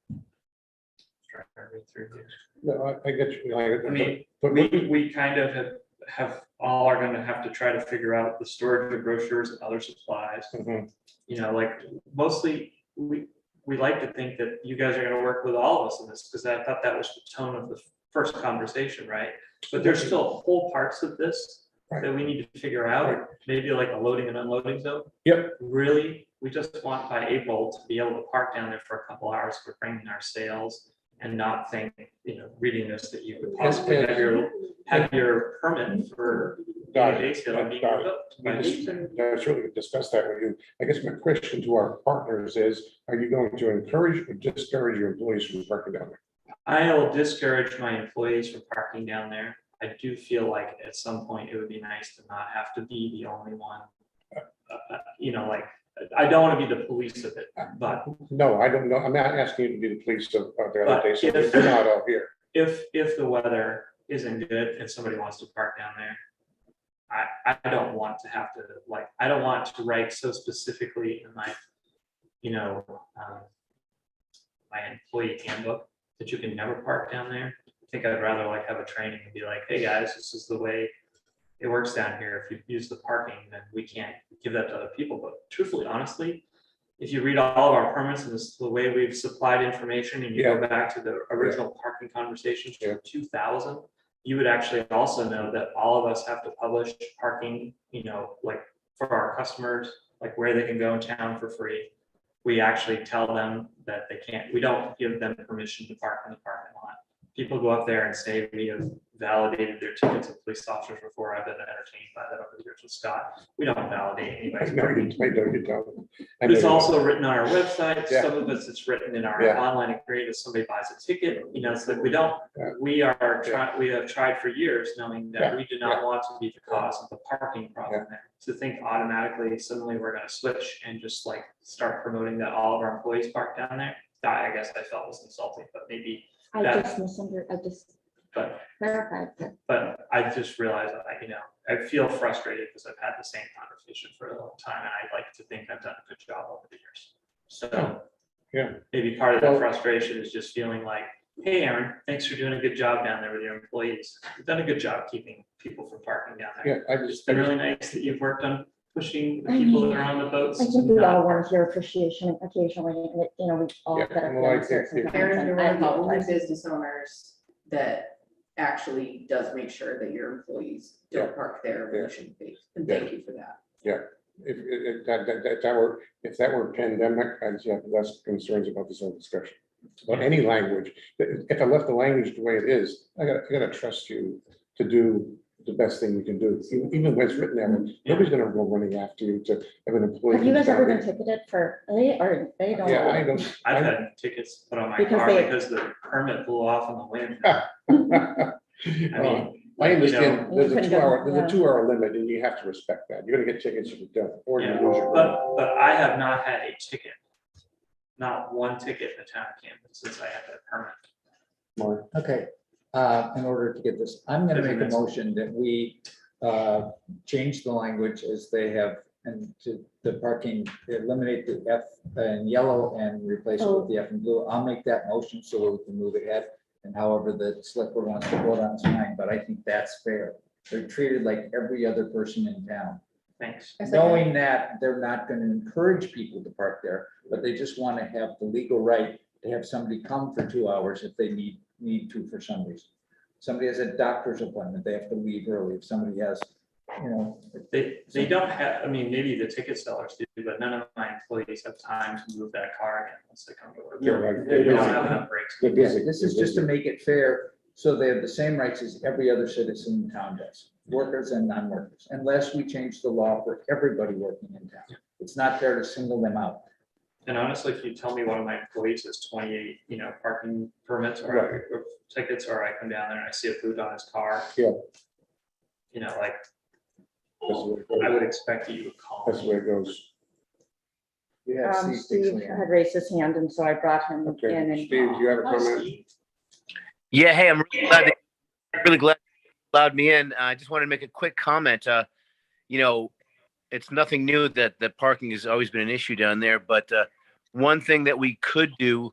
to read through here. No, I get you. I mean, but we kind of have all are gonna have to try to figure out the storage of brochures and other supplies. Mhm. Like mostly, we like to think that you guys are gonna work with all of us in this, because I thought that was the tone of the first conversation, right? But there's still whole parts of this that we need to figure out, maybe like a loading and unloading zone. Yep. Really, we just want by April to be able to park down there for a couple hours for bringing our sales and not think, reading this, that you could possibly have your permit for Got it. day sale being revoked. by We the- just really discussed that with you. I guess my question to our partners is, are you going to encourage or discourage your employees from parking down there? I will discourage my employees from parking down there. I do feel like at some point it would be nice to not have to be the only one. Like, I don't want to be the police of it, but No, I don't know. I'm not asking you to be the police of the other But day, so if- we're not all here. if the weather isn't good and somebody wants to park down there, I don't want to have to, I don't want to write so specifically in my, my employee handbook that you can never park down there. I think I'd rather have a training and be like, hey, guys, this is the way it works down here. If you use the parking, then we can't give that to other people. But truthfully, honestly, if you read all of our permits and this, the way we've supplied information, and you go back to the original parking conversations from 2000, you would actually also know that all of us have to publish parking, for our customers, where they can go in town for free. We actually tell them that they can't, we don't give them permission to park in the parking lot. People go up there and say, we have validated their tickets with police officers before. I've been entertained by that over the years with Scott. We don't validate anybody's parking. I know you don't. But it's also written on our website. Yeah. Some of it's written in our Yeah. online agreement. If somebody buys a ticket, it's like we don't, Yeah. we have tried for years knowing that Yeah. we do not want to be the cause of the parking problem there. To think automatically, suddenly we're gonna switch and just start promoting that all of our employees park down there. That, I guess I felt was insulting, but maybe, I That- just misunderstood, I just but clarified that. but I just realized that, I feel frustrated because I've had the same conversation for a long time, and I like to think I've done a good job over the years. So Yeah. maybe part of Well- that frustration is just feeling like, hey, Aaron, thanks for doing a good job down there with your employees. You've done a good job keeping people from parking down there. Yeah, It's been really nice that you've worked on pushing the people that are on the boats. I think we not- all want your appreciation occasionally, and we all Yeah, gotta well, I feel think- sometimes, Aaron, you're and I one of the only apologize. business owners that actually does make sure that your employees Yeah. don't park there where Yeah. they shouldn't be. And Yeah. thank you for that. If that were pandemic, I'd have less concerns about this whole discussion. But any language, if I left the language the way it is, I gotta trust you to do the best thing you can do. Even when it's written there, nobody's gonna go running after you to have an employee. Have you guys who's ever down been ticketed for, they don't? Yeah, I don't. I've had tickets put on my Because car they- because the permit blew off in the wind. I mean, I understand, You there's a couldn't go, 2 hour, there's yeah. a 2 hour limit and you have to respect that. You're gonna get tickets if you don't, or you Yeah, lose your. permit. but I have not had a ticket, not one ticket in the town of Camden since I had that permit. Mark, Okay, in order to get this, I'm gonna make a motion that we change the language as they have, and to the parking, eliminate the F in yellow and replace it with the F in blue. I'll make that motion so we can move ahead. And however the select board wants to vote on is fine, but I think that's fair. They're treated like every other person in town. Thanks. Knowing that they're not gonna encourage people to park there, but they just wanna have the legal right to have somebody come for 2 hours if they need to for some reason. Somebody has a doctor's appointment, they have to leave early. If somebody has you know, They don't have, I mean, maybe the ticket sellers do, but none of my employees have time to move that car again once they come to work. They're like- They don't have enough breaks. They're yeah, busy. this is just to make it fair, so they have the same rights as every other citizen in town does, workers and non-workers, unless we change the law for everybody working in town. It's not fair to single them out. And honestly, if you tell me one of my employees has 28, parking permits or or tickets, or I come down there and I see a boot on his car. Yeah. Like, That's the way it goes. I would expect that you would call That's the me. way it goes. Yeah, Steve had raised his hand, and so I brought him Okay, in and. Steve, do you have a Hi, comment? Steve. Yeah, hey, I'm really glad you allowed me in. I just wanted to make a quick comment. It's nothing new that parking has always been an issue down there, but one thing that we could do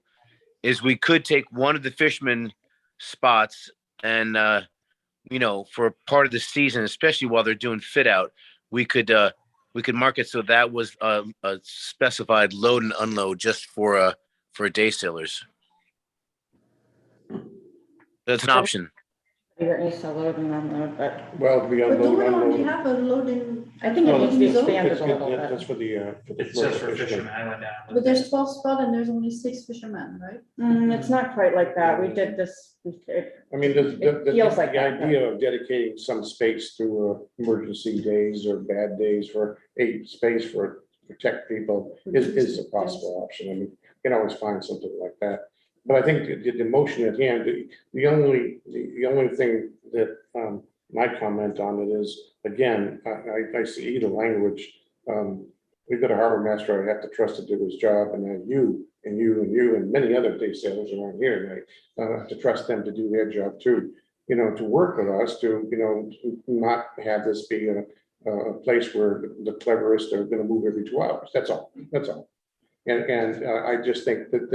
is we could take one of the fishermen spots and, for part of the season, especially while they're doing fit out, we could mark it so that was a specified load and unload just for day sailors. That's an option. You're used to load and unload, but Well, we But do unload, we already unload. have a loading? I think it needs to be zone? expanded That's a little that's bit. for the. It's just for fishermen. I went down. But there's 12 spots and there's only 6 fishermen, right? It's not quite like that. We did this. I mean, It feels like the that, but- idea of dedicating some space to emergency days or bad days for space for protect people is a possible option. I mean, you can always find something like that. But I think the motion at hand, the only thing that my comment on it is, again, I see the language. We've got a harbor master, I have to trust to do his job, and then you and many other day sailors around here, right? To trust them to do their job too, to work with us to not have this be a place where the cleverest are gonna move every 2 hours. That's all. And I just think that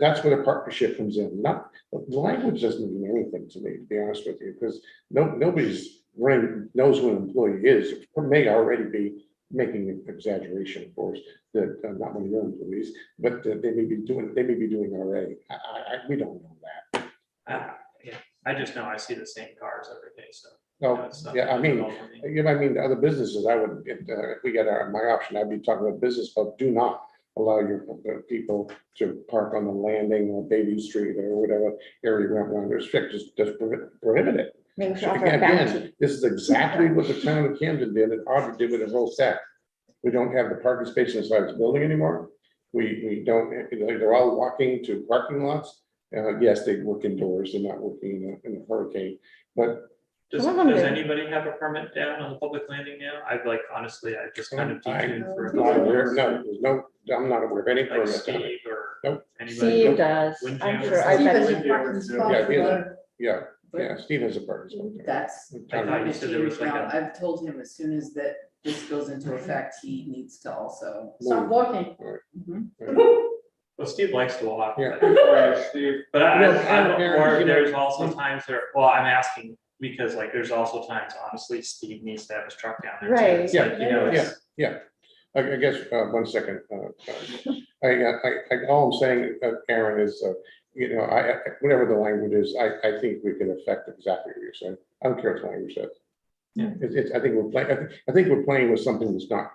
that's where the partnership comes in. Not, the language doesn't mean anything to me, to be honest with you, because nobody's knows who an employee is. It may already be making an exaggeration, of course, that not one of your employees, but they may be doing already. We don't know that. I just know I see the same cars every day, so. No, it's not yeah, I mean, difficult for me. the other businesses, I would, if we get my option, I'd be talking about business, but do not allow your people to park on the landing or Bayview Street or whatever area you want around. Restrict, just prohibit it. Maybe we should offer a bounty. Again, this is exactly what the town of Camden did and Audrey did with the whole set. We don't have the parking space inside the building anymore. We don't, they're all walking to parking lots. Yes, they work indoors, they're not working in a hurricane, but Does Some of them do. anybody have a permit down on the public landing now? I've honestly, I just kind of detuned for. a not couple aware, months. no, there's no, I'm not aware of any Like permits on it. Steve or Nope. anybody? Steve does. I'm Windjammer. sure. I Steve bet. has a he- parking spot Yeah, he is. for- Yeah, Steve has a parking spot. That's. I thought you said there was like Now, a- I've told him as soon as this goes into effect, he needs to also. Stop walking. Well, Steve likes to walk. Yeah. But I'm, Aaron, or you know- there's also times I'm asking because there's also times, honestly, Steve needs to have his truck down there. too. Right. It's like, it's- I guess, 1 second. All I'm saying, Aaron, is, whatever the language is, I think we can affect exactly what you're saying. I don't care what the language says. Yeah. I think we're playing with something that's not,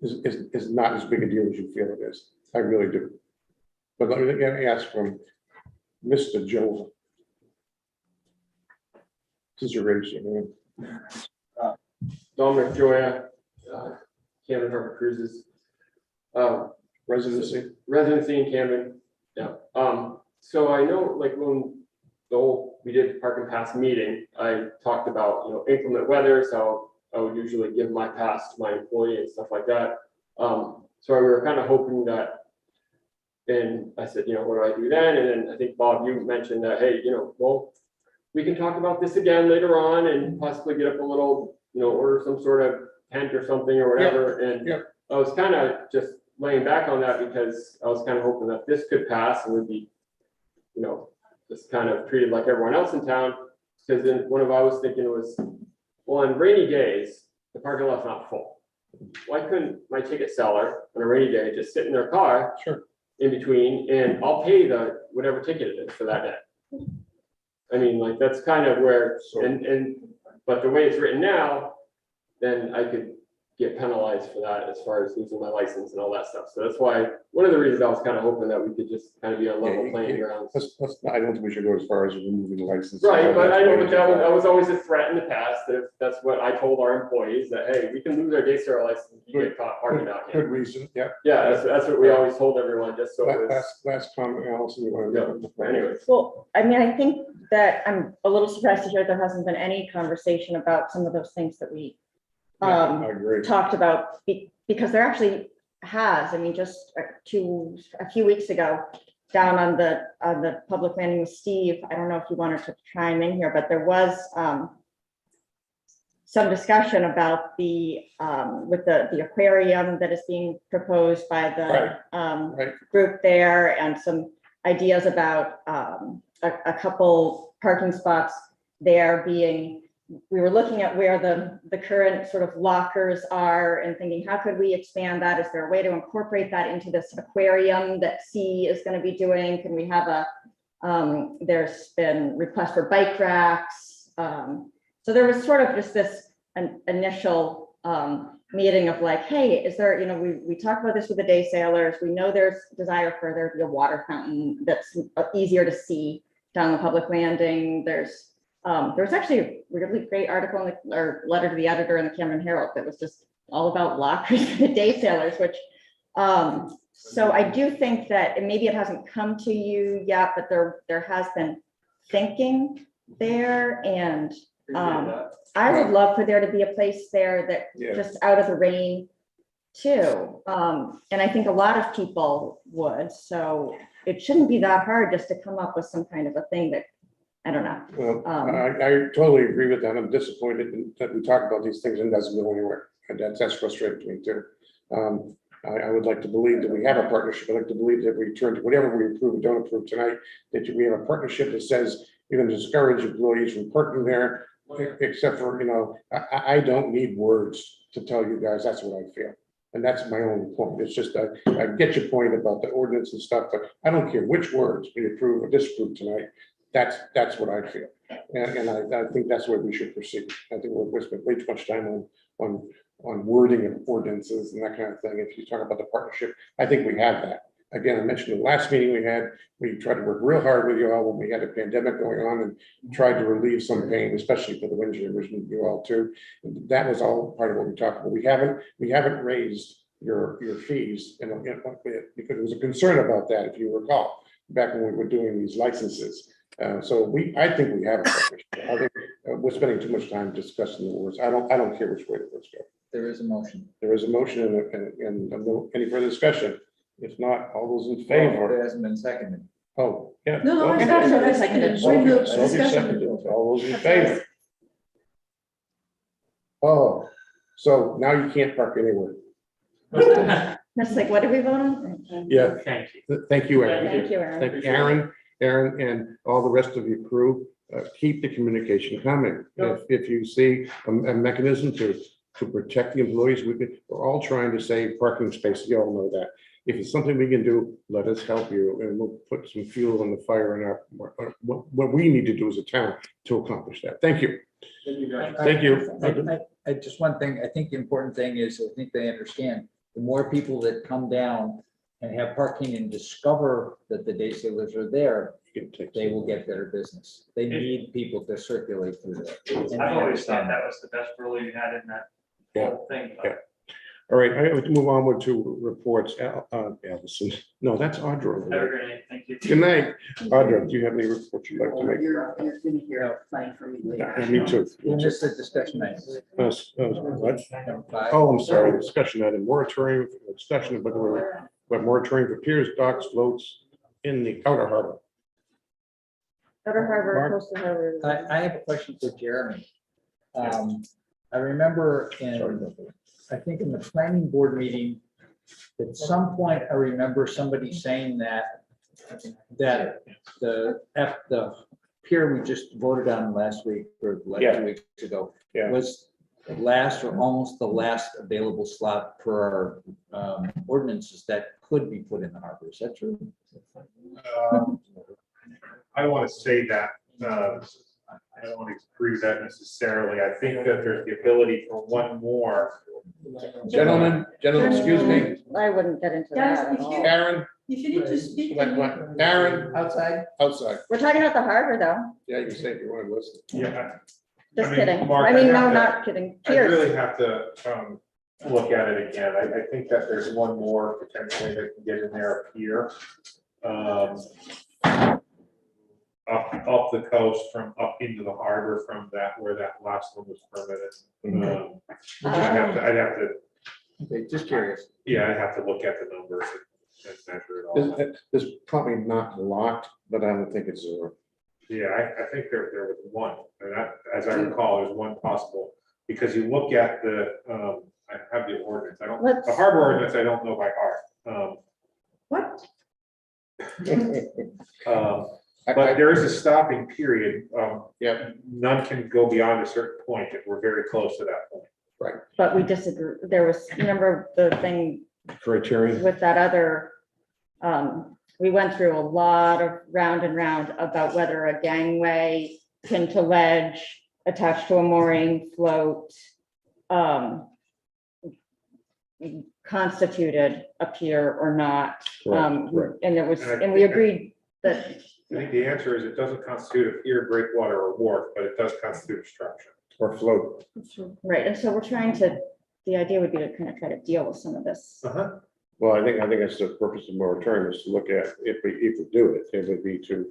is not as big a deal as you feel it is. I really do. But let me ask from Mr. Joel. Since you're raised, Dominic Joya, Camden Harbor Cruises. Residency in Camden, yeah. So I know when we did the park and pass meeting, I talked about, inclement weather, so I would usually give my pass to my employee and stuff like that. So we were kind of hoping that, and I said, what do I do then? And then I think, Bob, you mentioned that, hey, we can talk about this again later on and possibly get up a little, order some sort of tent or something or whatever. And I was kind of just laying back on that because I was kind of hoping that this could pass and would be, just kind of treated like everyone else in town. Because then what I was thinking was, well, on rainy days, the parking lot's not full. Why couldn't my ticket seller on a rainy day just sit in their car in between and I'll pay the whatever ticket it is for that day? I mean, that's kind of where, and But the way it's written now, then I could get penalized for that as far as losing my license and all that stuff. So that's why, one of the reasons I was kind of hoping that we could just kind of be on level playing grounds. I don't think we should go as far as removing the license. Right, but I know, but that was always a threat in the past. That's what I told our employees, that, hey, we can lose our day sale license if you get caught parking out here. Good reason, yeah. Yeah, that's what we always told everyone, just so it was. Last comment, Allison, you want to? Yeah, anyways. Well, I mean, I think that I'm a little surprised to hear there hasn't been any conversation about some of those things that we I agree. talked about, because there actually has. I mean, just a few weeks ago, down on the public landing with Steve, I don't know if you wanted to chime in here, but there was some discussion about with the aquarium that is being proposed by the group there, and some ideas about a couple parking spots there being. We were looking at where the current sort of lockers are and thinking, how could we expand that? Is there a way to incorporate that into this aquarium that C is going to be doing? Can we have there's been requests for bike racks. So there was sort of just this an initial meeting of like, hey, is there, we talked about this with the day sailors. We know there's desire for there to be a water fountain that's easier to see down the public landing. There's actually a really great article or letter to the editor in the Camden Herald that was just all about lockers for the day sailors, which, so I do think that, and maybe it hasn't come to you yet, but there has been thinking there, and I would love for there to be a place there that just out of the rain too. And I think a lot of people would, so it shouldn't be that hard just to come up with some kind of a thing that, I don't know. Well, I totally agree with that. I'm disappointed that we talk about these things and it doesn't go anywhere. And that's frustrating to me too. I would like to believe that we have a partnership. I'd like to believe that we turn to whatever we approve and don't approve tonight, that we have a partnership that says we're going to discourage employees from parking there, except for, I don't need words to tell you guys that's what I feel. And that's my only point. It's just, I get your point about the ordinance and stuff, but I don't care which words we approve or disapprove tonight. That's what I feel. And I think that's where we should proceed. I think we're spending way too much time on wording of ordinances and that kind of thing. If you talk about the partnership, I think we have that. Again, I mentioned the last meeting we tried to work real hard with you all when we had a pandemic going on and tried to relieve some pain, especially for the winter generation, you all too. And that was all part of what we talked about. We haven't raised your fees, because there was a concern about that, if you recall, back when we were doing these licenses. So I think we have a partnership. I think we're spending too much time discussing the words. I don't care which way the words go. There is a motion. There is a motion and any further discussion? If not, all those in favor? It hasn't been seconded. Oh, yeah. No, Okay. I seconded. So seconded. All those in favor? Oh, so now you can't park anywhere. That's like, what did we vote on? Yeah. Thank you. Thank you, Aaron. Thank you, Aaron. Thank you, Aaron, and all the rest of your crew. Keep the communication coming. If you see a mechanism to protect the employees, we're all trying to save parking spaces. You all know that. If it's something we can do, let us help you, and we'll put some fuel on the fire in what we need to do as a town to accomplish that. Thank you. Thank you. I just one thing, I think the important thing is, I think they understand, the more people that come down and have parking and discover that the day sailors are there, they will get better business. They need people to circulate through there. I've always thought that was the best rule you had in that whole thing. Yeah. All right, I have to move onward to reports. Allison, no, that's Audra. Have a great night. Thank you. Good night. Audra, do you have any reports you'd like to make? You're gonna hear plenty from me later. Yeah, me too. Just a discussion item. What? Number 5. Oh, I'm sorry, discussion item, moratorium, discussion about moratorium for piers, docks, floats in the outer harbor. Outer Harbor, Mark? Coastal Harbor. I have a question for Jeremy. I remember I think in the planning board meeting, at some point, I remember somebody saying that the pier we just voted on last week or like 2 weeks ago was the last or almost the last available slot for our ordinances that could be put in the harbor. Is that true? I don't want to say that. I don't want to agree with that necessarily. I think that there's the ability for one more. Gentlemen, excuse me, I wouldn't get into Guys, that at if all. you- Aaron, If you need to speak. Aaron, Outside. outside. We're talking about the harbor, though. Yeah, you can say if you want to listen. Yeah. Just I mean, kidding. Mark, I mean, I no, have to- not kidding. I Cheers. really have to look at it again. I think that there's one more potentially that can get in there up here. Up the coast from up into the harbor from that, where that last one was permitted. I'd have to, Okay, just curious. yeah, I'd have to look at the numbers and measure it all. There's probably not a lot, but I don't think it's zero. Yeah, I think there was one, and that, as I recall, there's one possible, because you look at the, I have the ordinance, the harbor ordinance, I don't know by heart. What? But there is a stopping period. Yeah. None can go beyond a certain point, if we're very close to that point. Right. But we disagree. There was, remember the thing Criterion. with that other, we went through a lot of round and round about whether a gangway pinned to ledge attached to a mooring float constituted a pier or not. Correct. And it was, And I and we think- agreed that, I think the answer is it doesn't constitute a pier, breakwater, or wharf, but it does constitute a structure. Or float. right, and so we're trying to, the idea would be to kind of try to deal with some of this. Well, I think that's the purpose of moratorium, is to look at, if we do it, it would be to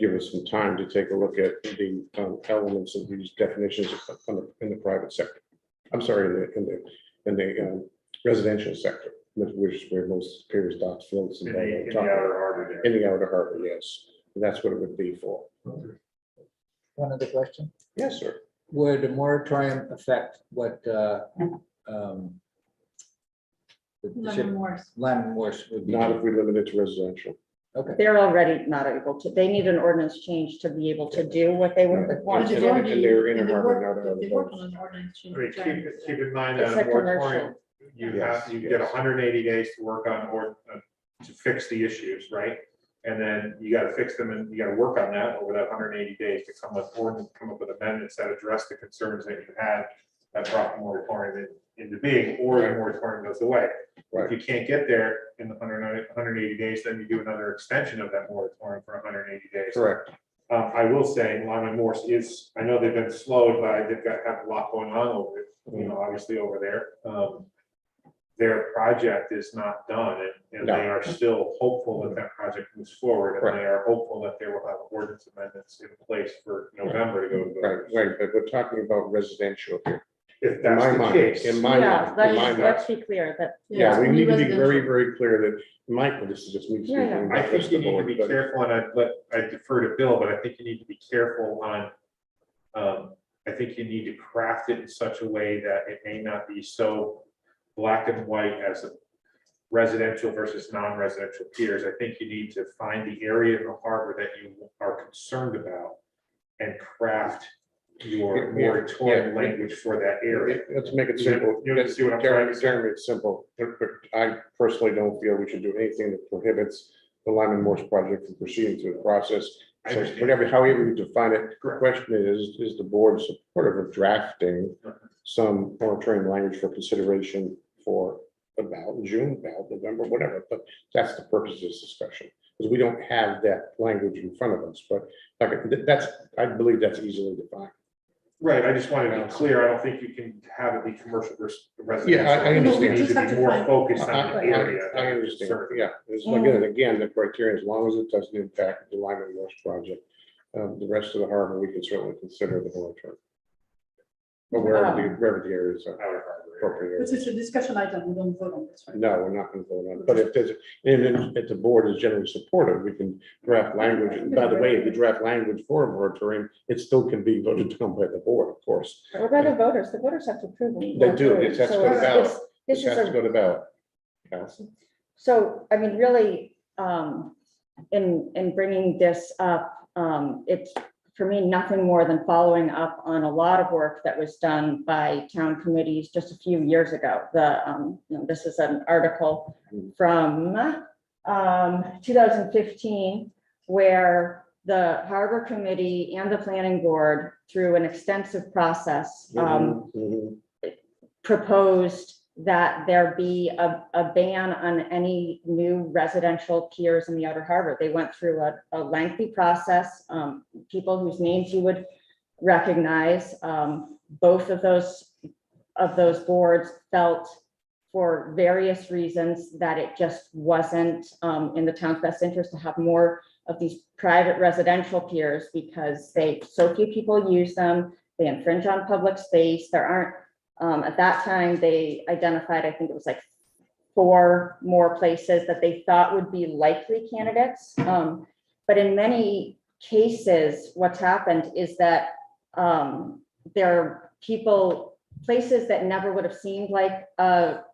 give us some time to take a look at the elements of these definitions in the private sector. I'm sorry, in the residential sector, which is where most piers, docks, floats. In the outer harbor there. In the outer harbor, yes. And that's what it would be for. One other question. Yes, sir. Would a moratorium affect what Lemon Morse. Lemon Morse would be? Not if we limit it to residential. Okay. They're already not able to, they need an ordinance change to be able to do what they would want to And do. they're in a harbor, not out of They the work boats. on an ordinance change. I mean, keep in mind It's that a a moratorium, commercial. you get 180 days to work on or to fix the issues, right? And then you gotta fix them and you gotta work on that over that 180 days to come up with amendments that address the concerns that you had that brought the moratorium into being, or the moratorium goes away. If you can't get there in the 180 days, then you do another extension of that moratorium for 180 days. Correct. I will say Lyman Morse is, I know they've been slowed, but they've have a lot going on over it, obviously over there. Their project is not done, and they are still hopeful that that project moves forward, and they are hopeful that they will have ordinance amendments in place for November to go to voters. Right, but we're talking about residential here. If In that's my the mind, case. in my Yeah, mind, in my let's mind. be clear that. Yeah, we need to be residential. very, very clear that, Michael, this is just me Yeah, yeah. speaking. I not think just you the need to board, be but- careful, and I defer to Bill, but I think you need to be careful on, I think you need to craft it in such a way that it may not be so black and white as a residential versus non-residential piers. I think you need to find the area in the harbor that you are concerned about and craft your moratorium language for that area. Let's make it simple. You see what I'm trying to say? Jeremy, it's simple. I personally don't feel we should do anything that prohibits the Lyman Morse project from proceeding through the process. I So understand. whatever, however you define it, the Correct. question is the board supportive of drafting some moratorium language for consideration for about June, about November, whatever, but that's the purpose of this discussion. Because we don't have that language in front of us, but like, I believe that's easily defined. Right, I just wanted to be clear, I don't think you can have it be commercial versus residential. Yeah, I understand. You need to be more focused on the area. I understand, yeah. It's again, the criteria, as long as it doesn't impact the Lyman Morse project, the rest of the harbor, we can certainly consider the moratorium. But wherever the areas are appropriate. This is a discussion item, we don't vote on this, right? No, we're not going to vote on it, but if there's, and if the board is generally supportive, we can draft language. And by the way, if you draft language for a moratorium, it still can be voted down by the board, of course. Or by the voters have to approve it. They do, it has to go to ballot. This It is has to a, go to ballot. Allison? so, I mean, really, in bringing this up, it's, for me, nothing more than following up on a lot of work that was done by town committees just a few years ago. This is an article from 2015 where the Harbor Committee and the Planning Board, through an extensive process, proposed that there be a ban on any new residential piers in the Outer Harbor. They went through a lengthy process, people whose names you would recognize. Both of those boards felt, for various reasons, that it just wasn't in the town's best interest to have more of these private residential piers, because so few people use them, they infringe on public space. There aren't, at that time, they identified, I think it was like 4 more places that they thought would be likely candidates. But in many cases, what's happened is that there are places that never would have seemed like a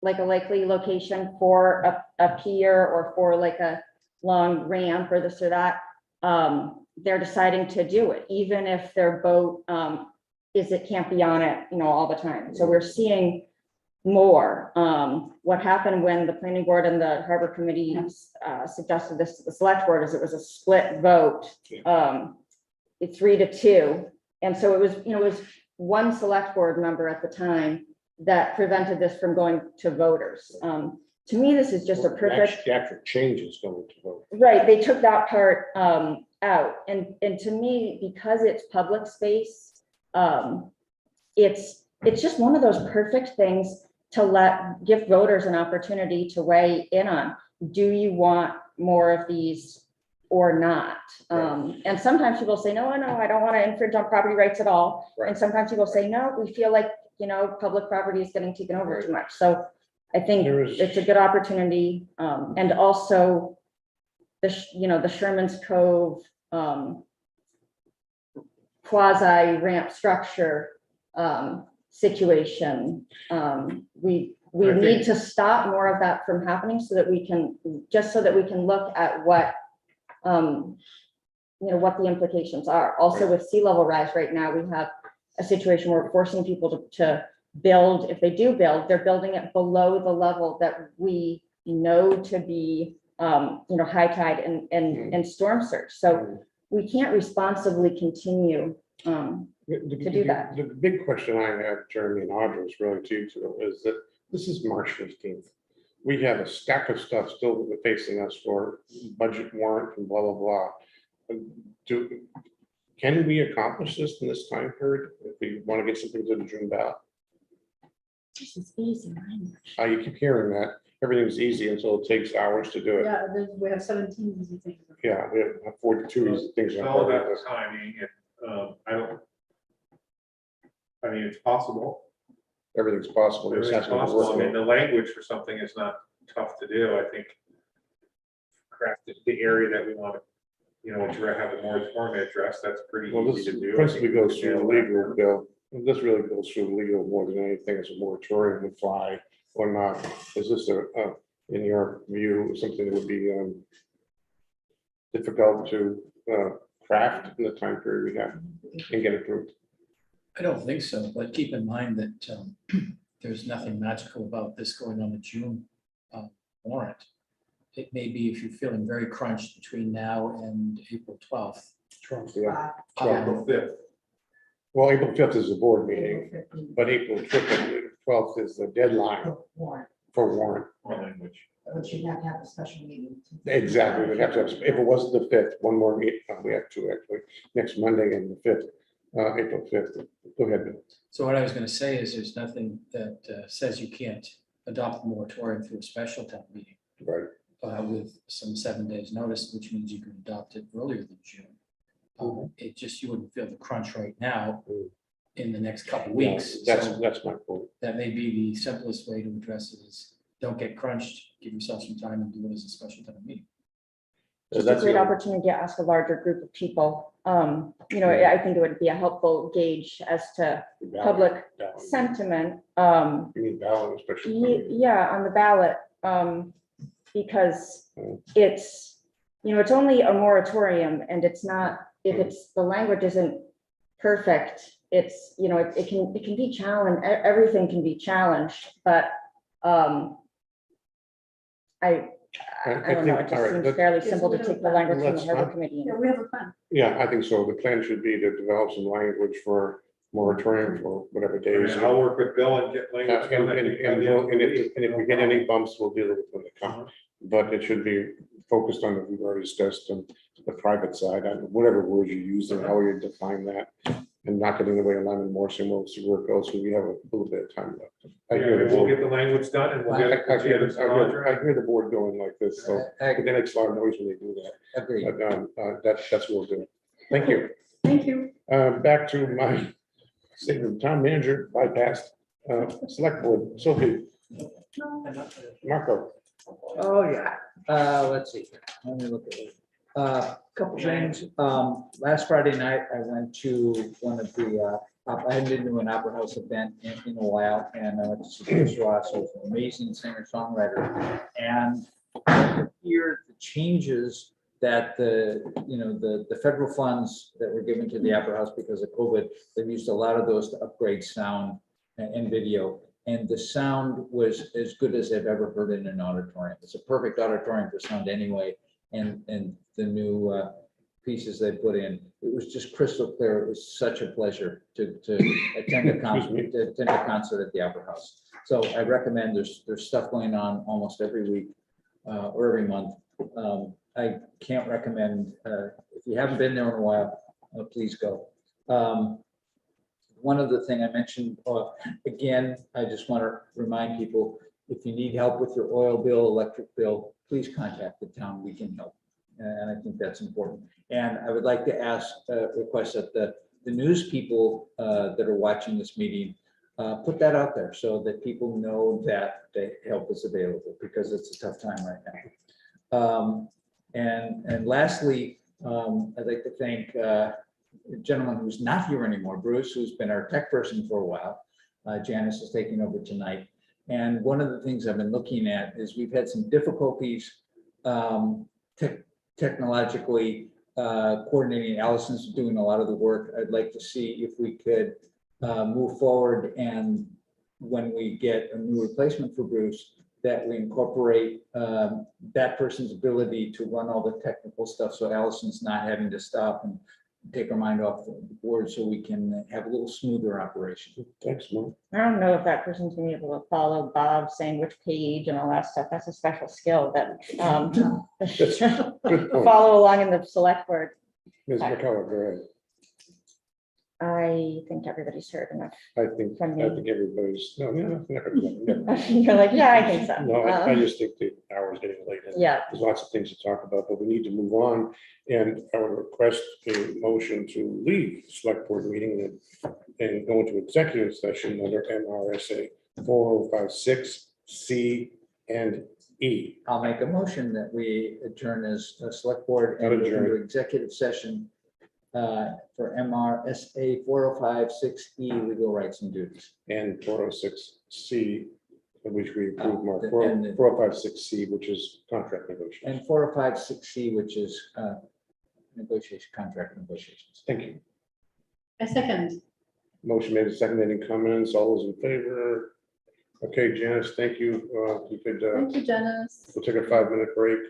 likely location for a pier or for like a long ramp or this or that. They're deciding to do it, even if their boat can't be on it, all the time. So we're seeing more. What happened when the Planning Board and the Harbor Committee suggested this to the Select Board is it was a split vote, 3-2. And so it was one Select Board member at the time that prevented this from going to voters. To me, this is just a perfect. The actual changes going to vote. Right, they took that part out. And to me, because it's public space, it's just one of those perfect things to give voters an opportunity to weigh in on. Do you want more of these or not? And sometimes people say, no, I don't want to infringe on property rights at all. Right. And sometimes people say, no, we feel like, public property is getting taken over too much. So I think it's a good opportunity. And also the Sherman's Cove quasi ramp structure situation. We need to stop more of that from happening so that we can look at what what the implications are. Also with sea level rise right now, we have a situation where we're forcing people to build. If they do build, they're building it below the level that we know to be high tide and storm surge. So we can't responsibly continue to do that. The big question I have, Jeremy and Audra, is really to you two, is that this is March 15th. We have a stack of stuff still facing us for budget warrant and blah, blah, blah. Can we accomplish this in this time period if we want to get something to the June ballot? This is easy. You keep hearing that. Everything's easy until it takes hours to do it. Yeah, we have 17 easy things. Yeah, we have 42 easy things. It's all about the timing, and it's possible. Everything's possible. It just has Everything's to work. possible. I mean, the language for something is not tough to do. I think craft the area that we want to, have a moratorium address, that's pretty Well, easy this to do. principally goes through the legal bill. This really goes through the legal more than anything. It's a moratorium would fly or not. Is this in your view, something that would be difficult to craft in the time period we have and get approved? I don't think so, but keep in mind that there's nothing magical about this going on the June warrant. It may be if you're feeling very crunched between now and April 12th. Yeah. April 5th. Well, April 5th is the board meeting, but April 12th is the deadline for warrant. Language. But you have to have a special meeting. Exactly. We'd have to have, if it wasn't the 5th, one more meeting. We have two actually, next Monday and the 5th. April 5th. Go ahead, Bill. So what I was going to say is there's nothing that says you can't adopt the moratorium through a special town meeting. Right. With some 7 days notice, which means you can adopt it earlier than June. It just, you wouldn't feel the crunch right now in the next couple of weeks. Yeah, So that's my point. that may be the simplest way to address it is don't get crunched, give yourself some time and do it as a special town meeting. Just a great opportunity to ask a larger group of people. I think it would be a helpful gauge as to public sentiment. You mean ballot, especially. Yeah, on the ballot, because it's only a moratorium, and it's not, if the language isn't perfect, it's, it can be I don't know, it all right, just seems that- fairly simple to take the language from the Let's harbor not- committee. Yeah, we have a plan. Yeah, I think so. The plan should be to develop some language for moratorium for whatever days. And I'll work with Bill and get language. And done. if we get any bumps, we'll deal with it when they come. But it should be focused on, what we've already discussed, on the private side, on whatever words you use and how you define that. And not getting away a Lyman Morrison, we'll see where it goes, we have a little bit of time left. I Yeah, hear the we'll board. get the language done and we'll get it. I hear to Roger. I hear the board going like this, so it makes a lot of noise when they do that. Agreed. But that's what we'll do. Thank you. Thank you. Back to my statement, town manager bypassed, select board, Sophie, Marco. Oh, yeah. Let's see. Let me look at it. Couple things. Last Friday night, I went to one of the, I hadn't been to an opera house event in a while, and I went to see Chris Ross, who's an amazing singer-songwriter. And I could hear the changes that the federal funds that were given to the opera house because of COVID, they've used a lot of those to upgrade sound and video. And the sound was as good as I've ever heard in an auditorium. It's a perfect auditorium for sound anyway. And the new pieces they put in, it was just crystal clear. It was such a pleasure to attend a concert at the Opera House. So I recommend, there's stuff going on almost every week or every month. I can't recommend, if you haven't been there in a while, please go. One other thing I mentioned, again, I just want to remind people, if you need help with your oil bill, electric bill, please contact the town, we can help. And I think that's important. And I would like to request that the news people that are watching this meeting, put that out there so that people know that the help is available, because it's a tough time right now. And lastly, I'd like to thank a gentleman who's not here anymore, Bruce, who's been our tech person for a while. Janice is taking over tonight. And one of the things I've been looking at is we've had some difficulties technologically coordinating. Allison's doing a lot of the work. I'd like to see if we could move forward, and when we get a new replacement for Bruce, that we incorporate that person's ability to run all the technical stuff, so Allison's not having to stop and take our mind off the board, so we can have a little smoother operation. Thanks, Mark. I don't know if that person's gonna be able to follow Bob saying which page and all that stuff. That's a special skill that Good point. follow along in the select board. Ms. McCullough, go ahead. I think everybody's heard enough. I think everybody's, never. You're like, yeah, I think so. No, I just think the hour's getting late. and Yeah. There's lots of things to talk about, but we need to move on. And I would request a motion to leave the select board meeting and go into executive session under MRSA 4056 C and E. I'll make a motion that we adjourn as a select board and go into executive session for MRSA 4056E, legal rights and duties. And 406C, which we approved, Mark, and 4056C, which is contract negotiation. And 4056C, which is contract negotiations. Thank you. A second. Motion made, second, any comments? All those in favor? Okay, Janice, thank you. You could, Thank you, Janice. we'll take a 5-minute break.